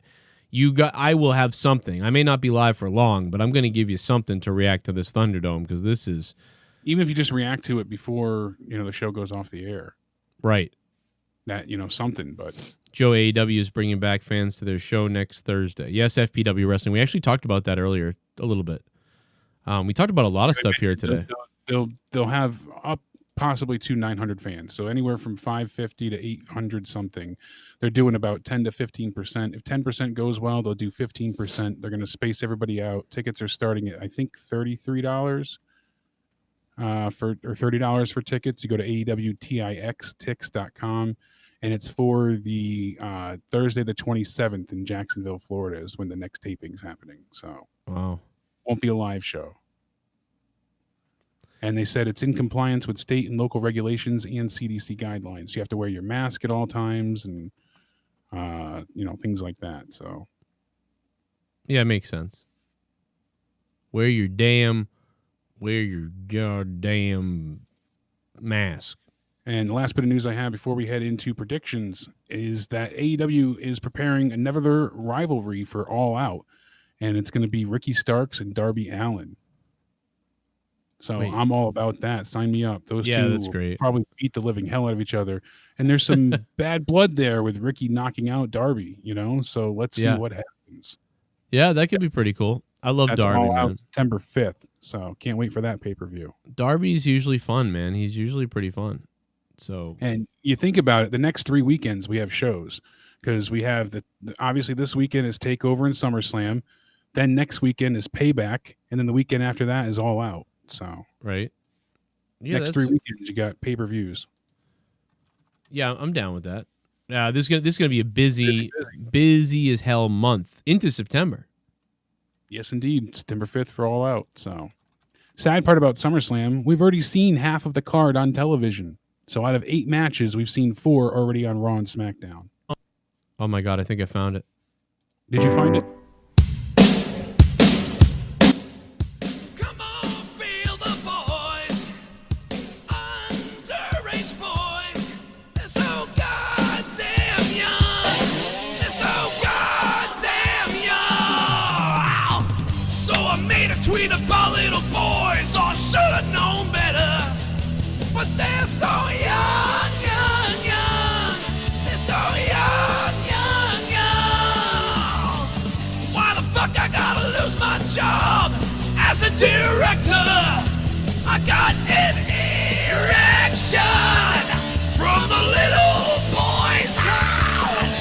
[SPEAKER 2] I will have something. I may not be live for long, but I'm going to give you something to react to this ThunderDome because this is...
[SPEAKER 3] Even if you just react to it before, the show goes off the air.
[SPEAKER 2] Right.
[SPEAKER 3] That, something, but...
[SPEAKER 2] Joe AEW is bringing back fans to their show next Thursday. Yes, FPW Wrestling. We actually talked about that earlier a little bit. We talked about a lot of stuff here today.
[SPEAKER 3] They'll have up possibly to 900 fans. So anywhere from 550 to 800 something. They're doing about 10 to 15%. If 10% goes well, they'll do 15%. They're going to space everybody out. Tickets are starting at, I think, $33 or $30 for tickets. You go to AEWTIXTix.com. And it's for the Thursday the 27th in Jacksonville, Florida is when the next taping's happening. So
[SPEAKER 2] wow.
[SPEAKER 3] Won't be a live show. And they said it's in compliance with state and local regulations and CDC guidelines. You have to wear your mask at all times and, things like that. So.
[SPEAKER 2] Yeah, it makes sense. Wear your goddamn mask.
[SPEAKER 3] And the last bit of news I have before we head into predictions is that AEW is preparing another rivalry for All Out, and it's going to be Ricky Starks and Darby Allin. So
[SPEAKER 2] Wait.
[SPEAKER 3] I'm all about that. Sign me up. Those two
[SPEAKER 2] that's
[SPEAKER 3] will
[SPEAKER 2] great.
[SPEAKER 3] probably beat the living hell out of each other. And there's some bad blood there with Ricky knocking out Darby, So let's see what happens.
[SPEAKER 2] Yeah, that could be pretty cool. I love
[SPEAKER 3] That's
[SPEAKER 2] Darby,
[SPEAKER 3] All Out
[SPEAKER 2] man.
[SPEAKER 3] September 5th. So can't wait for that pay-per-view.
[SPEAKER 2] Darby's usually fun, man. He's usually pretty fun. So,
[SPEAKER 3] and you think about it, the next 3 weekends we have shows because we have obviously this weekend is Takeover and SummerSlam, then next weekend is Payback, and then the weekend after that is All Out. So
[SPEAKER 2] right, yeah,
[SPEAKER 3] next 3 weekends you got pay-per-views.
[SPEAKER 2] Yeah, I'm down with that. This is gonna be a busy as hell month into September.
[SPEAKER 3] Yes, indeed, September 5th for All Out. So, sad part about SummerSlam, we've already seen half of the card on television. So out of 8 matches, we've seen 4 already on Raw and SmackDown.
[SPEAKER 2] Oh my God, I think I found it.
[SPEAKER 3] Did you find it?
[SPEAKER 6] Come on, feel the boys. Underage boys. They're so goddamn young. They're so goddamn young. So I made a tweet about little boys. I should have known better. But they're so young, young, young. They're so young, young, young. Why the fuck I gotta lose my job as a director? I got an erection from the little boy's heart.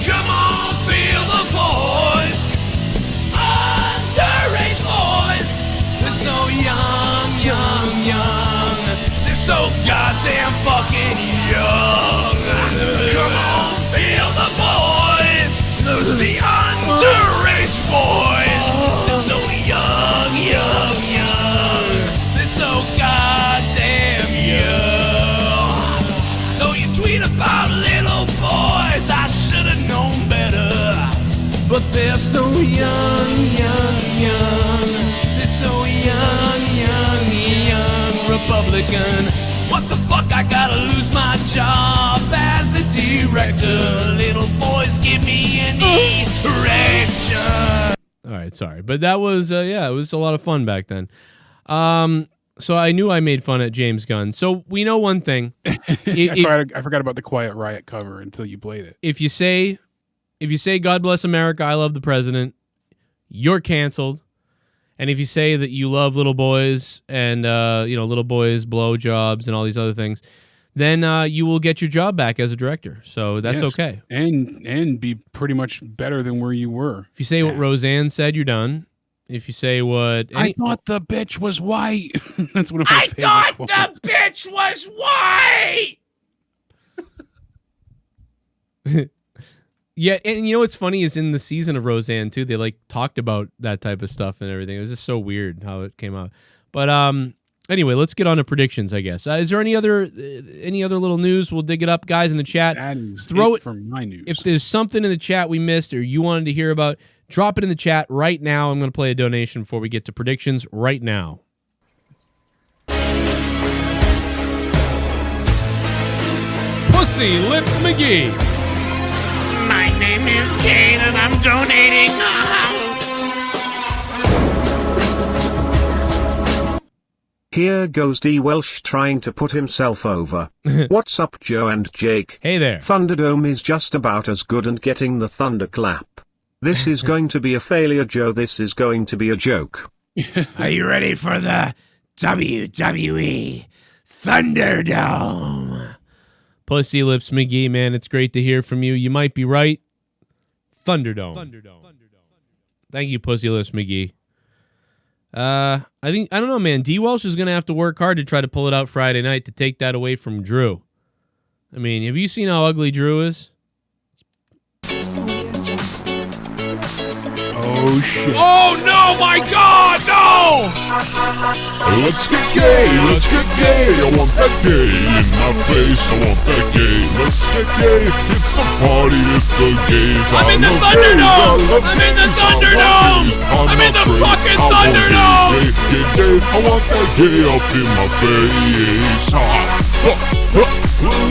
[SPEAKER 6] Come on, feel the boys. Underage boys. They're so young, young, young. They're so goddamn fucking young. Come on, feel the boys. The underage boys. They're so young, young, young. boys, I should have known better. But they're so young, young, young. They're so young, young, young. Republican. What the fuck? I gotta lose my job as a director. Little boys, give me an erection.
[SPEAKER 2] All right, sorry, but that was it was a lot of fun back then. So I knew I made fun at James Gunn. So we know one thing.
[SPEAKER 3] I forgot about the Quiet Riot cover until you played it.
[SPEAKER 2] If you say God bless America, I love the president, you're canceled. And if you say that you love little boys and little boys blow jobs and all these other things, then you will get your job back as a director. So that's okay.
[SPEAKER 3] And be pretty much better than where you were.
[SPEAKER 2] If you say what Roseanne said, you're done. If you say what
[SPEAKER 3] I thought the bitch was white. That's one of my favorite quotes.
[SPEAKER 6] The bitch was white.
[SPEAKER 2] Yeah, and you know what's funny is in the season of Roseanne too, they like talked about that type of stuff and everything. It was just so weird how it came out. But anyway, let's get on to predictions, I guess. Is there any other little news? We'll dig it up, guys, in the chat.
[SPEAKER 3] Throw it from my news.
[SPEAKER 2] If there's something in the chat we missed or you wanted to hear about, drop it in the chat right now. I'm going to play a donation before we get to predictions right now. Pussy Lips McGee.
[SPEAKER 6] My name is Kane and I'm donating.
[SPEAKER 4] Here goes D. Welsh trying to put himself over. What's up, Joe and Jake?
[SPEAKER 2] Hey there.
[SPEAKER 4] ThunderDome is just about as good and getting the thunderclap. This is going to be a failure, Joe. This is going to be a joke.
[SPEAKER 6] Are you ready for the WWE ThunderDome?
[SPEAKER 2] Pussy Lips McGee, man, it's great to hear from you. You might be right. ThunderDome. Thank you, Pussy Lips McGee. I don't know, man. D. Welsh is going to have to work hard to try to pull it out Friday night to take that away from Drew. I mean, have you seen how ugly Drew is?
[SPEAKER 3] Oh, shit.
[SPEAKER 6] Oh, no, my God, no!
[SPEAKER 1] Let's get gay, let's get gay. I want that gay in my face. I want that gay. Let's get gay. It's a party with the gays.
[SPEAKER 6] I'm in the Thunderdome! I'm in the Thunderdome! I'm in the fucking Thunderdome!
[SPEAKER 1] Gay. I want that gay up in my face.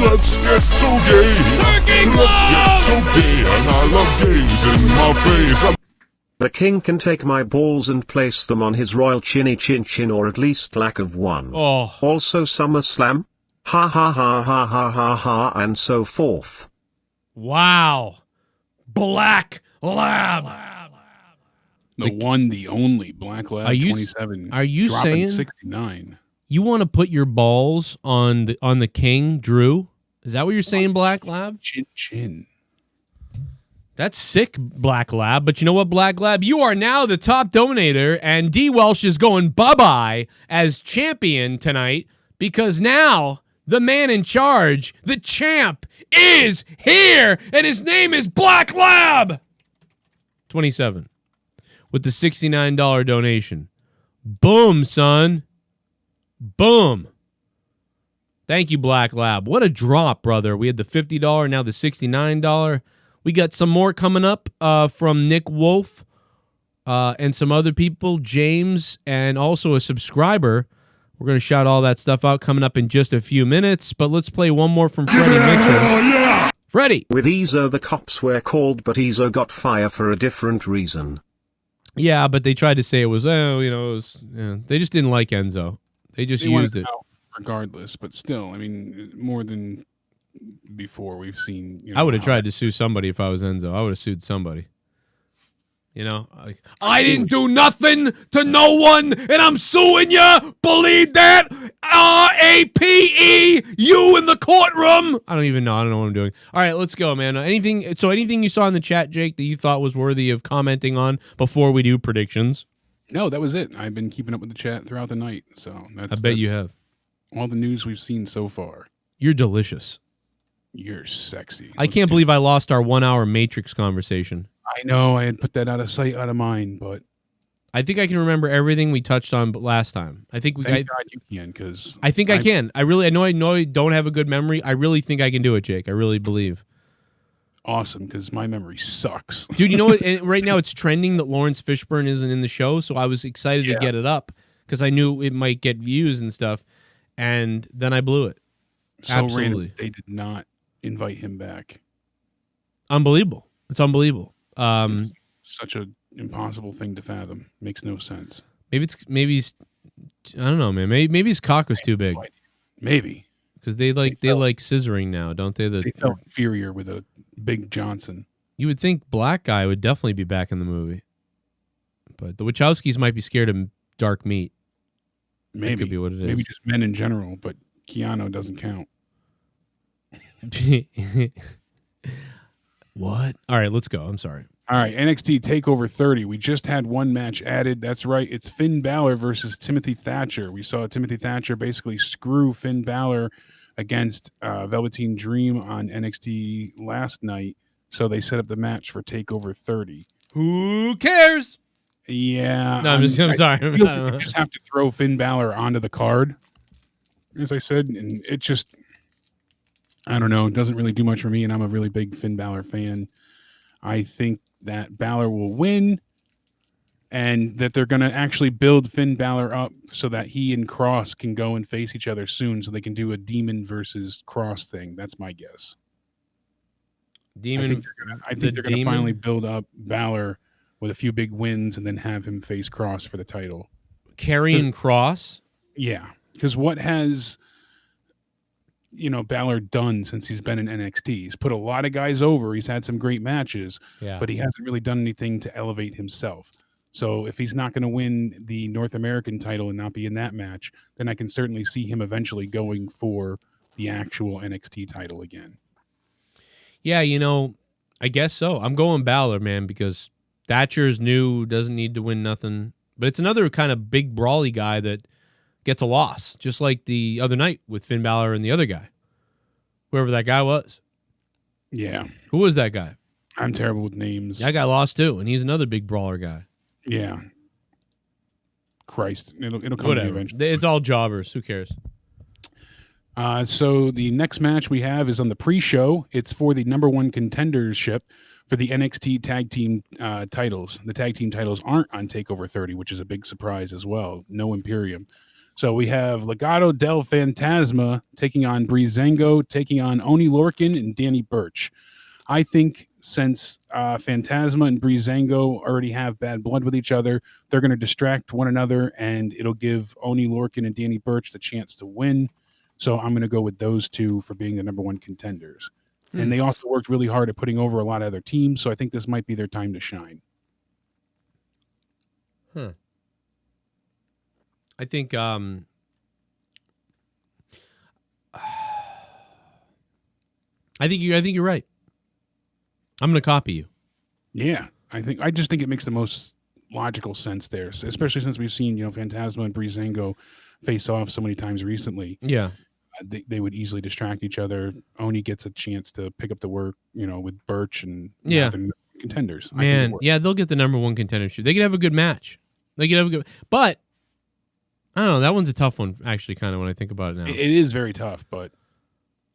[SPEAKER 1] Let's get so gay.
[SPEAKER 6] Turkey
[SPEAKER 1] Let's get
[SPEAKER 6] Club!
[SPEAKER 1] so gay. And I love gays in my face.
[SPEAKER 4] The king can take my balls and place them on his royal chinny chin chin, or at least lack of one.
[SPEAKER 2] Oh.
[SPEAKER 4] Also Summerslam. Ha ha ha ha ha ha ha, and so forth.
[SPEAKER 2] Wow. Black Lab.
[SPEAKER 3] The one, the only Black Lab 27.
[SPEAKER 2] Are you saying
[SPEAKER 3] 69?
[SPEAKER 2] You want to put your balls on the king, Drew? Is that what you're saying, Black Lab?
[SPEAKER 3] Chin chin.
[SPEAKER 2] That's sick, Black Lab. But you know what, Black Lab? You are now the top donator, and D. Welsh is going bye-bye as champion tonight because now the man in charge, the champ, is here, and his name is Black Lab. 27 with the $69 donation. Boom, son. Boom. Thank you, Black Lab. What a drop, brother. We had the $50, now the $69. We got some more coming up from Nick Wolf and some other people, James, and also a subscriber. We're going to shout all that stuff out coming up in just a few minutes, but let's play one more from Freddie Mitchell.
[SPEAKER 1] Yeah!
[SPEAKER 2] Freddie!
[SPEAKER 4] With Ezo, the cops were called, but Ezo got fire for a different reason.
[SPEAKER 2] Yeah, but they tried to say it was, they just didn't like Enzo. They just used it.
[SPEAKER 3] Regardless, but still, I mean, more than before we've seen.
[SPEAKER 2] I would have tried to sue somebody if I was Enzo. I would have sued somebody. You know, like, I didn't do nothing to no one, and I'm suing you. Believe that? RAPE, you in the courtroom. I don't even know. I don't know what I'm doing. All right, let's go, man. Anything you saw in the chat, Jake, that you thought was worthy of commenting on before we do predictions?
[SPEAKER 3] No, that was it. I've been keeping up with the chat throughout the night, so
[SPEAKER 2] I bet you have.
[SPEAKER 3] All the news we've seen so far.
[SPEAKER 2] You're delicious.
[SPEAKER 3] You're sexy.
[SPEAKER 2] I can't believe I lost our 1 hour Matrix conversation.
[SPEAKER 3] I know. I had put that out of sight, out of mind, but
[SPEAKER 2] I think I can remember everything we touched on last time. I think
[SPEAKER 3] thank God you can, because
[SPEAKER 2] I think I can. I know I don't have a good memory. I really think I can do it, Jake. I really believe.
[SPEAKER 3] awesome because my memory sucks.
[SPEAKER 2] Dude, you know what? And right now it's trending that Lawrence Fishburne isn't in the show, so I was excited to get it up because I knew it might get views and stuff, and then I blew it.
[SPEAKER 3] So
[SPEAKER 2] Absolutely.
[SPEAKER 3] random, they did not invite him back.
[SPEAKER 2] Unbelievable. It's unbelievable.
[SPEAKER 3] It's such an impossible thing to fathom. Makes no sense.
[SPEAKER 2] Maybe he's I don't know, man. Maybe his cock was too big.
[SPEAKER 3] Maybe.
[SPEAKER 2] Because they like scissoring now, don't they?
[SPEAKER 3] They felt inferior with a big Johnson.
[SPEAKER 2] You would think black guy would definitely be back in the movie, but the Wachowskis might be scared of dark meat.
[SPEAKER 3] Maybe
[SPEAKER 2] that could be what it is.
[SPEAKER 3] Maybe just men in general, but Keanu doesn't count.
[SPEAKER 2] What? All right, let's go. I'm sorry.
[SPEAKER 3] All right, NXT TakeOver 30. We just had one match added. That's right. It's Finn Balor versus Timothy Thatcher. We saw Timothy Thatcher basically screw Finn Balor against Velveteen Dream on NXT last night. So they set up the match for TakeOver 30.
[SPEAKER 2] Who cares?
[SPEAKER 3] Yeah.
[SPEAKER 2] No, I'm sorry.
[SPEAKER 3] You just have to throw Finn Balor onto the card, as I said, and it just, I don't know, it doesn't really do much for me, and I'm a really big Finn Balor fan. I think that Balor will win and that they're going to actually build Finn Balor up so that he and Cross can go and face each other soon so they can do a Demon versus Cross thing. That's my guess.
[SPEAKER 2] Demon.
[SPEAKER 3] I think they're going to finally build up Balor with a few big wins and then have him face Cross for the title.
[SPEAKER 2] Karrion Cross?
[SPEAKER 3] Yeah. Because what has, Balor done since he's been in NXT? He's put a lot of guys over. He's had some great matches, but he hasn't really done anything to elevate himself. So if he's not going to win the North American title and not be in that match, then I can certainly see him eventually going for the actual NXT title again.
[SPEAKER 2] Yeah, I guess so. I'm going Balor, man, because Thatcher's new, doesn't need to win nothing. But it's another kind of big brawly guy that gets a loss, just like the other night with Finn Balor and the other guy, whoever that guy was.
[SPEAKER 3] Yeah.
[SPEAKER 2] Who was that guy?
[SPEAKER 3] I'm terrible with names.
[SPEAKER 2] That guy lost too, and he's another big brawler guy.
[SPEAKER 3] Yeah. Christ. It'll come
[SPEAKER 2] Whatever.
[SPEAKER 3] to me eventually.
[SPEAKER 2] It's all jobbers. Who cares?
[SPEAKER 3] So the next match we have is on the pre-show. It's for the number one contendership for the NXT tag team titles. The tag team titles aren't on TakeOver 30, which is a big surprise as well. No Imperium. So we have Legado del Fantasma taking on Breezango, taking on Oni Lorcan and Danny Burch. I think since Fantasma and Breezango already have bad blood with each other, they're going to distract one another, and it'll give Oni Lorcan and Danny Burch the chance to win. So I'm going to go with those two for being the number one contenders. And they also worked really hard at putting over a lot of other teams, so I think this might be their time to shine.
[SPEAKER 2] I think I think you're right. I'm going to copy you.
[SPEAKER 3] Yeah, I just think it makes the most logical sense there, especially since we've seen, Fantasma and Breezango face off so many times recently.
[SPEAKER 2] Yeah.
[SPEAKER 3] They would easily distract each other. Oni gets a chance to pick up the work, with Burch and contenders.
[SPEAKER 2] Man, yeah, they'll get the number one contendership. They could have a good match. But I don't know. That one's a tough one, actually, kind of when I think about it now.
[SPEAKER 3] It is very tough, but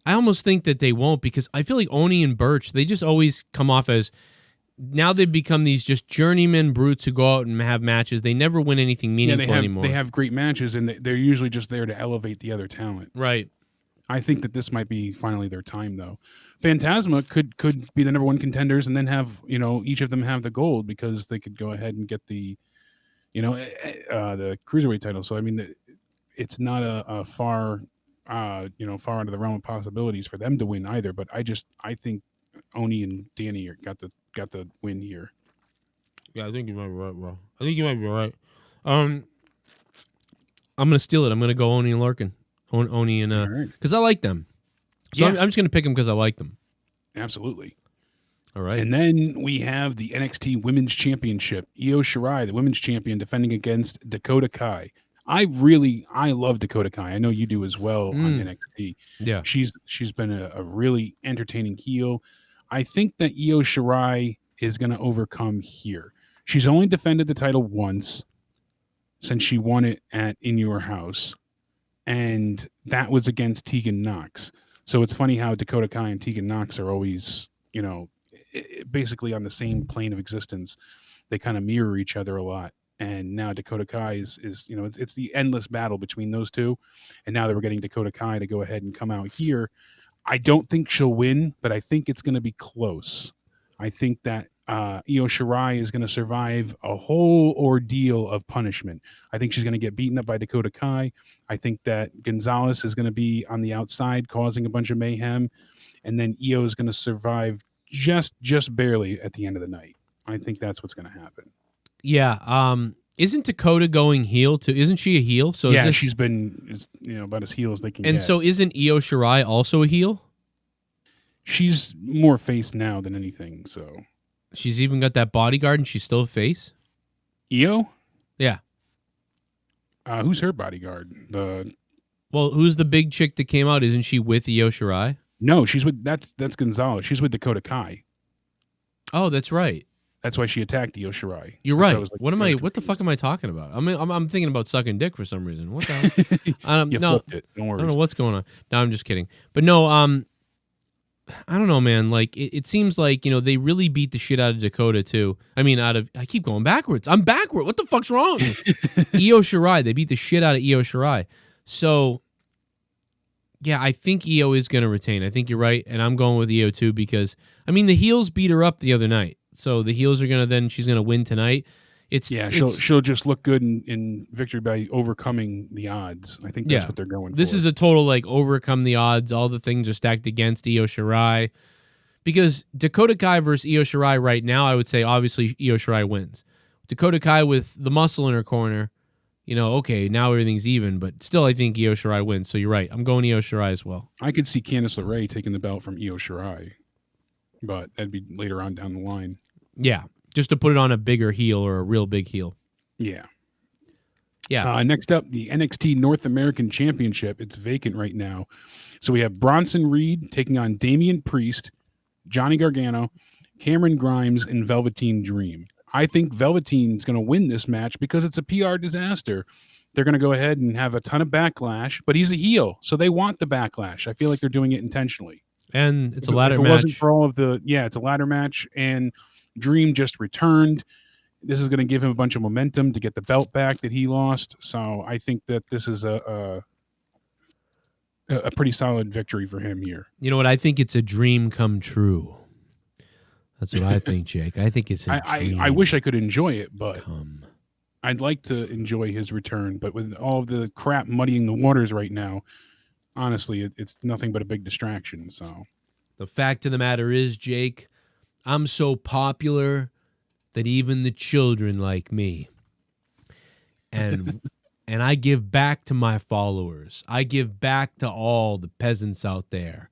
[SPEAKER 2] I almost think that they won't because I feel like Oni and Burch, they just always come off as, now they've become these just journeyman brutes who go out and have matches. They never win anything meaningful anymore.
[SPEAKER 3] They have great matches, and they're usually just there to elevate the other talent.
[SPEAKER 2] Right.
[SPEAKER 3] I think that this might be finally their time, though. Phantasma could be the number one contenders and then have, each of them have the gold because they could go ahead and get the, the Cruiserweight title. So, I mean, it's not a far, far out of the realm of possibilities for them to win either. But I think Oni and Danny got the win here.
[SPEAKER 2] Yeah, I think you might be right, bro. I think you might be right. I'm gonna steal it. I'm gonna go Oni and Larkin. Oni and because I like them. So yeah. I'm just gonna pick them because I like them.
[SPEAKER 3] Absolutely.
[SPEAKER 2] All right.
[SPEAKER 3] And then we have the NXT Women's Championship. Io Shirai, the women's champion, defending against Dakota Kai. I love Dakota Kai. I know you do as well on NXT.
[SPEAKER 2] Yeah.
[SPEAKER 3] She's been a really entertaining heel. I think that Io Shirai is going to overcome here. She's only defended the title once since she won it at In Your House, and that was against Tegan Nox. So it's funny how Dakota Kai and Tegan Nox are always, basically on the same plane of existence. They kind of mirror each other a lot. And now Dakota Kai is it's the endless battle between those two. And now that we're getting Dakota Kai to go ahead and come out here, I don't think she'll win, but I think it's going to be close. I think that Io Shirai is going to survive a whole ordeal of punishment. I think she's going to get beaten up by Dakota Kai. I think that Gonzalez is going to be on the outside causing a bunch of mayhem. And then Io is going to survive just barely at the end of the night. I think that's what's going to happen.
[SPEAKER 2] Yeah. Isn't Dakota going heel too? Isn't she a heel? So
[SPEAKER 3] yeah, she's been about as heel as they can get.
[SPEAKER 2] And so isn't Io Shirai also a heel?
[SPEAKER 3] She's more face now than anything, so.
[SPEAKER 2] She's even got that bodyguard and she's still a face?
[SPEAKER 3] Io?
[SPEAKER 2] Yeah.
[SPEAKER 3] Who's her bodyguard?
[SPEAKER 2] Well, who's the big chick that came out? Isn't she with Io Shirai?
[SPEAKER 3] No, she's with that's Gonzalez. She's with Dakota Kai.
[SPEAKER 2] Oh, that's right.
[SPEAKER 3] That's why she attacked Io Shirai.
[SPEAKER 2] You're right. What the fuck am I talking about? I'm thinking about sucking dick for some reason. What the hell?
[SPEAKER 3] You flipped it. Don't worry.
[SPEAKER 2] I don't know what's going on. No, I'm just kidding. But no, I don't know, man. Like it seems like, they really beat the shit out of Dakota too. I mean, I keep going backwards. I'm backward. What the fuck's wrong? Io Shirai. They beat the shit out of Io Shirai. So yeah, I think Io is going to retain. I think you're right, and I'm going with Io too because the heels beat her up the other night. So the heels are she's going to win tonight. She'll just look good in victory by overcoming the odds. I think that's what they're going for. This is a total overcome the odds. All the things are stacked against Io Shirai. Because Dakota Kai versus Io Shirai right now, I would say obviously Io Shirai wins. Dakota Kai with the muscle in her corner, okay, now everything's even, but still I think Io Shirai wins. So you're right. I'm going Io Shirai as well.
[SPEAKER 3] I could see Candice LeRae taking the belt from Io Shirai, but that'd be later on down the line.
[SPEAKER 2] Yeah, just to put it on a bigger heel or a real big heel.
[SPEAKER 3] Yeah.
[SPEAKER 2] Yeah.
[SPEAKER 3] Next up, the NXT North American Championship. It's vacant right now. So we have Bronson Reed taking on Damian Priest, Johnny Gargano, Cameron Grimes, and Velveteen Dream. I think Velveteen's going to win this match because it's a PR disaster. They're going to go ahead and have a ton of backlash, but he's a heel, so they want the backlash. I feel like they're doing it intentionally.
[SPEAKER 2] And it's a ladder match.
[SPEAKER 3] If it wasn't for all of it's a ladder match, and Dream just returned. This is going to give him a bunch of momentum to get the belt back that he lost. So I think that this is a pretty solid victory for him here.
[SPEAKER 2] You know what? I think it's a dream come true. That's what I think, Jake. I think it's a dream.
[SPEAKER 3] I wish I could enjoy it, but I'd like to enjoy his return. But with all of the crap muddying the waters right now, honestly, it's nothing but a big distraction. So
[SPEAKER 2] the fact of the matter is, Jake, I'm so popular that even the children like me. And I give back to my followers. I give back to all the peasants out there.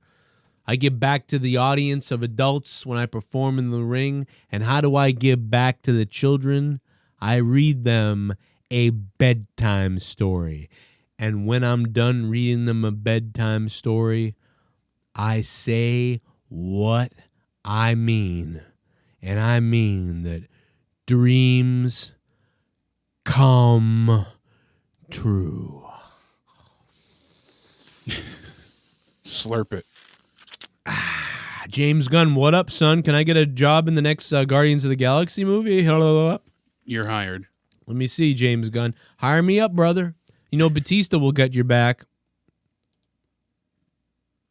[SPEAKER 2] I give back to the audience of adults when I perform in the ring. And how do I give back to the children? I read them a bedtime story. And when I'm done reading them a bedtime story, I say what I mean. And I mean that dreams come true.
[SPEAKER 3] Slurp it.
[SPEAKER 2] James Gunn, what up, son? Can I get a job in the next Guardians of the Galaxy movie?
[SPEAKER 3] You're hired.
[SPEAKER 2] Let me see, James Gunn. Hire me up, brother. Batista will get your back.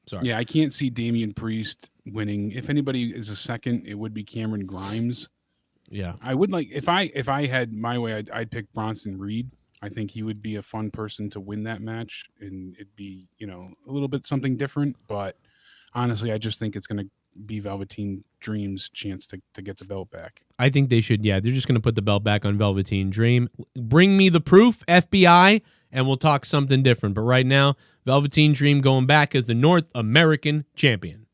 [SPEAKER 2] Sorry.
[SPEAKER 3] Yeah, I can't see Damian Priest winning. If anybody is a second, it would be Cameron Grimes.
[SPEAKER 2] Yeah.
[SPEAKER 3] I would like, if I had my way, I'd pick Bronson Reed. I think he would be a fun person to win that match, and it'd be, a little bit something different. But honestly, I just think it's going to be Velveteen Dream's chance to get the belt back.
[SPEAKER 2] I think they should, they're just going to put the belt back on Velveteen Dream. Bring me the proof, FBI, and we'll talk something different. But right now, Velveteen Dream going back as the North American champion.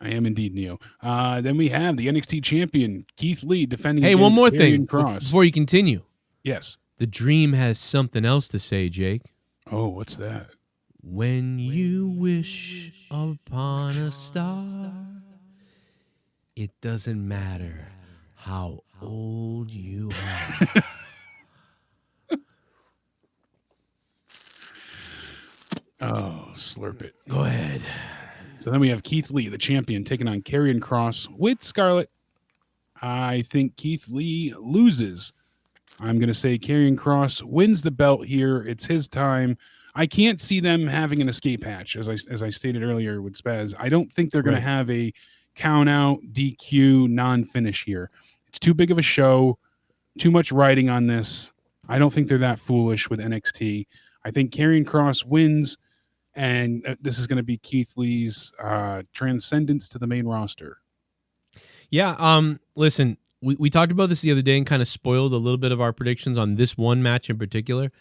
[SPEAKER 3] I am indeed, Neo. Then we have the NXT champion, Keith Lee, defending
[SPEAKER 2] against one more thing before you continue.
[SPEAKER 3] Yes.
[SPEAKER 2] The Dream has something else to say, Jake.
[SPEAKER 3] Oh, what's that?
[SPEAKER 2] When you wish upon a star, it doesn't matter how old you are.
[SPEAKER 3] Oh, slurp it.
[SPEAKER 2] Go ahead.
[SPEAKER 3] So then we have Keith Lee, the champion, taking on Karrion Kross with Scarlett. I think Keith Lee loses. I'm going to say Karrion Kross wins the belt here. It's his time. I can't see them having an escape hatch, as I stated earlier with Spaz. I don't think they're going to have a count out, DQ, non-finish here. It's too big of a show, too much writing on this. I don't think they're that foolish with NXT. I think Karrion Kross wins, and this is going to be Keith Lee's transcendence to the main roster.
[SPEAKER 2] Yeah, listen, we talked about this the other day and kind of spoiled a little bit of our predictions on this one match in particular.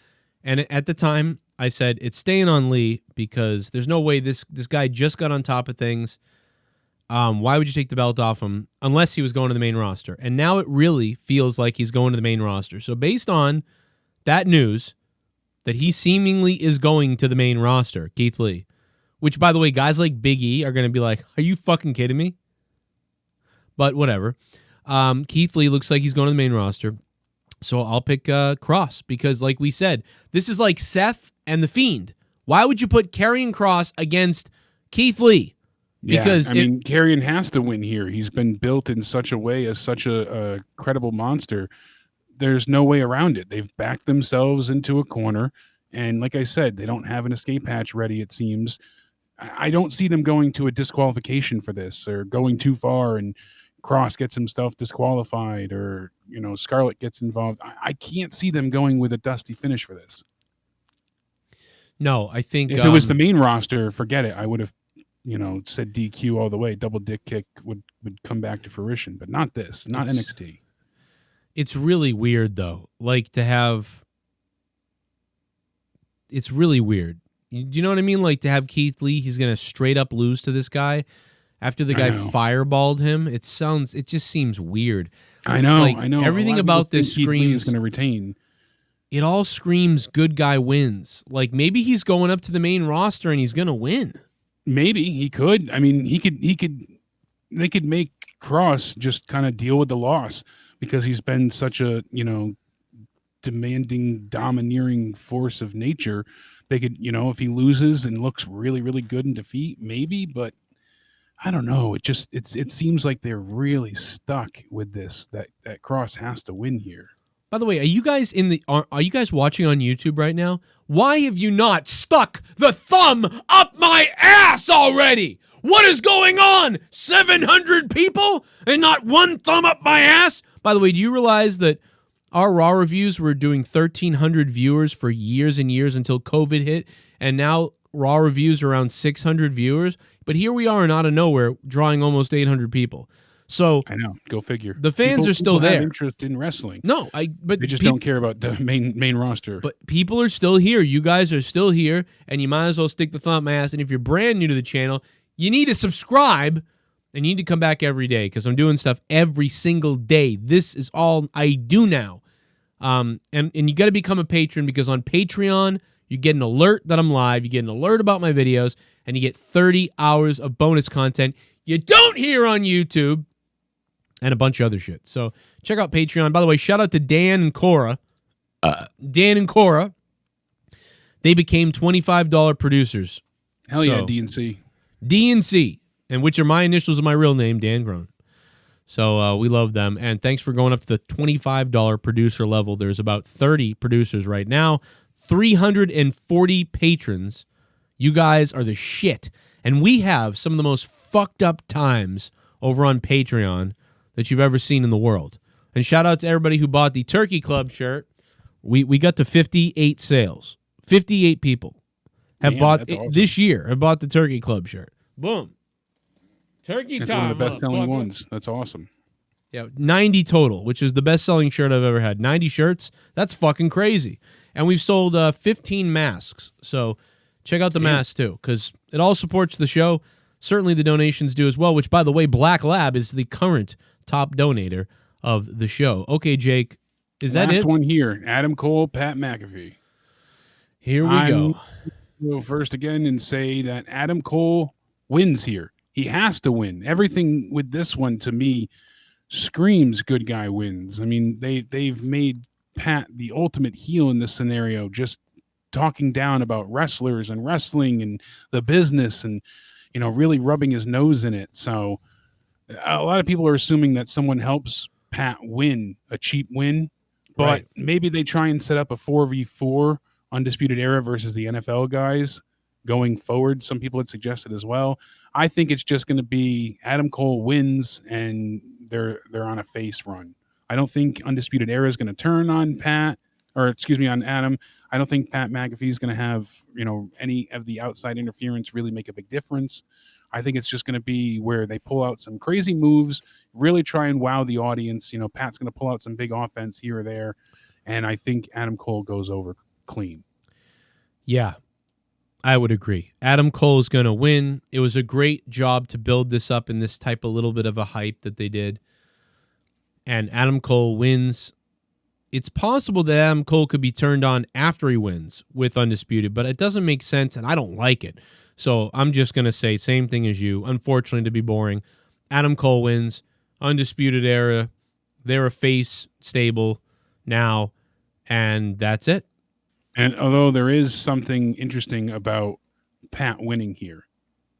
[SPEAKER 2] And at the time, I said it's staying on Lee because there's no way this guy just got on top of things. Why would you take the belt off him unless he was going to the main roster? And now it really feels like he's going to the main roster. So based on that news that he seemingly is going to the main roster, Keith Lee, which, by the way, guys like Big E are going to be like, are you fucking kidding me? But whatever. Keith Lee looks like he's going to the main roster. So I'll pick Kross because, like we said, this is like Seth and The Fiend. Why would you put Karrion Kross against Keith Lee? Because
[SPEAKER 3] Karrion has to win here. He's been built in such a way as such a credible monster. There's no way around it. They've backed themselves into a corner. And like I said, they don't have an escape hatch ready, it seems. I don't see them going to a disqualification for this or going too far and Kross gets himself disqualified or, Scarlett gets involved. I can't see them going with a dusty finish for this.
[SPEAKER 2] No, I think...
[SPEAKER 3] If it was the main roster, forget it. I would have, said DQ all the way. Double dick kick would come back to fruition, but not this, not NXT.
[SPEAKER 2] It's really weird, though. Like, to have... It's really weird. Do you know what I mean? Like, to have Keith Lee, he's going to straight up lose to this guy after the guy fireballed him. It just seems weird.
[SPEAKER 3] I know.
[SPEAKER 2] Everything about this screams
[SPEAKER 3] is going to retain.
[SPEAKER 2] It all screams good guy wins. Like, maybe he's going up to the main roster and he's going to win.
[SPEAKER 3] Maybe he could. I mean, they could make Kross just kind of deal with the loss because he's been such a, demanding, domineering force of nature. They could, if he loses and looks really, really good in defeat, maybe, but I don't know. It seems like they're really stuck with this, that Kross has to win here.
[SPEAKER 2] By the way, are you guys watching on YouTube right now? Why have you not stuck the thumb up my ass already? What is going on? 700 people and not one thumb up my ass? By the way, do you realize that our Raw reviews were doing 1,300 viewers for years and years until COVID hit, and now Raw reviews are around 600 viewers? But here we are, and out of nowhere, drawing almost 800 people. So
[SPEAKER 3] I know, go figure.
[SPEAKER 2] The fans are still there.
[SPEAKER 3] Have interest in wrestling.
[SPEAKER 2] No, but
[SPEAKER 3] they just don't care about the main roster.
[SPEAKER 2] But people are still here. You guys are still here, and you might as well stick the thumb up my ass. And if you're brand new to the channel, you need to subscribe, and you need to come back every day because I'm doing stuff every single day. This is all I do now. And you got to become a patron because on Patreon, you get an alert that I'm live, you get an alert about my videos, and you get 30 hours of bonus content you don't hear on YouTube, and a bunch of other shit. So check out Patreon. By the way, shout out to DanH Cora. DanH Cora. They became $25 producers.
[SPEAKER 3] Hell yeah, DNC.
[SPEAKER 2] DNC, and which are my initials of my real name, Dan Groen. So we love them. And thanks for going up to the $25 producer level. There's about 30 producers right now, 340 patrons. You guys are the shit. And we have some of the most fucked up times over on Patreon that you've ever seen in the world. And shout out to everybody who bought the Turkey Club shirt. We got to 58 sales. 58 people have bought awesome. This year have bought the Turkey Club shirt. Boom. Turkey
[SPEAKER 3] That's
[SPEAKER 2] time.
[SPEAKER 3] One of the best-selling ones. That's awesome.
[SPEAKER 2] Yeah, 90 total, which is the best-selling shirt I've ever had. 90 shirts. That's fucking crazy. And we've sold 15 masks. So check out the masks, too, because it all supports the show. Certainly the donations do as well, which, by the way, Black Lab is the current top donator of the show. Okay, Jake, is that it?
[SPEAKER 3] Last one here. Adam Cole, Pat McAfee.
[SPEAKER 2] Here we go.
[SPEAKER 3] Go first again and say that Adam Cole wins here. He has to win. Everything with this one, to me, screams good guy wins. I mean, they've made Pat the ultimate heel in this scenario, just talking down about wrestlers and wrestling and the business. And, really rubbing his nose in it. So a lot of people are assuming that someone helps Pat win a cheap win, but
[SPEAKER 2] Right.
[SPEAKER 3] maybe they try and set up a 4v4 Undisputed Era versus the NFL guys going forward. Some people had suggested as well. I think it's just going to be Adam Cole wins and they're on a face run. I don't think Undisputed Era is going to turn on on Adam. I don't think Pat McAfee is going to have, any of the outside interference really make a big difference. I think it's just going to be where they pull out some crazy moves, really try and wow the audience. Pat's going to pull out some big offense here or there. And I think Adam Cole goes over clean.
[SPEAKER 2] Yeah, I would agree. Adam Cole is going to win. It was a great job to build this up in this type of little bit of a hype that they did. And Adam Cole wins. It's possible that Adam Cole could be turned on after he wins with Undisputed, but it doesn't make sense, and I don't like it. So I'm just going to say same thing as you. Unfortunately, to be boring, Adam Cole wins. Undisputed Era, they're a face stable now, and that's it.
[SPEAKER 3] And although there is something interesting about Pat winning here.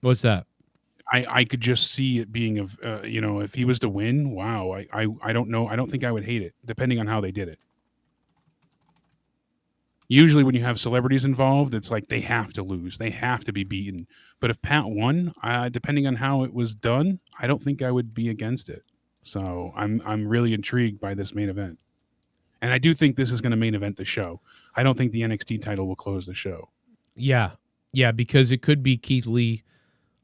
[SPEAKER 2] What's that?
[SPEAKER 3] I could just see it being if he was to win, wow, I don't know. I don't think I would hate it, depending on how they did it. Usually when you have celebrities involved, it's like they have to lose. They have to be beaten. But if Pat won, depending on how it was done, I don't think I would be against it. So I'm really intrigued by this main event. And I do think this is going to main event the show. I don't think the NXT title will close the show.
[SPEAKER 2] Yeah, because it could be Keith Lee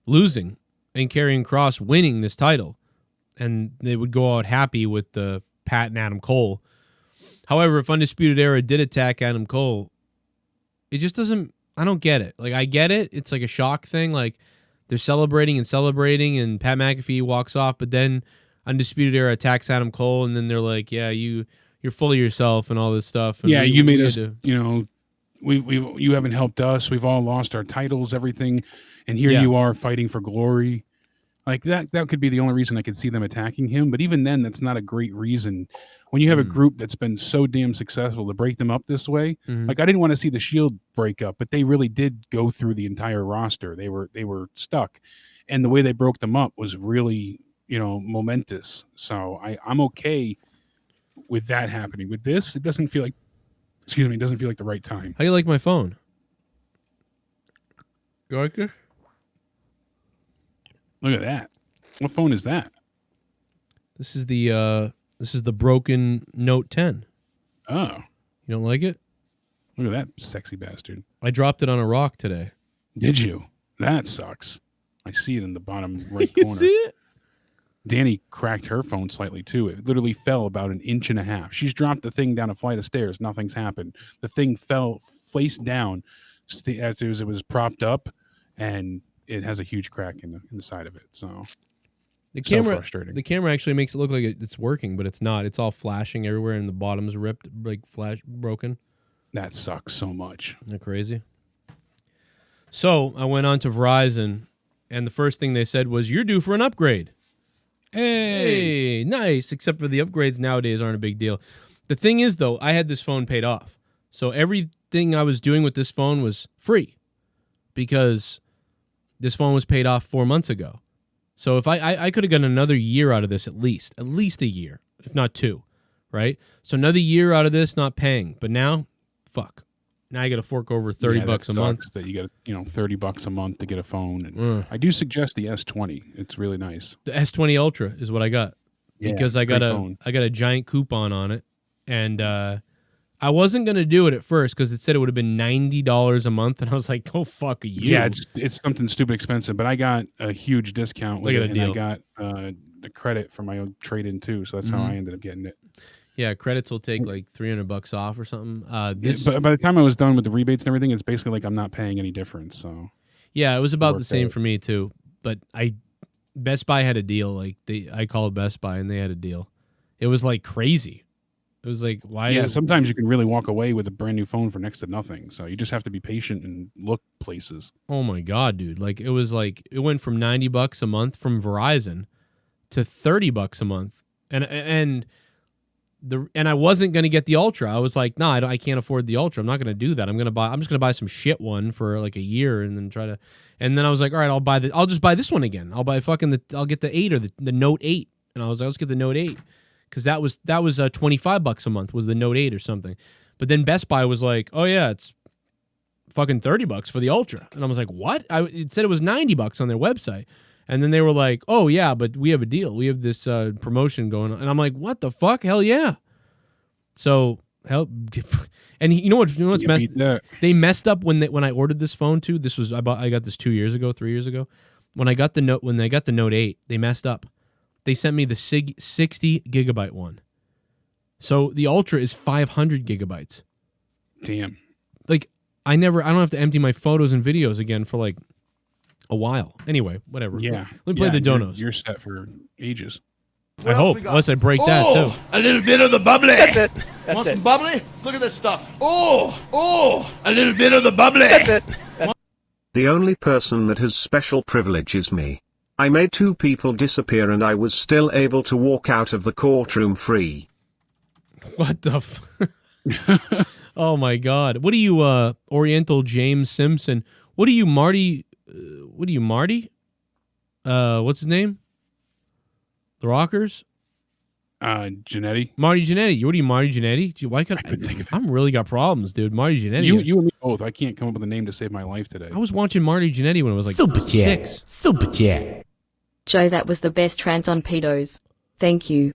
[SPEAKER 2] losing and Karrion Kross winning this title, and they would go out happy with the Pat and Adam Cole. However, if Undisputed Era did attack Adam Cole, it just doesn't. I don't get it. Like, I get it. It's like a shock thing. Like, they're celebrating, and Pat McAfee walks off, but then Undisputed Era attacks Adam Cole, and then they're like, "Yeah, you're full of yourself and all this stuff." And
[SPEAKER 3] yeah, you made us. You haven't helped us. We've all lost our titles, everything. And here you are fighting for glory. Like that could be the only reason I could see them attacking him. But even then, that's not a great reason. When you have a group that's been so damn successful to break them up this way, like I didn't want to see the Shield break up, but they really did go through the entire roster. They were stuck. And the way they broke them up was really, momentous. So I'm okay with that happening. With this, it doesn't feel like the right time.
[SPEAKER 2] How do you like my phone? You like it?
[SPEAKER 3] Look at that. What phone is that?
[SPEAKER 2] This is the broken Note 10.
[SPEAKER 3] Oh.
[SPEAKER 2] You don't like it?
[SPEAKER 3] Look at that sexy bastard.
[SPEAKER 2] I dropped it on a rock today.
[SPEAKER 3] Did you? That sucks. I see it in the bottom right
[SPEAKER 2] You
[SPEAKER 3] corner.
[SPEAKER 2] see it?
[SPEAKER 3] Danny cracked her phone slightly too. It literally fell about 1.5 inches. She's dropped the thing down a flight of stairs. Nothing's happened. The thing fell face down as it was propped up, and it has a huge crack in the side of it. So
[SPEAKER 2] The camera,
[SPEAKER 3] frustrating.
[SPEAKER 2] the camera actually makes it look like it's working, but it's not. It's all flashing everywhere, and the bottom's ripped, like broken.
[SPEAKER 3] That sucks so much.
[SPEAKER 2] Isn't that crazy? So I went on to Verizon, and the first thing they said was, "You're due for an upgrade." Hey, nice. Except for the upgrades nowadays aren't a big deal. The thing is, though, I had this phone paid off, so everything I was doing with this phone was free because this phone was paid off 4 months ago. So if I could have gotten another year out of this, at least a year, if not 2, right? So another year out of this, not paying. But now, fuck. Now I got to fork over $30 a month.
[SPEAKER 3] That you get, $30 a month to get a phone. And I do suggest the S20. It's really nice.
[SPEAKER 2] The S20 Ultra is what I got because I got a giant coupon on it, and I wasn't gonna do it at first because it said it would have been $90 a month, and I was like, "Go fuck you."
[SPEAKER 3] Yeah, it's something stupid expensive, but I got a huge discount with
[SPEAKER 2] Look
[SPEAKER 3] it,
[SPEAKER 2] at the
[SPEAKER 3] and
[SPEAKER 2] deal.
[SPEAKER 3] I got the credit for my own trade-in too, so that's how I ended up getting it.
[SPEAKER 2] Yeah, credits will take like $300 off or something.
[SPEAKER 3] But by the time I was done with the rebates and everything, it's basically like I'm not paying any difference. So
[SPEAKER 2] yeah, it was about the
[SPEAKER 3] worked
[SPEAKER 2] same
[SPEAKER 3] out.
[SPEAKER 2] for me too. But Best Buy had a deal. Like I called Best Buy and they had a deal. It was like crazy. It was like, why?
[SPEAKER 3] yeah, sometimes you can really walk away with a brand new phone for next to nothing. So you just have to be patient and look places.
[SPEAKER 2] Oh my god, dude! Like it went from $90 a month from Verizon to $30 a month, and and I wasn't going to get the Ultra. I was like, no, I can't afford the Ultra. I'm not going to do that. I'm just going to buy some shit one for like a year and then try to. And then I was like, all right, I'll just buy this one again. I'll buy I'll get the 8 or the Note 8. And I was like, let's get the Note 8 because that was $25 a month was the Note 8 or something. But then Best Buy was like, oh yeah, it's fucking $30 for the Ultra. And I was like, what? It said it was $90 on their website. And then they were like, oh, yeah, but we have a deal. We have this promotion going on. And I'm like, what the fuck? Hell yeah. So, and you know what's messed up? They messed up when I ordered this phone, too. I got this 3 years ago. When I got the Note 8, they messed up. They sent me the 60 gigabyte one. So the Ultra is 500 gigabytes.
[SPEAKER 3] Damn.
[SPEAKER 2] Like, I don't have to empty my photos and videos again for like a while. Anyway, whatever.
[SPEAKER 3] Yeah.
[SPEAKER 2] Let me play the donos.
[SPEAKER 3] You're set for ages.
[SPEAKER 2] I hope, unless I break that too.
[SPEAKER 6] A little bit of the bubbly.
[SPEAKER 7] That's it.
[SPEAKER 6] Want some bubbly? Look at this stuff. Oh, a little bit of the bubbly.
[SPEAKER 7] That's it.
[SPEAKER 4] The only person that has special privilege is me. I made 2 people disappear and I was still able to walk out of the courtroom free.
[SPEAKER 2] What the Oh my God. What are you, Oriental James Simpson? What are you, Marty? Marty? What's his name? The Rockers?
[SPEAKER 3] Jannetty.
[SPEAKER 2] Marty Jannetty. What are you, Marty Jannetty? Gee, why can't I think of it? I'm really got problems, dude. Marty Jannetty.
[SPEAKER 3] You and me both. I can't come up with a name to save my life today.
[SPEAKER 2] I was watching Marty Jannetty when I was like
[SPEAKER 8] Super
[SPEAKER 2] 6.
[SPEAKER 8] Super chat.
[SPEAKER 5] Joe, that was the best rant on pedos. Thank you.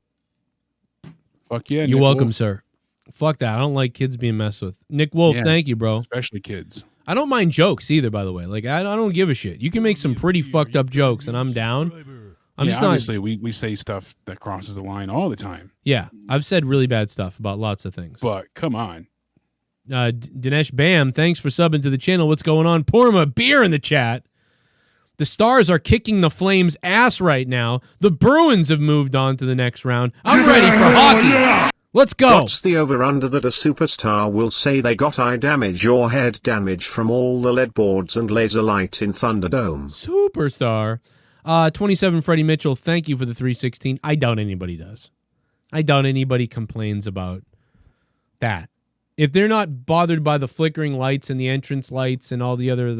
[SPEAKER 3] Fuck yeah.
[SPEAKER 2] You're
[SPEAKER 3] Nick
[SPEAKER 2] welcome,
[SPEAKER 3] Wolf.
[SPEAKER 2] sir. Fuck that. I don't like kids being messed with. Nick Wolf,
[SPEAKER 3] Yeah,
[SPEAKER 2] thank you, bro.
[SPEAKER 3] Especially kids.
[SPEAKER 2] I don't mind jokes either, by the way. Like, I don't give a shit. You can make some pretty fucked up jokes, and I'm down. I'm just not.
[SPEAKER 3] Obviously, we say stuff that crosses the line all the time.
[SPEAKER 2] Yeah, I've said really bad stuff about lots of things.
[SPEAKER 3] But come on.
[SPEAKER 2] Dinesh Bam, thanks for subbing to the channel. What's going on? Pour him a beer in the chat. The Stars are kicking the Flames' ass right now. The Bruins have moved on to the next round. I'm ready for hockey. Let's go.
[SPEAKER 4] What's the over-under that a superstar will say they got eye damage or head damage from all the LED boards and laser light in ThunderDome?
[SPEAKER 2] Superstar. 27 Freddie Mitchell, thank you for the 316. I doubt anybody does. I doubt anybody complains about that. If they're not bothered by the flickering lights and the entrance lights and all the other,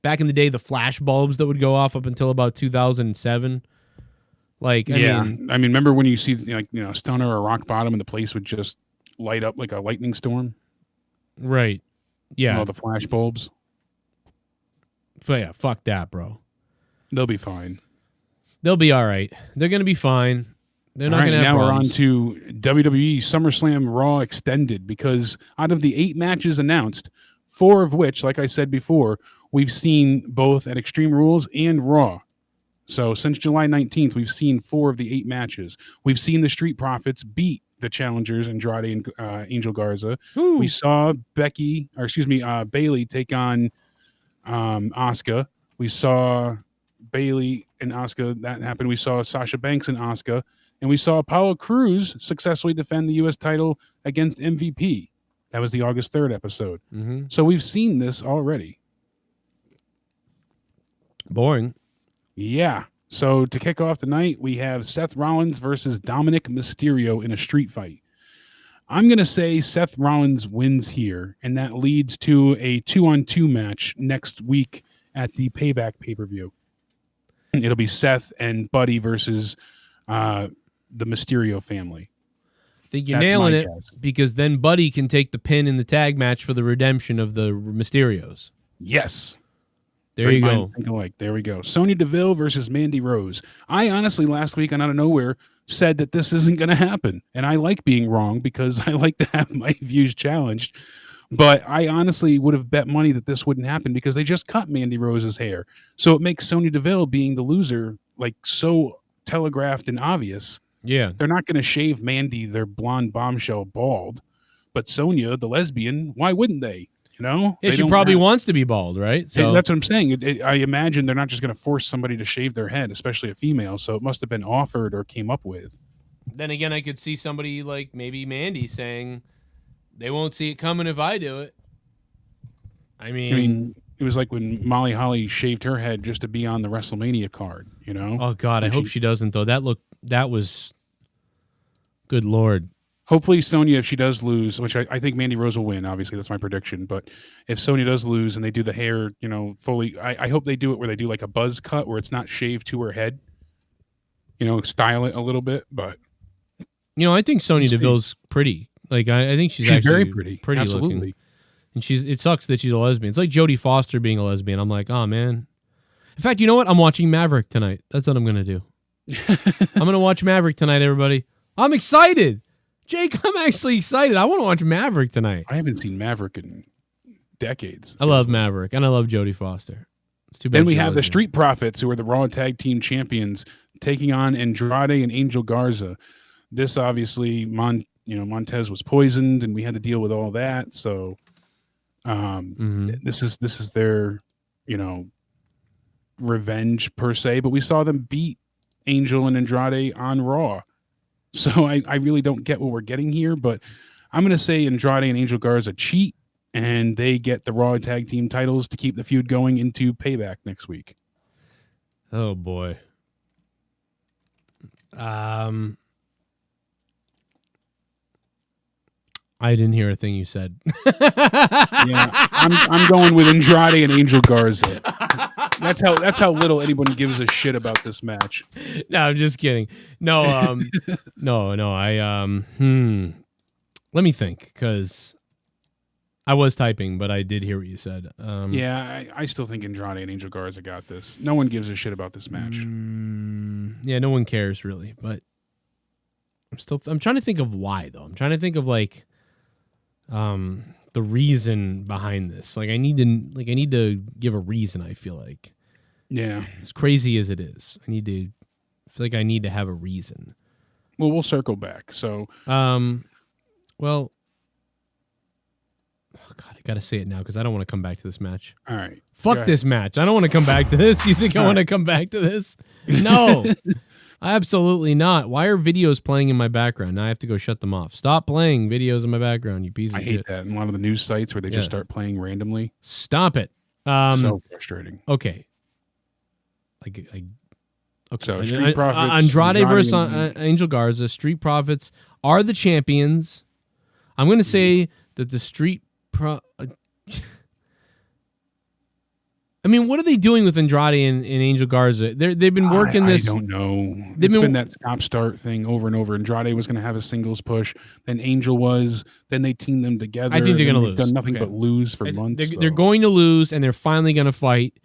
[SPEAKER 2] back in the day, the flash bulbs that would go off up until about 2007. Like, I mean,
[SPEAKER 3] remember when you see Stunner or Rock Bottom and the place would just light up like a lightning storm?
[SPEAKER 2] Right. Yeah.
[SPEAKER 3] All the flash bulbs.
[SPEAKER 2] Yeah, fuck that, bro.
[SPEAKER 3] They'll be fine.
[SPEAKER 2] They'll be all right. They're going to be fine. They're not going to have problems.
[SPEAKER 3] Now we're on to WWE Summerslam Raw Extended, because out of the 8 matches announced, 4 of which, like I said before, we've seen both at Extreme Rules and Raw. So since July 19th, we've seen 4 of the 8 matches. We've seen the Street Profits beat the challengers, Andrade and Angel Garza.
[SPEAKER 2] Ooh.
[SPEAKER 3] We saw Bayley take on Asuka. We saw Bayley and Asuka. That happened. We saw Sasha Banks and Asuka. And we saw Apollo Crews successfully defend the U.S. title against MVP. That was the August 3rd episode.
[SPEAKER 2] Mm-hmm.
[SPEAKER 3] So we've seen this already.
[SPEAKER 2] Boring.
[SPEAKER 3] Yeah. So to kick off the night, we have Seth Rollins versus Dominic Mysterio in a street fight. I'm going to say Seth Rollins wins here, and that leads to a 2-on-2 match next week at the Payback pay-per-view. It'll be Seth and Buddy versus the Mysterio family.
[SPEAKER 2] I think you're
[SPEAKER 3] That's
[SPEAKER 2] nailing
[SPEAKER 3] my
[SPEAKER 2] it,
[SPEAKER 3] guess.
[SPEAKER 2] because then Buddy can take the pin in the tag match for the redemption of the Mysterios.
[SPEAKER 3] Yes.
[SPEAKER 2] There you go.
[SPEAKER 3] There we go. Sonya Deville versus Mandy Rose. I honestly, last week on Out of Nowhere, said that this isn't going to happen. And I like being wrong because I like to have my views challenged. But I honestly would have bet money that this wouldn't happen because they just cut Mandy Rose's hair. So it makes Sonya Deville being the loser like so telegraphed and obvious.
[SPEAKER 2] Yeah.
[SPEAKER 3] They're not going to shave Mandy, their blonde bombshell, bald. But Sonya, the lesbian, why wouldn't they? You know?
[SPEAKER 2] Yeah, she probably wants to be bald, right? So
[SPEAKER 3] that's what I'm saying. I imagine they're not just going to force somebody to shave their head, especially a female. So it must have been offered or came up with.
[SPEAKER 2] Then again, I could see somebody like maybe Mandy saying, they won't see it coming if I do it. I mean,
[SPEAKER 3] it was like when Molly Holly shaved her head just to be on the WrestleMania card, you know?
[SPEAKER 2] Oh, God, I hope she doesn't, though. That was... Good Lord.
[SPEAKER 3] Hopefully Sonya, if she does lose, which I think Mandy Rose will win, obviously that's my prediction. But if Sonya does lose and they do the hair, fully, I hope they do it where they do like a buzz cut where it's not shaved to her head. Style it a little bit. But
[SPEAKER 2] I think Sonya Deville's pretty. Like I think she's actually
[SPEAKER 3] very pretty. Absolutely.
[SPEAKER 2] looking. And it sucks that she's a lesbian. It's like Jodie Foster being a lesbian. I'm like, oh man. In fact, you know what? I'm watching Maverick tonight. That's what I'm gonna do. I'm gonna watch Maverick tonight, everybody. I'm excited. Jake, I'm actually excited. I want to watch Maverick tonight.
[SPEAKER 3] I haven't seen Maverick in decades.
[SPEAKER 2] I love Maverick, and I love Jodie Foster. It's too bad.
[SPEAKER 3] Then we have the Street Profits, who are the Raw Tag Team Champions, taking on Andrade and Angel Garza. This obviously, Montez was poisoned, and we had to deal with all that. So, this is their, revenge per se. But we saw them beat Angel and Andrade on Raw. So I really don't get what we're getting here, but I'm going to say Andrade and Angel Garza cheat, and they get the Raw Tag Team titles to keep the feud going into Payback next week.
[SPEAKER 2] Oh, boy. I didn't hear a thing you said.
[SPEAKER 3] Yeah, I'm going with Andrade and Angel Garza. That's how little anyone gives a shit about this match.
[SPEAKER 2] No, I'm just kidding. No, no. Let me think, because I was typing, but I did hear what you said.
[SPEAKER 3] Yeah, I still think Andrade and Angel Garza got this. No one gives a shit about this match.
[SPEAKER 2] Yeah, no one cares really, but I'm trying to think of why though. I'm trying to think of like the reason behind this. Like I need to give a reason, I feel like.
[SPEAKER 3] Yeah.
[SPEAKER 2] As crazy as it is, I feel like I need to have a reason.
[SPEAKER 3] Well, we'll circle back. So
[SPEAKER 2] well, oh God, I gotta say it now because I don't want to come back to this match.
[SPEAKER 3] All right.
[SPEAKER 2] Fuck this match. I don't want to come back to this. You think I want to come back to this? No. Absolutely not. Why are videos playing in my background? Now I have to go shut them off. Stop playing videos in my background, you piece of shit.
[SPEAKER 3] I hate that. And a lot of the news sites where they just start playing randomly.
[SPEAKER 2] Stop it.
[SPEAKER 3] So frustrating.
[SPEAKER 2] Okay. Okay.
[SPEAKER 3] So Street Profits,
[SPEAKER 2] Andrade versus Angel Garza. Street Profits are the champions. I'm going to say that the Street I mean, what are they doing with Andrade and Angel Garza? They've been working this.
[SPEAKER 3] I don't know. It's been that stop-start thing over and over. Andrade was going to have a singles push. Then Angel was. Then they teamed them together.
[SPEAKER 2] I think they're going to lose.
[SPEAKER 3] Done nothing but lose for months.
[SPEAKER 2] They're going to lose, and they're finally going to fight.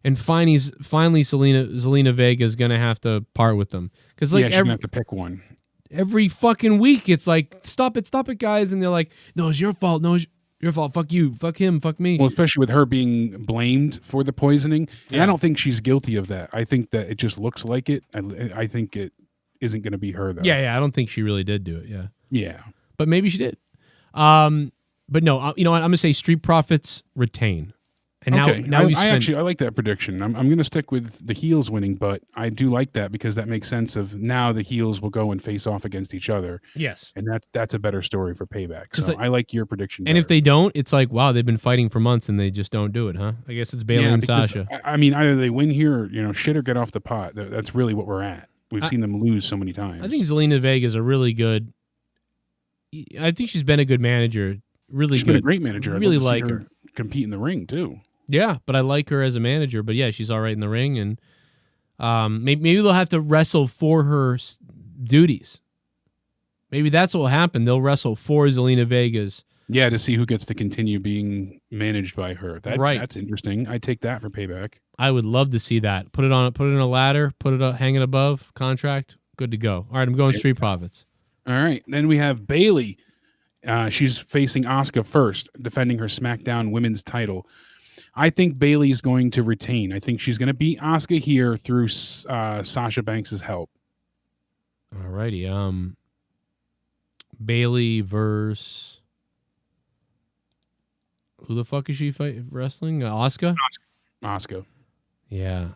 [SPEAKER 2] And finally, Zelina Vega is going to have to part with them. Because like
[SPEAKER 3] she's going to have to pick one.
[SPEAKER 2] Every fucking week, it's like, stop it, guys. And they're like, no, it's your fault. No, it's your fault. Fuck you. Fuck him. Fuck me.
[SPEAKER 3] Well, especially with her being blamed for the poisoning. And I don't think she's guilty of that. I think that it just looks like it. I think it isn't going to be her, though.
[SPEAKER 2] Yeah. I don't think she really did do it. Yeah.
[SPEAKER 3] Yeah.
[SPEAKER 2] But maybe she did. But no, you know what? I'm going to say Street Profits retain. And now
[SPEAKER 3] I like that prediction. I'm going to stick with the heels winning, but I do like that because that makes sense of now the heels will go and face off against each other.
[SPEAKER 2] Yes.
[SPEAKER 3] And that's a better story for Payback. So I like your prediction.
[SPEAKER 2] And if they don't, it's like, wow, they've been fighting for months and they just don't do it, huh? I guess it's Bayley and Sasha.
[SPEAKER 3] I mean, either they win here or, shit or get off the pot. That's really what we're at. We've seen them lose so many times.
[SPEAKER 2] I think Zelina Vega is a really good, I think she's been a good manager. She's been a
[SPEAKER 3] great manager.
[SPEAKER 2] I really like her.
[SPEAKER 3] Compete in the ring, too.
[SPEAKER 2] Yeah, but I like her as a manager. But yeah, she's all right in the ring, and maybe they'll have to wrestle for her duties. Maybe that's what will happen. They'll wrestle for Zelina Vega's. Yeah,
[SPEAKER 3] to see who gets to continue being managed by her. That's interesting. I take that for Payback. I
[SPEAKER 2] would love to see that. Put it in a ladder. Put it hanging above contract. Good to go. All right, I'm going Street Profits.
[SPEAKER 3] All right, then we have Bayley. She's facing Asuka first, defending her SmackDown Women's title. I think Bayley's going to retain. I think she's going to beat Asuka here through Sasha Banks' help.
[SPEAKER 2] All righty. Bayley versus who the fuck is she wrestling? Asuka?
[SPEAKER 3] Asuka.
[SPEAKER 2] Yeah.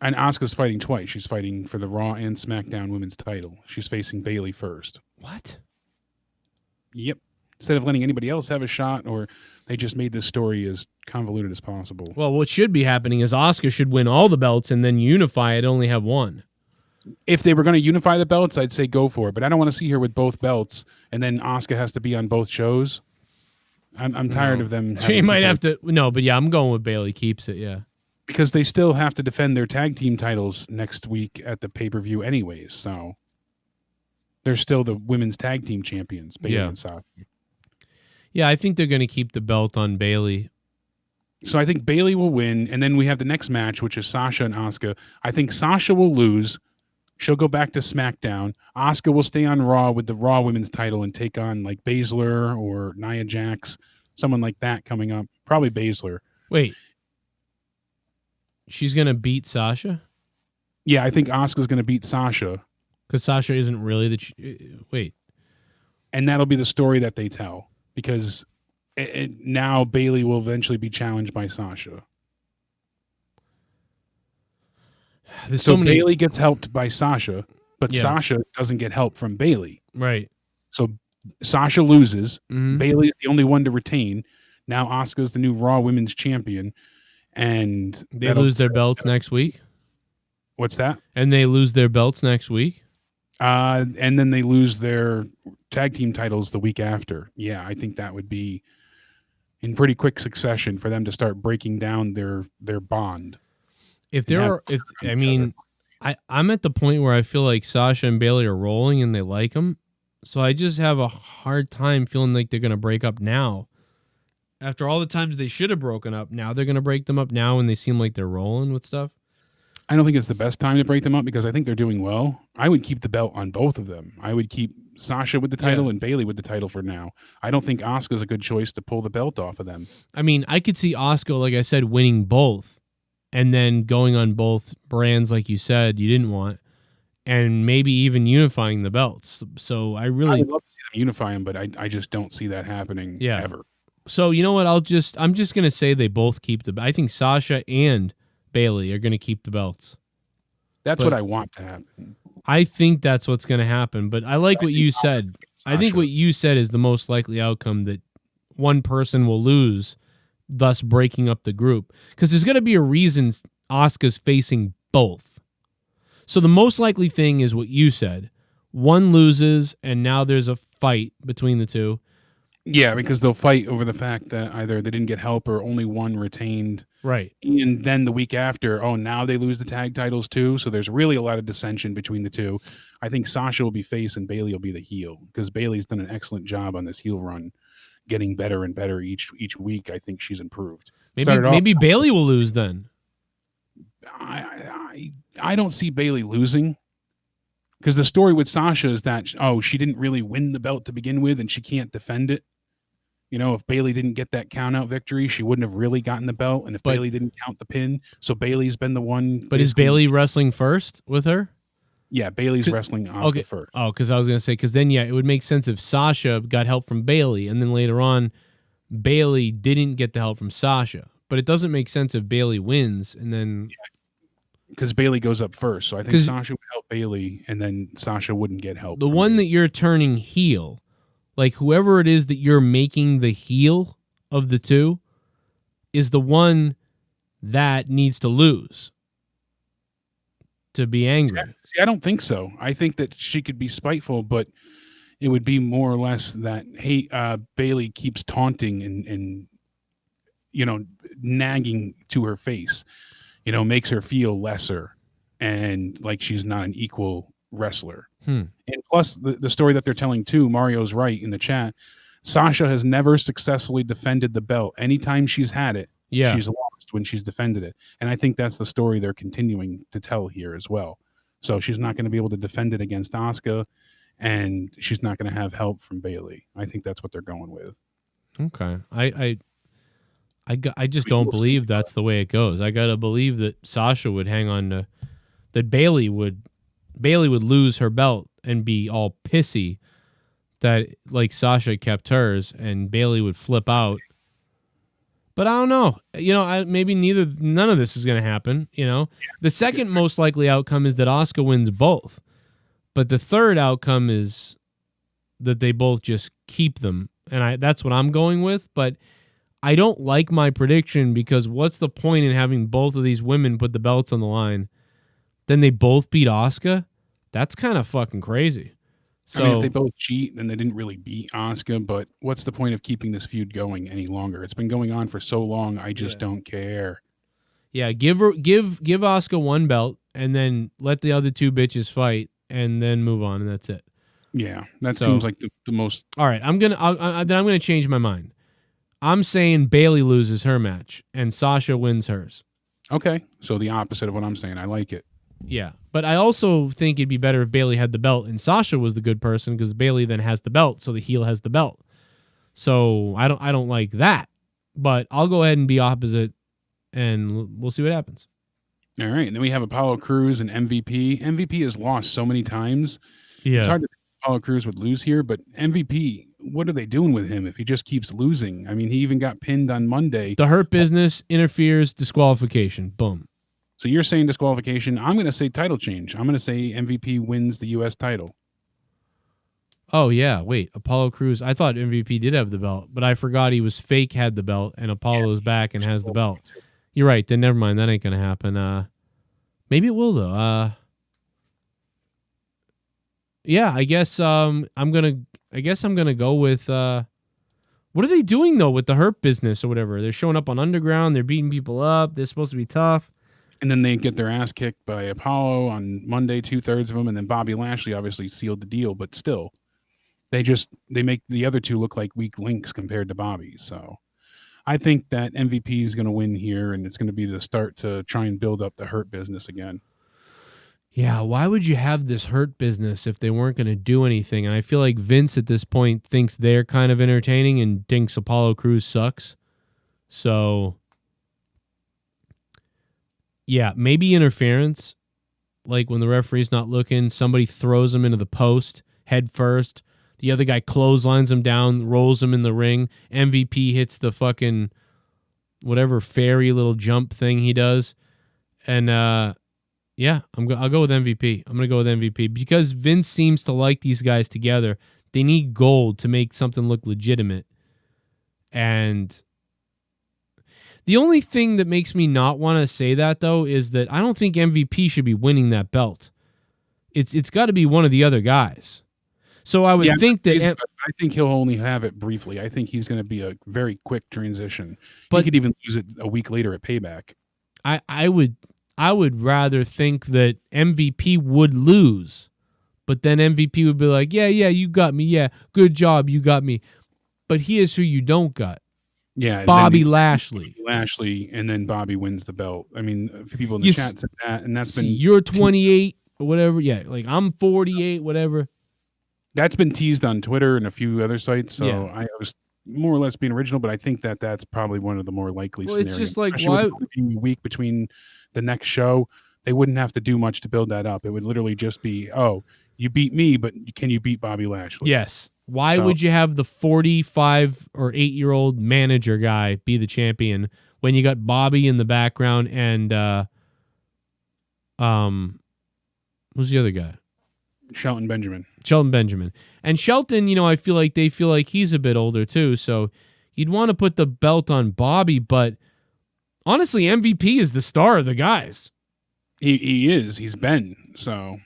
[SPEAKER 3] And Asuka's fighting twice. She's fighting for the Raw and SmackDown Women's title. She's facing Bayley first.
[SPEAKER 2] What?
[SPEAKER 3] Yep. Instead of letting anybody else have a shot, or they just made this story as convoluted as possible.
[SPEAKER 2] Well, what should be happening is Asuka should win all the belts and then unify it, only have one.
[SPEAKER 3] If they were going to unify the belts, I'd say go for it. But I don't want to see her with both belts, and then Asuka has to be on both shows. I'm tired of them.
[SPEAKER 2] She might have to. No, but yeah, I'm going with Bailey keeps it. Yeah.
[SPEAKER 3] Because they still have to defend their tag team titles next week at the pay-per-view anyways. So they're still the women's tag team champions, Bailey and Sasha.
[SPEAKER 2] Yeah, I think they're going to keep the belt on Bailey.
[SPEAKER 3] So I think Bailey will win, and then we have the next match, which is Sasha and Asuka. I think Sasha will lose. She'll go back to SmackDown. Asuka will stay on Raw with the Raw women's title and take on like Baszler or Nia Jax, someone like that coming up. Probably Baszler.
[SPEAKER 2] Wait. She's going to beat Sasha?
[SPEAKER 3] Yeah, I think Asuka's going to beat Sasha.
[SPEAKER 2] Because Sasha isn't really the... Wait.
[SPEAKER 3] And that'll be the story that they tell. Because now Bailey will eventually be challenged by Sasha. So Bailey gets helped by Sasha, but Sasha doesn't get help from Bailey.
[SPEAKER 2] Right.
[SPEAKER 3] So Sasha loses. Bailey is the only one to retain. Now Asuka's the new Raw Women's Champion. And
[SPEAKER 2] they lose their belts next week?
[SPEAKER 3] What's that?
[SPEAKER 2] And they lose their belts next week?
[SPEAKER 3] And then they lose their tag team titles the week after. Yeah, I think that would be in pretty quick succession for them to start breaking down their bond.
[SPEAKER 2] If there are, I'm at the point where I feel like Sasha and Bailey are rolling and they like them. So I just have a hard time feeling like they're going to break up now. After all the times they should have broken up, now they're going to break them up now when they seem like they're rolling with stuff?
[SPEAKER 3] I don't think it's the best time to break them up because I think they're doing well. I would keep the belt on both of them. I would keep Sasha with the title and Bailey with the title for now. I don't think Asuka's a good choice to pull the belt off of them.
[SPEAKER 2] I mean, I could see Asuka, like I said, winning both and then going on both brands like you said you didn't want and maybe even unifying the belts. So I would love to see
[SPEAKER 3] them unify them, but I just don't see that happening ever.
[SPEAKER 2] So you know what? I'm just going to say they both keep I think Sasha and Bailey are going to keep the belts.
[SPEAKER 3] That's what I want to happen.
[SPEAKER 2] I think that's what's going to happen, but I like what you said. I think what you said is the most likely outcome, that one person will lose, thus breaking up the group. Because there's going to be a reason Asuka's facing both. So the most likely thing is what you said. One loses, and now there's a fight between the two.
[SPEAKER 3] Yeah, because they'll fight over the fact that either they didn't get help or only one retained.
[SPEAKER 2] Right.
[SPEAKER 3] And then the week after, now they lose the tag titles too. So there's really a lot of dissension between the two. I think Sasha will be face and Bailey will be the heel because Bailey's done an excellent job on this heel run, getting better and better each week. I think she's improved.
[SPEAKER 2] Maybe Bailey will lose then.
[SPEAKER 3] I don't see Bailey losing. Because the story with Sasha is that, she didn't really win the belt to begin with and she can't defend it. You know, if Bailey didn't get that count-out victory, she wouldn't have really gotten the belt. And if Bailey didn't count the pin, so Bailey's been the one.
[SPEAKER 2] But is Bailey wrestling first with her?
[SPEAKER 3] Yeah, Bailey's wrestling Asuka first.
[SPEAKER 2] Oh, because I was going to say, because then, it would make sense if Sasha got help from Bailey, and then later on, Bailey didn't get the help from Sasha. But it doesn't make sense if Bailey wins, and then...
[SPEAKER 3] Because Bailey goes up first, so I think Sasha would help Bailey, and then Sasha wouldn't get help.
[SPEAKER 2] The one that you're turning heel, like whoever it is that you're making the heel of the two, is the one that needs to lose to be angry.
[SPEAKER 3] See, I don't think so. I think that she could be spiteful, but it would be more or less that, hey, Bailey keeps taunting and nagging to her face. Makes her feel lesser and like she's not an equal wrestler. And plus, the story that they're telling too, Mario's right in the chat, Sasha has never successfully defended the belt. Anytime she's had it, she's lost when she's defended it. And I think that's the story they're continuing to tell here as well. So she's not going to be able to defend it against Asuka, and she's not going to have help from Bailey. I think that's what they're going with.
[SPEAKER 2] Okay. I just don't believe that's the way it goes. I got to believe that Sasha would hang on to, that Bailey would lose her belt and be all pissy that like Sasha kept hers and Bailey would flip out. But I don't know. Maybe none of this is going to happen. The second most likely outcome is that Asuka wins both. But the third outcome is that they both just keep them. And that's what I'm going with. But I don't like my prediction because what's the point in having both of these women put the belts on the line? Then they both beat Asuka? That's kind of fucking crazy. So
[SPEAKER 3] I mean, if they both cheat, then they didn't really beat Asuka. But what's the point of keeping this feud going any longer? It's been going on for so long. I just don't care.
[SPEAKER 2] Yeah, give Asuka one belt and then let the other two bitches fight and then move on, and that's it.
[SPEAKER 3] Yeah, that seems like the most.
[SPEAKER 2] All right, I'm gonna change my mind. I'm saying Bayley loses her match and Sasha wins hers.
[SPEAKER 3] Okay, so the opposite of what I'm saying. I like it.
[SPEAKER 2] Yeah, but I also think it'd be better if Bayley had the belt and Sasha was the good person because Bayley then has the belt, so the heel has the belt. So I don't like that, but I'll go ahead and be opposite, and we'll see what happens.
[SPEAKER 3] All right, and then we have Apollo Crews and MVP. MVP has lost so many times.
[SPEAKER 2] Yeah,
[SPEAKER 3] it's hard to think Apollo Crews would lose here, but MVP, what are they doing with him if he just keeps losing? I mean, he even got pinned on Monday.
[SPEAKER 2] The Hurt Business interferes, disqualification, boom.
[SPEAKER 3] So you're saying disqualification. I'm going to say title change. I'm going to say MVP wins the U.S. title.
[SPEAKER 2] Oh, yeah. Wait, Apollo Crews. I thought MVP did have the belt, but I forgot he was fake, had the belt, and Apollo's back and has the belt. You're right. Then never mind. That ain't going to happen. Maybe it will, though. Yeah, I guess I'm going to go with what are they doing, though, with the Hurt Business or whatever? They're showing up on Underground. They're beating people up. They're supposed to be tough.
[SPEAKER 3] And then they get their ass kicked by Apollo on Monday, 2/3 of them, and then Bobby Lashley obviously sealed the deal, but still, they make the other two look like weak links compared to Bobby. So I think that MVP is going to win here, and it's going to be the start to try and build up the Hurt Business again.
[SPEAKER 2] Yeah, why would you have this Hurt Business if they weren't going to do anything? And I feel like Vince at this point thinks they're kind of entertaining and thinks Apollo Crews sucks. So yeah, maybe interference. Like when the referee's not looking, somebody throws him into the post head first. The other guy clotheslines him down, rolls him in the ring. MVP hits the fucking whatever fairy little jump thing he does. And yeah, I'll go with MVP. I'm going to go with MVP because Vince seems to like these guys together. They need gold to make something look legitimate. And the only thing that makes me not want to say that, though, is that I don't think MVP should be winning that belt. It's got to be one of the other guys. So I would think that...
[SPEAKER 3] I think he'll only have it briefly. I think he's going to be a very quick transition.
[SPEAKER 2] But
[SPEAKER 3] he could even lose it a week later at Payback.
[SPEAKER 2] I would rather think that MVP would lose, but then MVP would be like, yeah, you got me. Yeah, good job, you got me. But here's who you don't got.
[SPEAKER 3] Yeah,
[SPEAKER 2] Bobby Lashley.
[SPEAKER 3] And then a wins the belt. I mean, a few people in the chat said that, and that's been...
[SPEAKER 2] You're 28 or whatever. Yeah, like I'm 48, whatever.
[SPEAKER 3] That's been teased on Twitter and a few other sites, so
[SPEAKER 2] Yeah.
[SPEAKER 3] I was more or less being original, but I think that that's probably one of the more likely scenarios.
[SPEAKER 2] It's just like,
[SPEAKER 3] especially
[SPEAKER 2] why...
[SPEAKER 3] with it being a week between the next show, they wouldn't have to do much to build that up. It would literally just be, oh, you beat me, but can you beat Bobby Lashley?
[SPEAKER 2] Yes. Why would you have the 45 or 8-year-old manager guy be the champion when you got Bobby in the background and who's the other guy?
[SPEAKER 3] Shelton Benjamin.
[SPEAKER 2] And Shelton, I feel like they feel like he's a bit older too, so you'd want to put the belt on Bobby, but honestly, MVP is the star of the guys.
[SPEAKER 3] He is. He's been. So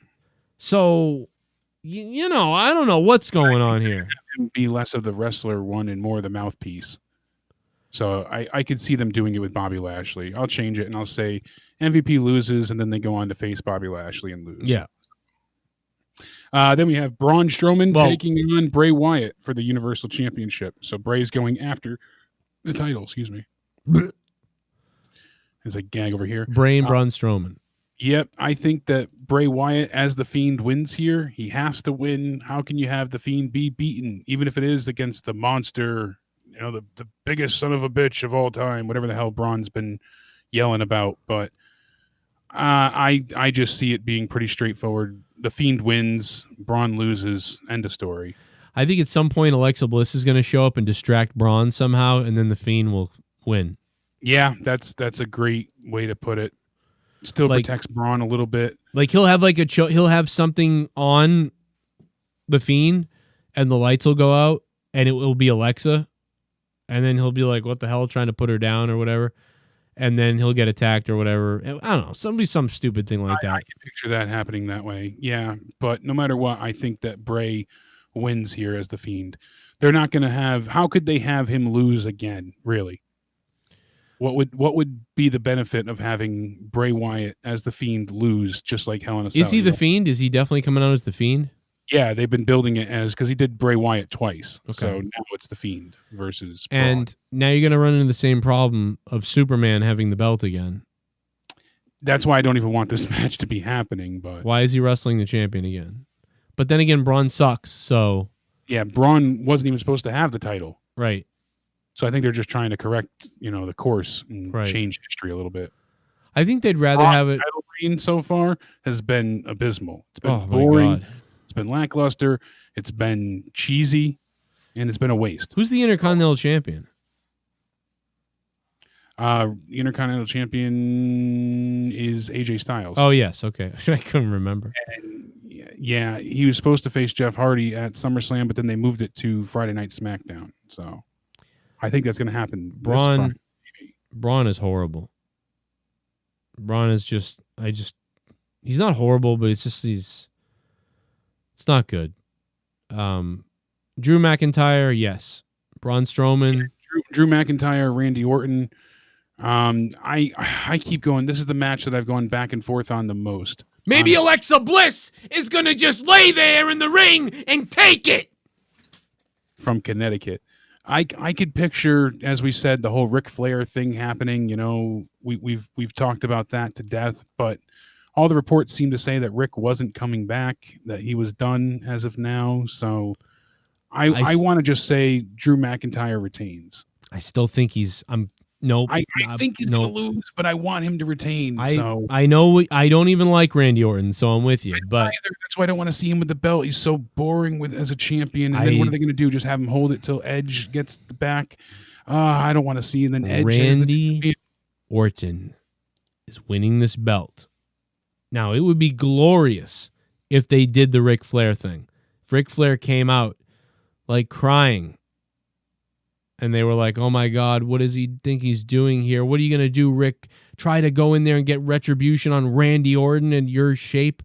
[SPEAKER 2] I don't know what's going on here.
[SPEAKER 3] Be less of the wrestler one and more the mouthpiece. So I could see them doing it with Bobby Lashley. I'll change it and I'll say MVP loses and then they go on to face Bobby Lashley and lose.
[SPEAKER 2] Yeah.
[SPEAKER 3] Then we have Braun Strowman taking on Bray Wyatt for the Universal Championship. So Bray's going after the title. Excuse me. There's a gag over here.
[SPEAKER 2] Braun Strowman.
[SPEAKER 3] Yep, I think that Bray Wyatt, as the Fiend, wins here. He has to win. How can you have the Fiend be beaten, even if it is against the monster, the biggest son of a bitch of all time, whatever the hell Braun's been yelling about. But I just see it being pretty straightforward. The Fiend wins, Braun loses, end of story.
[SPEAKER 2] I think at some point Alexa Bliss is going to show up and distract Braun somehow, and then the Fiend will win.
[SPEAKER 3] Yeah, that's a great way to put it. Still protects Braun a little bit.
[SPEAKER 2] Like he'll have he'll have something on the Fiend, and the lights will go out, and it will be Alexa, and then he'll be like, "What the hell?" trying to put her down or whatever, and then he'll get attacked or whatever. I don't know. Some stupid thing like that.
[SPEAKER 3] I can picture that happening that way. Yeah, but no matter what, I think that Bray wins here as the Fiend. They're not going to have. How could they have him lose again? Really? What would be the benefit of having Bray Wyatt as the Fiend lose just like Hell in a Cell?
[SPEAKER 2] Is he the Fiend? Is he definitely coming out as the Fiend?
[SPEAKER 3] Yeah, they've been building it as because he did Bray Wyatt twice.
[SPEAKER 2] Okay.
[SPEAKER 3] So now it's the Fiend versus Braun.
[SPEAKER 2] And now you're going to run into the same problem of Superman having the belt again.
[SPEAKER 3] That's why I don't even want this match to be happening. But
[SPEAKER 2] Why is he wrestling the champion again? But then again, Braun sucks, so...
[SPEAKER 3] Yeah, Braun wasn't even supposed to have the title.
[SPEAKER 2] Right.
[SPEAKER 3] So I think they're just trying to correct, the course and
[SPEAKER 2] Right.
[SPEAKER 3] change history a little bit.
[SPEAKER 2] I think they'd rather have it...
[SPEAKER 3] Title reign so far has been abysmal. It's been
[SPEAKER 2] Oh, my
[SPEAKER 3] boring.
[SPEAKER 2] God.
[SPEAKER 3] It's been lackluster. It's been cheesy, and it's been a waste.
[SPEAKER 2] Who's the Intercontinental Champion?
[SPEAKER 3] Intercontinental Champion is AJ Styles.
[SPEAKER 2] Oh, yes. Okay. I couldn't remember.
[SPEAKER 3] And yeah, he was supposed to face Jeff Hardy at SummerSlam, but then they moved it to Friday Night SmackDown. So I think that's going to happen.
[SPEAKER 2] Braun is horrible. Braun is just... He's not horrible, but it's just it's not good. Drew McIntyre, yes. Braun Strowman.
[SPEAKER 3] Drew McIntyre, Randy Orton. I keep going. This is the match that I've gone back and forth on the most.
[SPEAKER 6] Maybe Alexa Bliss is gonna just lay there in the ring and take it.
[SPEAKER 3] From Connecticut. I could picture, as we said, the whole Ric Flair thing happening. We've talked about that to death, but all the reports seem to say that Rick wasn't coming back, that he was done as of now. So I want to just say Drew McIntyre retains.
[SPEAKER 2] I still think he's... Nope.
[SPEAKER 3] I think he's going to lose, but I want him to retain.
[SPEAKER 2] I know I don't even like Randy Orton, so I'm with you. But
[SPEAKER 3] that's why I don't want to see him with the belt. He's so boring as a champion. And then what are they going to do? Just have him hold it till Edge gets the back? I don't want to see. And then Edge.
[SPEAKER 2] Randy Orton is winning this belt. Now, it would be glorious if they did the Ric Flair thing. If Ric Flair came out like crying and they were like, oh my God, what does he think he's doing here? What are you going to do, Rick? Try to go in there and get retribution on Randy Orton and your shape?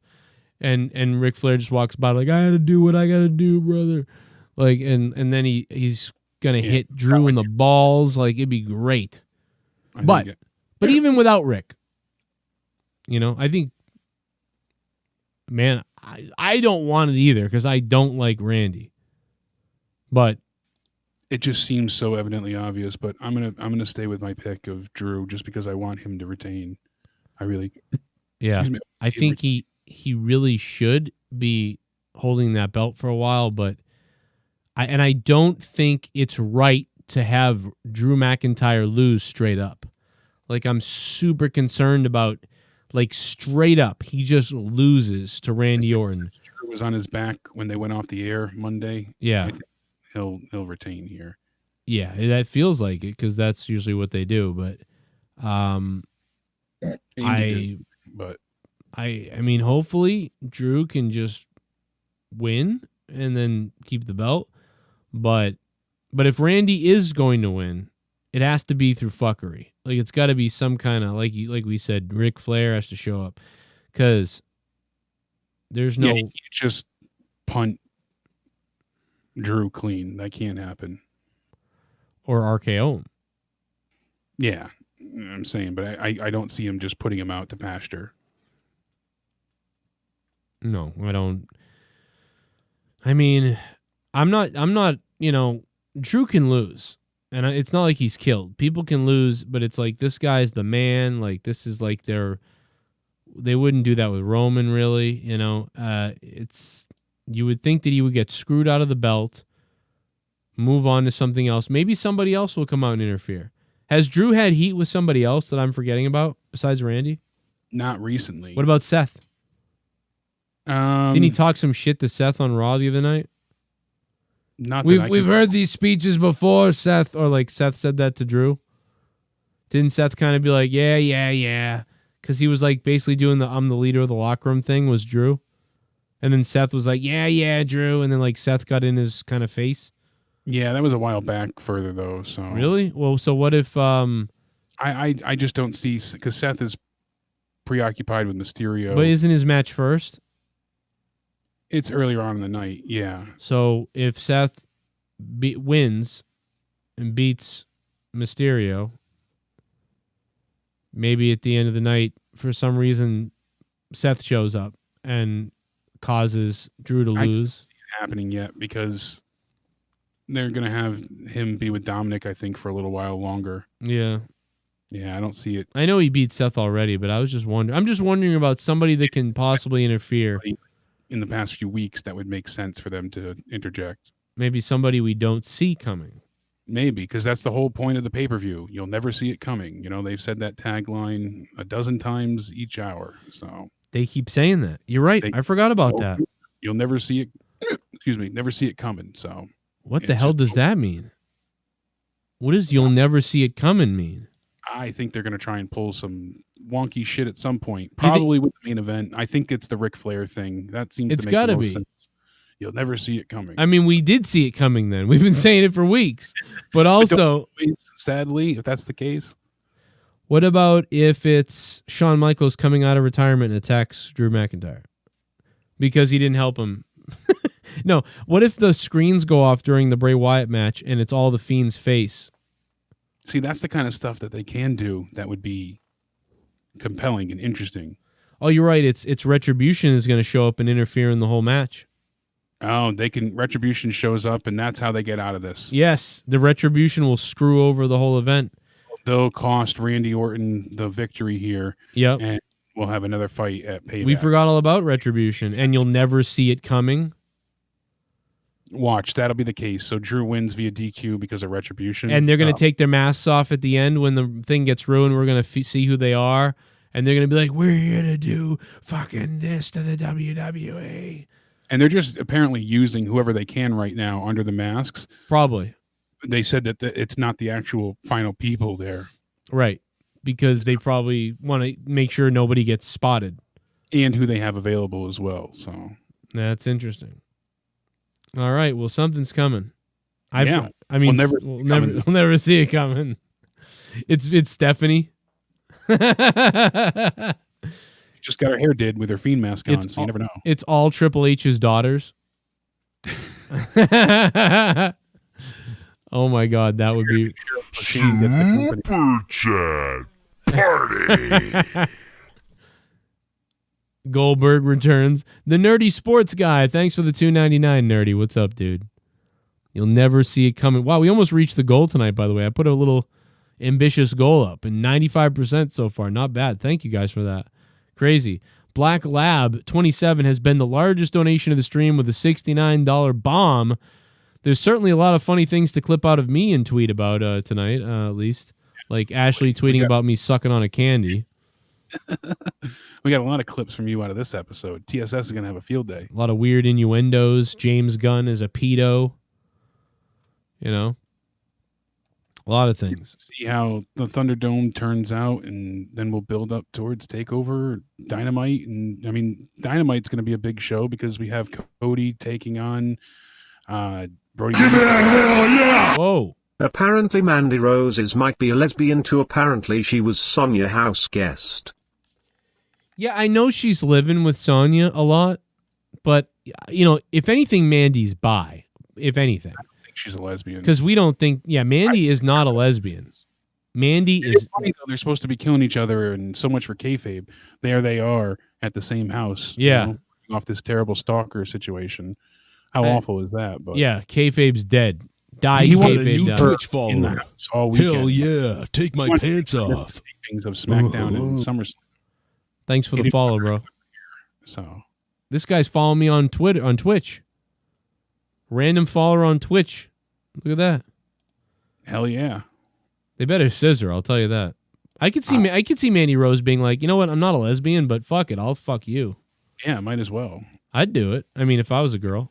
[SPEAKER 2] And Ric Flair just walks by like, I had to do what I got to do, brother. Like, and then he's going to hit Drew in the balls. Like, it'd be great. But even without Rick, I think, man, I don't want it either because I don't like Randy. But
[SPEAKER 3] it just seems so evidently obvious. But I'm gonna stay with my pick of Drew just because I want him to retain.
[SPEAKER 2] I think he really should be holding that belt for a while. But I don't think it's right to have Drew McIntyre lose straight up. Like, I'm super concerned about. Like, straight up, he just loses to Randy Orton.
[SPEAKER 3] Drew was on his back when they went off the air Monday.
[SPEAKER 2] Yeah.
[SPEAKER 3] I think he'll retain here.
[SPEAKER 2] Yeah, that feels like it because that's usually what they do. But I mean, hopefully Drew can just win and then keep the belt. But if Randy is going to win, it has to be through fuckery. Like, it's got to be some kind of, like we said, Ric Flair has to show up. Because there's no...
[SPEAKER 3] Yeah, you can't just punt Drew clean. That can't happen.
[SPEAKER 2] Or RKO him.
[SPEAKER 3] Yeah, I'm saying, but I don't see him just putting him out to pasture.
[SPEAKER 2] No, I don't. I mean, I'm not, Drew can lose. And it's not like he's killed. People can lose, but it's like this guy's the man. Like, this is like they wouldn't do that with Roman, really. You would think that he would get screwed out of the belt, move on to something else. Maybe somebody else will come out and interfere. Has Drew had heat with somebody else that I'm forgetting about besides Randy?
[SPEAKER 3] Not recently.
[SPEAKER 2] What about Seth? Didn't he talk some shit to Seth on Raw the other night? We've heard these speeches before, Seth, or like Seth said that to Drew. Didn't Seth kind of be like, yeah, because he was like basically doing the I'm the leader of the locker room thing was Drew, and then Seth was like, yeah, Drew, and then like Seth got in his kind of face.
[SPEAKER 3] Yeah, that was a while back further though. So
[SPEAKER 2] really, well, so what if
[SPEAKER 3] I I just don't see, because Seth is preoccupied with Mysterio.
[SPEAKER 2] But isn't his match first?
[SPEAKER 3] It's earlier on in the night, yeah.
[SPEAKER 2] So if Seth wins and beats Mysterio, maybe at the end of the night, for some reason, Seth shows up and causes Drew to lose.
[SPEAKER 3] I don't see it happening yet because they're going to have him be with Dominic, I think, for a little while longer.
[SPEAKER 2] Yeah.
[SPEAKER 3] Yeah, I don't see it.
[SPEAKER 2] I know he beat Seth already, but I was just wondering. I'm just wondering about somebody that can possibly interfere.
[SPEAKER 3] In the past few weeks, that would make sense for them to interject.
[SPEAKER 2] Maybe somebody we don't see coming.
[SPEAKER 3] Maybe, because that's the whole point of the pay-per-view. You'll never see it coming. You know, they've said that tagline a dozen times each hour. So
[SPEAKER 2] They keep saying that. You're right. I forgot about that.
[SPEAKER 3] You'll never see it. Excuse me, never see it coming. So
[SPEAKER 2] what the hell does that mean? What does "you'll never see it coming" mean?
[SPEAKER 3] I think they're going to try and pull some wonky shit at some point. Probably with the main event. I think it's the Ric Flair thing. That seems
[SPEAKER 2] It's
[SPEAKER 3] to make
[SPEAKER 2] gotta
[SPEAKER 3] the most
[SPEAKER 2] be.
[SPEAKER 3] sense. You'll never see it coming.
[SPEAKER 2] I mean, we did see it coming then. We've been saying it for weeks. But also,
[SPEAKER 3] sadly, if that's the case.
[SPEAKER 2] what about if it's Shawn Michaels coming out of retirement and attacks Drew McIntyre? Because he didn't help him. No, what if the screens go off during the Bray Wyatt match and it's all the Fiend's face?
[SPEAKER 3] See, that's the kind of stuff that they can do that would be compelling and interesting.
[SPEAKER 2] Oh, you're right. It's Retribution is going to show up and interfere in the whole match.
[SPEAKER 3] Oh, Retribution shows up, and that's how they get out of this.
[SPEAKER 2] Yes, the Retribution will screw over the whole event.
[SPEAKER 3] They'll cost Randy Orton the victory here.
[SPEAKER 2] Yep.
[SPEAKER 3] And we'll have another fight at Payback.
[SPEAKER 2] We forgot all about Retribution, and you'll never see it coming.
[SPEAKER 3] Watch, that'll be the case. So Drew wins via DQ because of Retribution.
[SPEAKER 2] And they're going to take their masks off at the end when the thing gets ruined. We're going to see who they are. And they're going to be like, we're here to do fucking this to the WWE.
[SPEAKER 3] And they're just apparently using whoever they can right now under the masks.
[SPEAKER 2] Probably.
[SPEAKER 3] They said that it's not the actual final people there.
[SPEAKER 2] Right. Because they probably want to make sure nobody gets spotted.
[SPEAKER 3] And who they have available as well. So
[SPEAKER 2] that's interesting. All right. Well, something's coming. I
[SPEAKER 3] we'll
[SPEAKER 2] mean, we'll never see it coming. It's Stephanie.
[SPEAKER 3] Just got her hair did with her Fiend mask on, so you never know.
[SPEAKER 2] It's all Triple H's daughters. Oh my God, that would be
[SPEAKER 1] Super Chat Party.
[SPEAKER 2] Goldberg returns. The Nerdy Sports Guy. Thanks for the $2.99, Nerdy. What's up, dude? You'll never see it coming. Wow, we almost reached the goal tonight, by the way. I put a little ambitious goal up, and 95% so far. Not bad. Thank you guys for that. Crazy. Black Lab 27 has been the largest donation of the stream with a $69 bomb. There's certainly a lot of funny things to clip out of me and tweet about tonight, at least. Like Ashley tweeting about me sucking on a candy.
[SPEAKER 3] We got a lot of clips from you out of this episode. TSS is going to have a field day.
[SPEAKER 2] A lot of weird innuendos. James Gunn is a pedo. You know? A lot of things.
[SPEAKER 3] See how the Thunderdome turns out, and then we'll build up towards TakeOver Dynamite. And I mean, Dynamite's going to be a big show because we have Cody taking on Brody.
[SPEAKER 1] Give me that hell yeah!
[SPEAKER 2] Whoa.
[SPEAKER 4] Apparently Mandy Roses might be a lesbian too. Apparently she was Sonya house guest.
[SPEAKER 2] Yeah, I know she's living with Sonya a lot, but, you know, if anything, Mandy's bi, if anything.
[SPEAKER 3] I don't think she's a lesbian.
[SPEAKER 2] Because we don't think, Mandy is not a lesbian. Mandy is...
[SPEAKER 3] funny, though, they're supposed to be killing each other, and so much for kayfabe. There they are at the same house.
[SPEAKER 2] Yeah.
[SPEAKER 3] You know, off this terrible stalker situation. How awful is that? But
[SPEAKER 2] yeah, kayfabe's dead. Die,
[SPEAKER 1] He wanted a
[SPEAKER 2] kayfabe
[SPEAKER 1] new
[SPEAKER 2] died.
[SPEAKER 1] Twitch
[SPEAKER 3] in the
[SPEAKER 1] follower.
[SPEAKER 3] house all weekend.
[SPEAKER 1] Hell yeah, take my pants off.
[SPEAKER 3] Things of SmackDown and SummerSlam.
[SPEAKER 2] Thanks for the follow, bro.
[SPEAKER 3] So
[SPEAKER 2] This guy's following me on Twitch. Random follower on Twitch. Look at that.
[SPEAKER 3] hell yeah.
[SPEAKER 2] They better scissor, I'll tell you that. I could see Mandy Rose being like, you know what, I'm not a lesbian, but fuck it, I'll fuck you.
[SPEAKER 3] Yeah, might as well.
[SPEAKER 2] I'd do it. I mean, if I was a girl.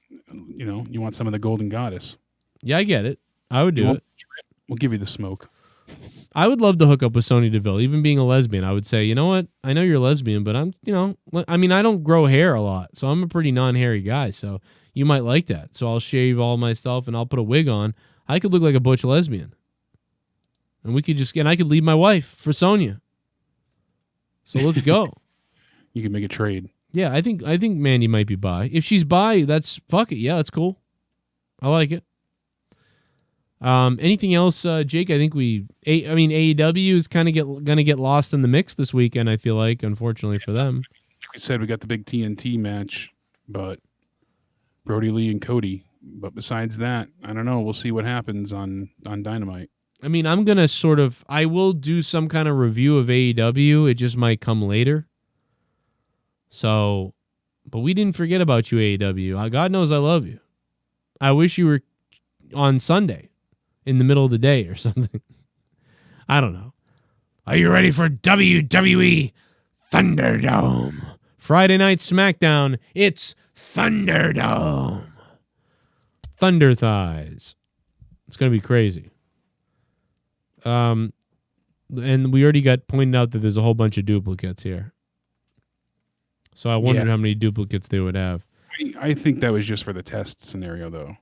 [SPEAKER 3] You know, you want some of the Golden Goddess.
[SPEAKER 2] Yeah, I get it. I would do it.
[SPEAKER 3] We'll give you the smoke.
[SPEAKER 2] I would love to hook up with Sonya Deville. Even being a lesbian, I would say, you know what? I know you're a lesbian, but I'm, I mean, I don't grow hair a lot, so I'm a pretty non-hairy guy, so you might like that. So I'll shave all my stuff and I'll put a wig on. I could look like a butch lesbian. And I could leave my wife for Sonya. So let's go.
[SPEAKER 3] You can make a trade.
[SPEAKER 2] Yeah, I think Mandy might be bi. If she's bi, that's fuck it. Yeah, that's cool. I like it. Anything else, Jake? I think AEW is kind of gonna get lost in the mix this weekend. I feel like, unfortunately for them.
[SPEAKER 3] Like we said, we got the big TNT match, but Brody Lee and Cody. But besides that, I don't know. We'll see what happens on Dynamite.
[SPEAKER 2] I mean, I'm gonna I will do some kind of review of AEW. It just might come later. So, but we didn't forget about you, AEW. God knows I love you. I wish you were on Sunday in the middle of the day or something. I don't know. Are you ready for WWE ThunderDome? Friday night SmackDown. It's ThunderDome. Thunder thighs. It's going to be crazy. And we already got pointed out that there's a whole bunch of duplicates here. So I wondered how many duplicates they would have.
[SPEAKER 3] I think that was just for the test scenario, though.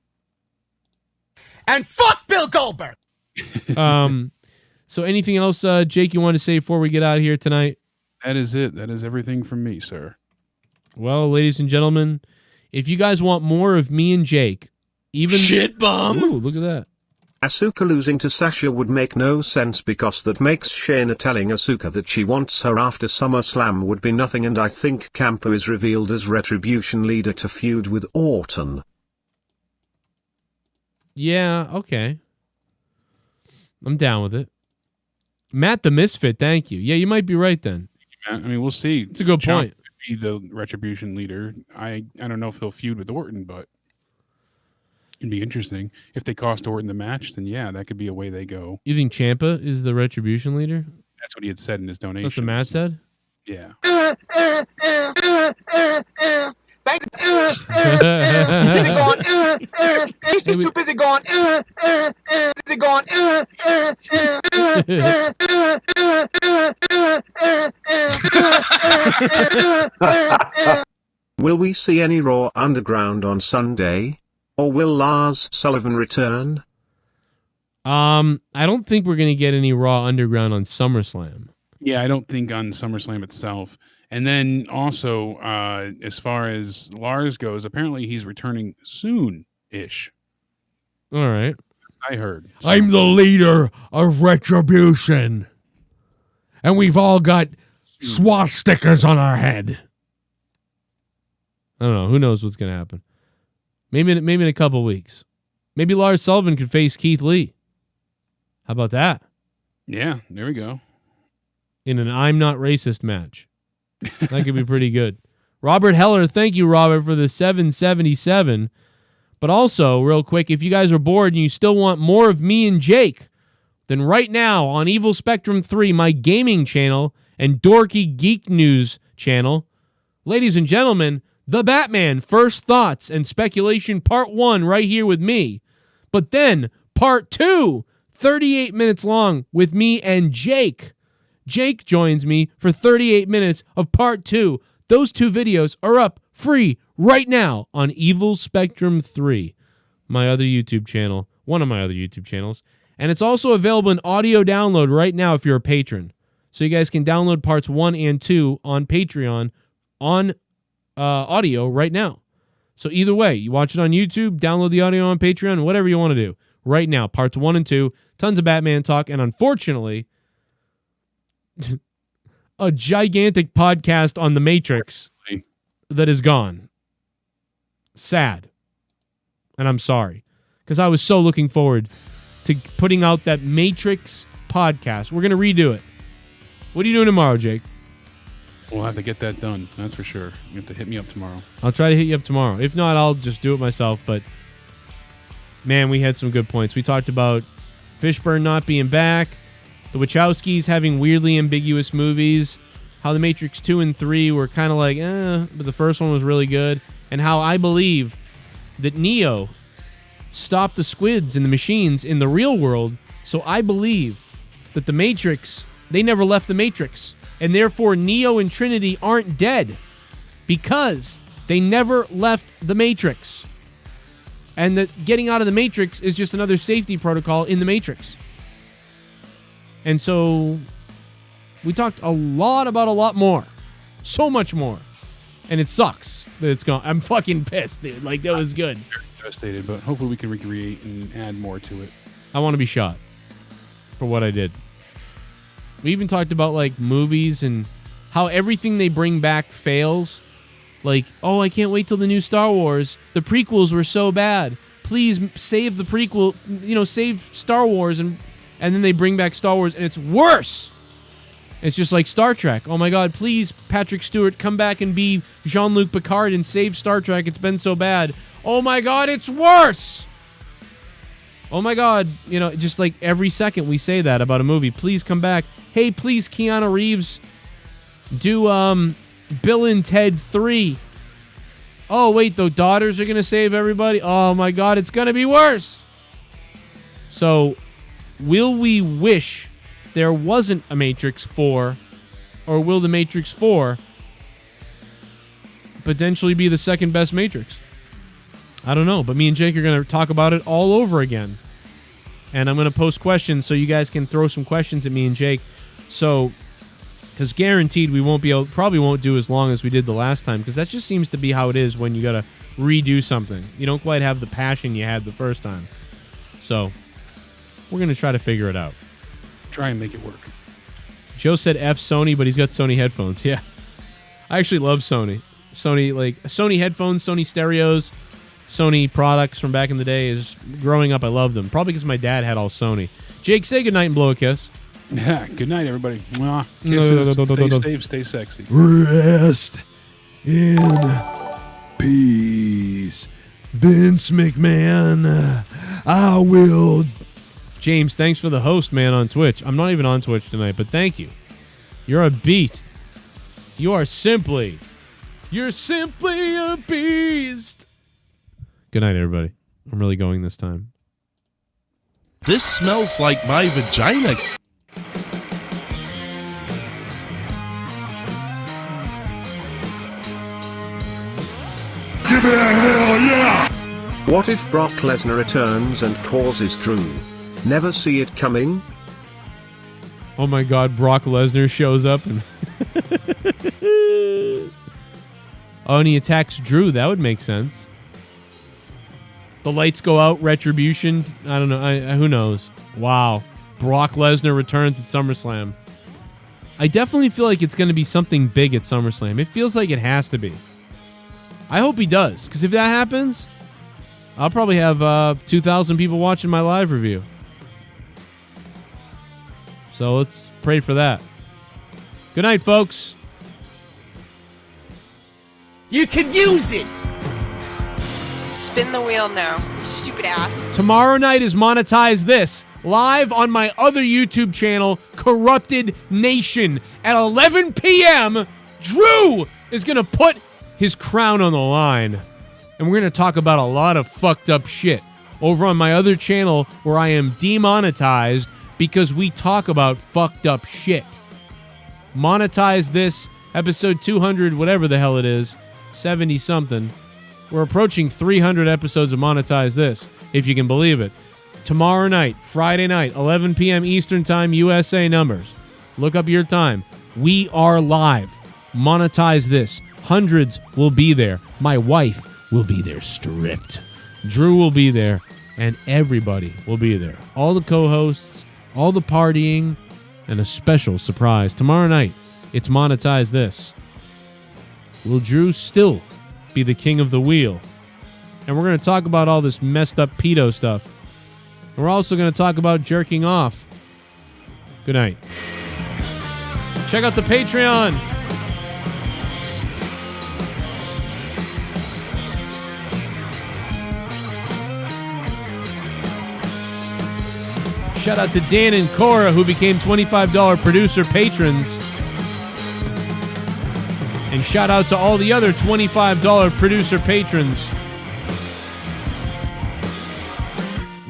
[SPEAKER 6] And fuck Bill Goldberg!
[SPEAKER 2] So anything else, Jake, you want to say before we get out of here tonight?
[SPEAKER 3] That is it. That is everything from me, sir.
[SPEAKER 2] Well, ladies and gentlemen, if you guys want more of me and Jake, even...
[SPEAKER 6] Shit bomb!
[SPEAKER 2] Ooh, look at that.
[SPEAKER 4] Asuka losing to Sasha would make no sense because that makes Shayna telling Asuka that she wants her after SummerSlam would be nothing, and I think Ciampa is revealed as Retribution leader to feud with Orton.
[SPEAKER 2] Yeah, okay. I'm down with it. Matt the Misfit, thank you. Yeah, you might be right then.
[SPEAKER 3] I mean, we'll see.
[SPEAKER 2] It's a good point.
[SPEAKER 3] Be the Retribution leader. I don't know if he'll feud with Orton, but it'd be interesting. If they cost Orton the match, then yeah, that could be a way they go.
[SPEAKER 2] You think Ciampa is the Retribution leader?
[SPEAKER 3] That's what he had said in his donation.
[SPEAKER 2] That's what Matt said?
[SPEAKER 3] Yeah.
[SPEAKER 6] Busy going, he's too busy going, busy going,
[SPEAKER 4] Will we see any Raw Underground on Sunday? Or will Lars Sullivan return?
[SPEAKER 2] I don't think we're going to get any Raw Underground on SummerSlam.
[SPEAKER 3] Yeah, I don't think on SummerSlam itself. And then also, as far as Lars goes, apparently he's returning soon-ish.
[SPEAKER 2] All right.
[SPEAKER 3] I heard. So.
[SPEAKER 2] I'm the leader of Retribution. And we've all got swastikas on our head. I don't know. Who knows what's going to happen? Maybe in a couple weeks. Maybe Lars Sullivan could face Keith Lee. How about that?
[SPEAKER 3] Yeah, there we go.
[SPEAKER 2] In an I'm Not Racist match. That could be pretty good. Robert Heller, thank you, Robert, for the 777. But also, real quick, if you guys are bored and you still want more of me and Jake, then right now on Evil Spectrum 3, my gaming channel and Dorky Geek News channel, ladies and gentlemen, The Batman, First Thoughts and Speculation Part 1 right here with me. But then, Part 2, 38 minutes long with me and Jake. Jake joins me for 38 minutes of Part 2. Those two videos are up free right now on Evil Spectrum 3, my other YouTube channel, one of my other YouTube channels. And it's also available in audio download right now if you're a patron. So you guys can download Parts 1 and 2 on Patreon on audio right now. So either way, you watch it on YouTube, download the audio on Patreon, whatever you want to do. Right now, Parts 1 and 2, tons of Batman talk, and unfortunately... a gigantic podcast on The Matrix that is gone. Sad. And I'm sorry. Because I was so looking forward to putting out that Matrix podcast. We're going to redo it. What are you doing tomorrow, Jake?
[SPEAKER 3] We'll have to get that done. That's for sure. You have to hit me up tomorrow.
[SPEAKER 2] I'll try to hit you up tomorrow. If not, I'll just do it myself. But, man, we had some good points. We talked about Fishburne not being back. The Wachowskis having weirdly ambiguous movies, how The Matrix 2 and 3 were kind of like, but the first one was really good, and how I believe that Neo stopped the squids and the machines in the real world, so I believe that The Matrix, they never left the Matrix, and therefore Neo and Trinity aren't dead, because they never left the Matrix, and that getting out of the Matrix is just another safety protocol in the Matrix. And so we talked a lot about a lot more. So much more. And it sucks that it's gone. I'm fucking pissed, dude. Like, that was good.
[SPEAKER 3] Devastated, but hopefully we can recreate and add more to it.
[SPEAKER 2] I want to be shot for what I did. We even talked about, like, movies and how everything they bring back fails. Like, oh, I can't wait till the new Star Wars. The prequels were so bad. Please save the prequel, save Star Wars. And then they bring back Star Wars, and it's worse. It's just like Star Trek. Oh, my God, please, Patrick Stewart, come back and be Jean-Luc Picard and save Star Trek. It's been so bad. Oh, my God, it's worse. Oh, my God, just like every second we say that about a movie. Please come back. Hey, please, Keanu Reeves, do Bill and Ted 3. Oh, wait, the daughters are going to save everybody? Oh, my God, it's going to be worse. So, will we wish there wasn't a Matrix 4, or will the Matrix 4 potentially be the second best Matrix? I don't know, but me and Jake are going to talk about it all over again. And I'm going to post questions so you guys can throw some questions at me and Jake. So, because guaranteed we probably won't do as long as we did the last time, because that just seems to be how it is when you got to redo something. You don't quite have the passion you had the first time. So, we're going to try to figure it out.
[SPEAKER 3] Try and make it work.
[SPEAKER 2] Joe said F Sony, but he's got Sony headphones. Yeah. I actually love Sony. Sony headphones, Sony stereos, Sony products from back in the day. Growing up, I loved them. Probably because my dad had all Sony. Jake, say goodnight and blow a kiss.
[SPEAKER 3] Yeah, good night, everybody. Mwah. Kisses. Stay safe, stay sexy.
[SPEAKER 1] Rest in peace. Vince McMahon, I will...
[SPEAKER 2] James, thanks for the host, man, on Twitch. I'm not even on Twitch tonight, but thank you. You're a beast. You're simply a beast. Good night, everybody. I'm really going this time.
[SPEAKER 7] This smells like my vagina.
[SPEAKER 1] Give me a hell yeah!
[SPEAKER 4] What if Brock Lesnar returns and causes Drew? Never see it coming?
[SPEAKER 2] Oh my God, Brock Lesnar shows up and... and he attacks Drew. That would make sense. The lights go out, retribution. I don't know. Who knows? Wow. Brock Lesnar returns at SummerSlam. I definitely feel like it's going to be something big at SummerSlam. It feels like it has to be. I hope he does, because if that happens, I'll probably have 2,000 people watching my live review. So let's pray for that. Good night, folks.
[SPEAKER 6] You can use it!
[SPEAKER 8] Spin the wheel now, you stupid ass.
[SPEAKER 2] Tomorrow night is Monetize This, live on my other YouTube channel, Corrupted Nation. At 11 p.m., Drew is going to put his crown on the line. And we're going to talk about a lot of fucked up shit over on my other channel where I am demonetized because we talk about fucked up shit. Monetize This, episode 200, whatever the hell it is, 70-something. We're approaching 300 episodes of Monetize This, if you can believe it. Tomorrow night, Friday night, 11 p.m. Eastern Time, USA numbers. Look up your time. We are live. Monetize This. Hundreds will be there. My wife will be there stripped. Drew will be there, and everybody will be there. All the co-hosts, all the partying, and a special surprise. Tomorrow night, it's Monetize This. Will Drew still be the king of the wheel? And we're going to talk about all this messed up pedo stuff. And we're also going to talk about jerking off. Good night. Check out the Patreon. Shout out to DanH Cora, who became $25 producer patrons. And shout out to all the other $25 producer patrons.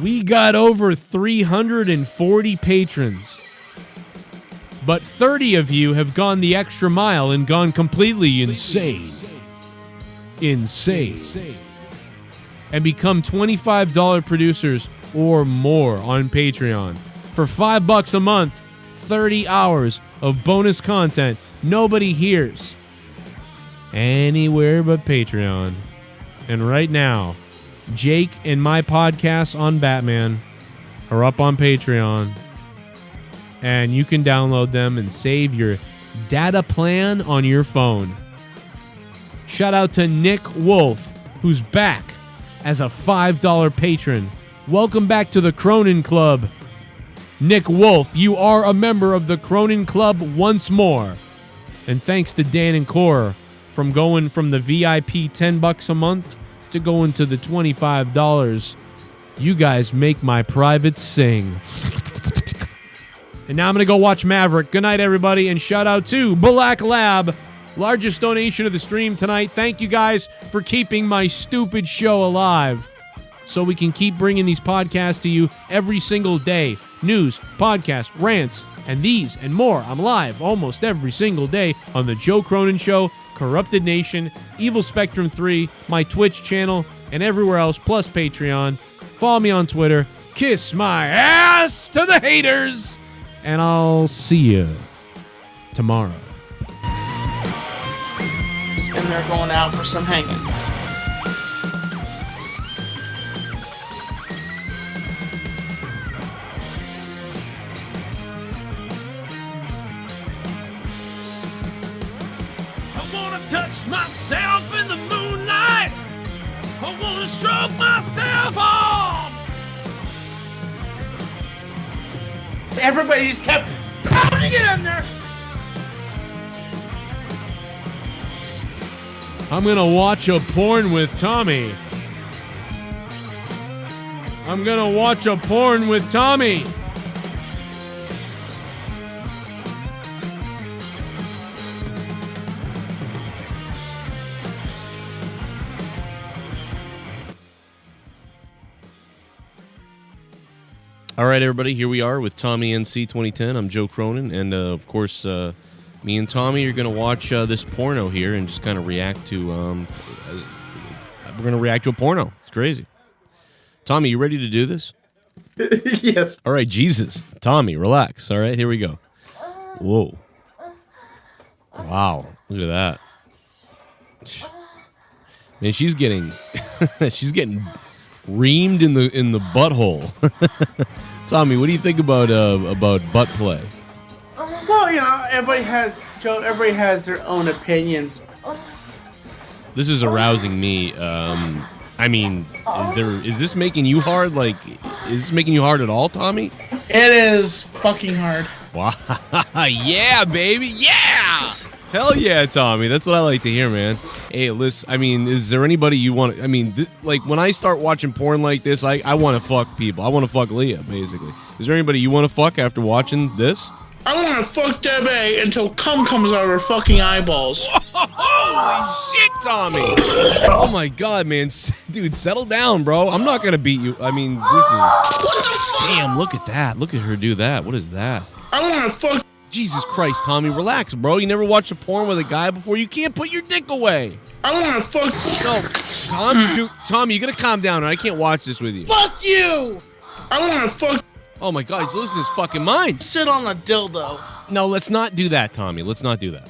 [SPEAKER 2] We got over 340 patrons. But 30 of you have gone the extra mile and gone completely insane. Insane. And become $25 producers or more on Patreon. For $5 a month, 30 hours of bonus content nobody hears anywhere but Patreon. And right now, Jake and my podcasts on Batman are up on Patreon, and you can download them and save your data plan on your phone. Shout out to Nick Wolf, who's back as a $5 patron. Welcome back to the Cronin Club. Nick Wolf, you are a member of the Cronin Club once more. And thanks to DanH Cora from going from the VIP $10 a month to going to the $25. You guys make my privates sing. And now I'm going to go watch Maverick. Good night, everybody, and shout out to Black Lab. Largest donation of the stream tonight. Thank you guys for keeping my stupid show alive so we can keep bringing these podcasts to you every single day. News, podcasts, rants, and these and more. I'm live almost every single day on The Joe Cronin Show, Corrupted Nation, Evil Spectrum 3, my Twitch channel, and everywhere else, plus Patreon. Follow me on Twitter. Kiss my ass to the haters. And I'll see you tomorrow.
[SPEAKER 9] And they're going out for some hangings.
[SPEAKER 6] I wanna touch myself in the moonlight. I wanna stroke myself off.
[SPEAKER 9] Everybody just kept pounding it in there.
[SPEAKER 2] I'm gonna watch a porn with Tommy. I'm gonna watch a porn with Tommy. All right, everybody, here we are with Tommy NC 2010. I'm Joe Cronin, and of course, me and Tommy are going to watch this porno here and just kind of react to, we're going to react to a porno. It's crazy. Tommy, you ready to do this?
[SPEAKER 9] Yes.
[SPEAKER 2] All right, Jesus. Tommy, relax. All right, here we go. Whoa. Wow, look at that. Man, she's getting, she's getting reamed in the butthole. Tommy, what do you think about butt play?
[SPEAKER 9] Well, you know, everybody has their own opinions.
[SPEAKER 2] This is arousing me. I mean, is this making you hard? Like, is this making you hard at all, Tommy?
[SPEAKER 9] It is fucking hard.
[SPEAKER 2] Wow. Yeah, baby. Yeah. Hell yeah, Tommy. That's what I like to hear, man. Hey, listen, I mean, is there anybody you want to... I mean, like, when I start watching porn like this, I want to fuck people. I want to fuck Leah, basically. Is there anybody you want to fuck after watching this?
[SPEAKER 9] I want to fuck Debbie until cum comes out of her fucking eyeballs.
[SPEAKER 2] Holy shit, Tommy. Oh, my God, man. Dude, settle down, bro. I'm not going to beat you. I mean, this is...
[SPEAKER 9] What the fuck?
[SPEAKER 2] Damn, look at that. Look at her do that. What is that?
[SPEAKER 9] I want to fuck...
[SPEAKER 2] Jesus Christ, Tommy, relax, bro. You never watched a porn with a guy before? You can't put your dick away.
[SPEAKER 9] I want to fuck...
[SPEAKER 2] No, dude, Tommy, you gotta calm down, or I can't watch this with you.
[SPEAKER 9] Fuck you! I want to fuck...
[SPEAKER 2] Oh my God, he's losing his fucking mind.
[SPEAKER 9] Sit on a dildo.
[SPEAKER 2] No, let's not do that, Tommy. Let's not do that.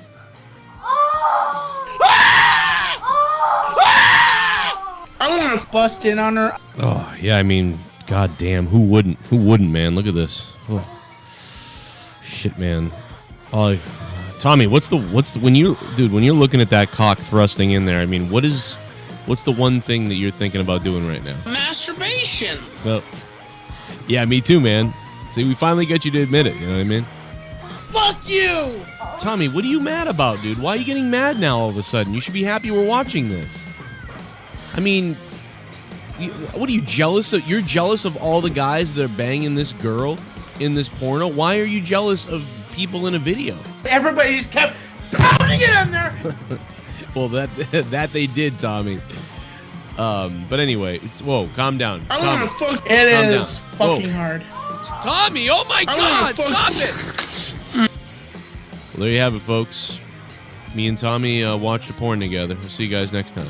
[SPEAKER 9] I want to bust in on her.
[SPEAKER 2] Oh, yeah, I mean, God damn, who wouldn't? Who wouldn't, man? Look at this. Oh. Shit, man. Oh, Tommy, what's the when you're looking at that cock thrusting in there? I mean, what's the one thing that you're thinking about doing right now?
[SPEAKER 9] Masturbation.
[SPEAKER 2] Well, yeah, me too, man. See, we finally got you to admit it. You know what I mean?
[SPEAKER 9] Fuck you.
[SPEAKER 2] Tommy, what are you mad about, dude? Why are you getting mad now all of a sudden? You should be happy we're watching this. I mean, what are you jealous of? You're jealous of all the guys that are banging this girl in this porno? Why are you jealous of people in a video?
[SPEAKER 9] Everybody just kept pounding it in there.
[SPEAKER 2] Well, that they did, Tommy. But anyway, whoa, calm down.
[SPEAKER 9] I want to fuck. It is fucking hard.
[SPEAKER 2] Tommy, oh my God, stop it. Well, there you have it, folks. Me and Tommy watched the porn together. We'll see you guys next time.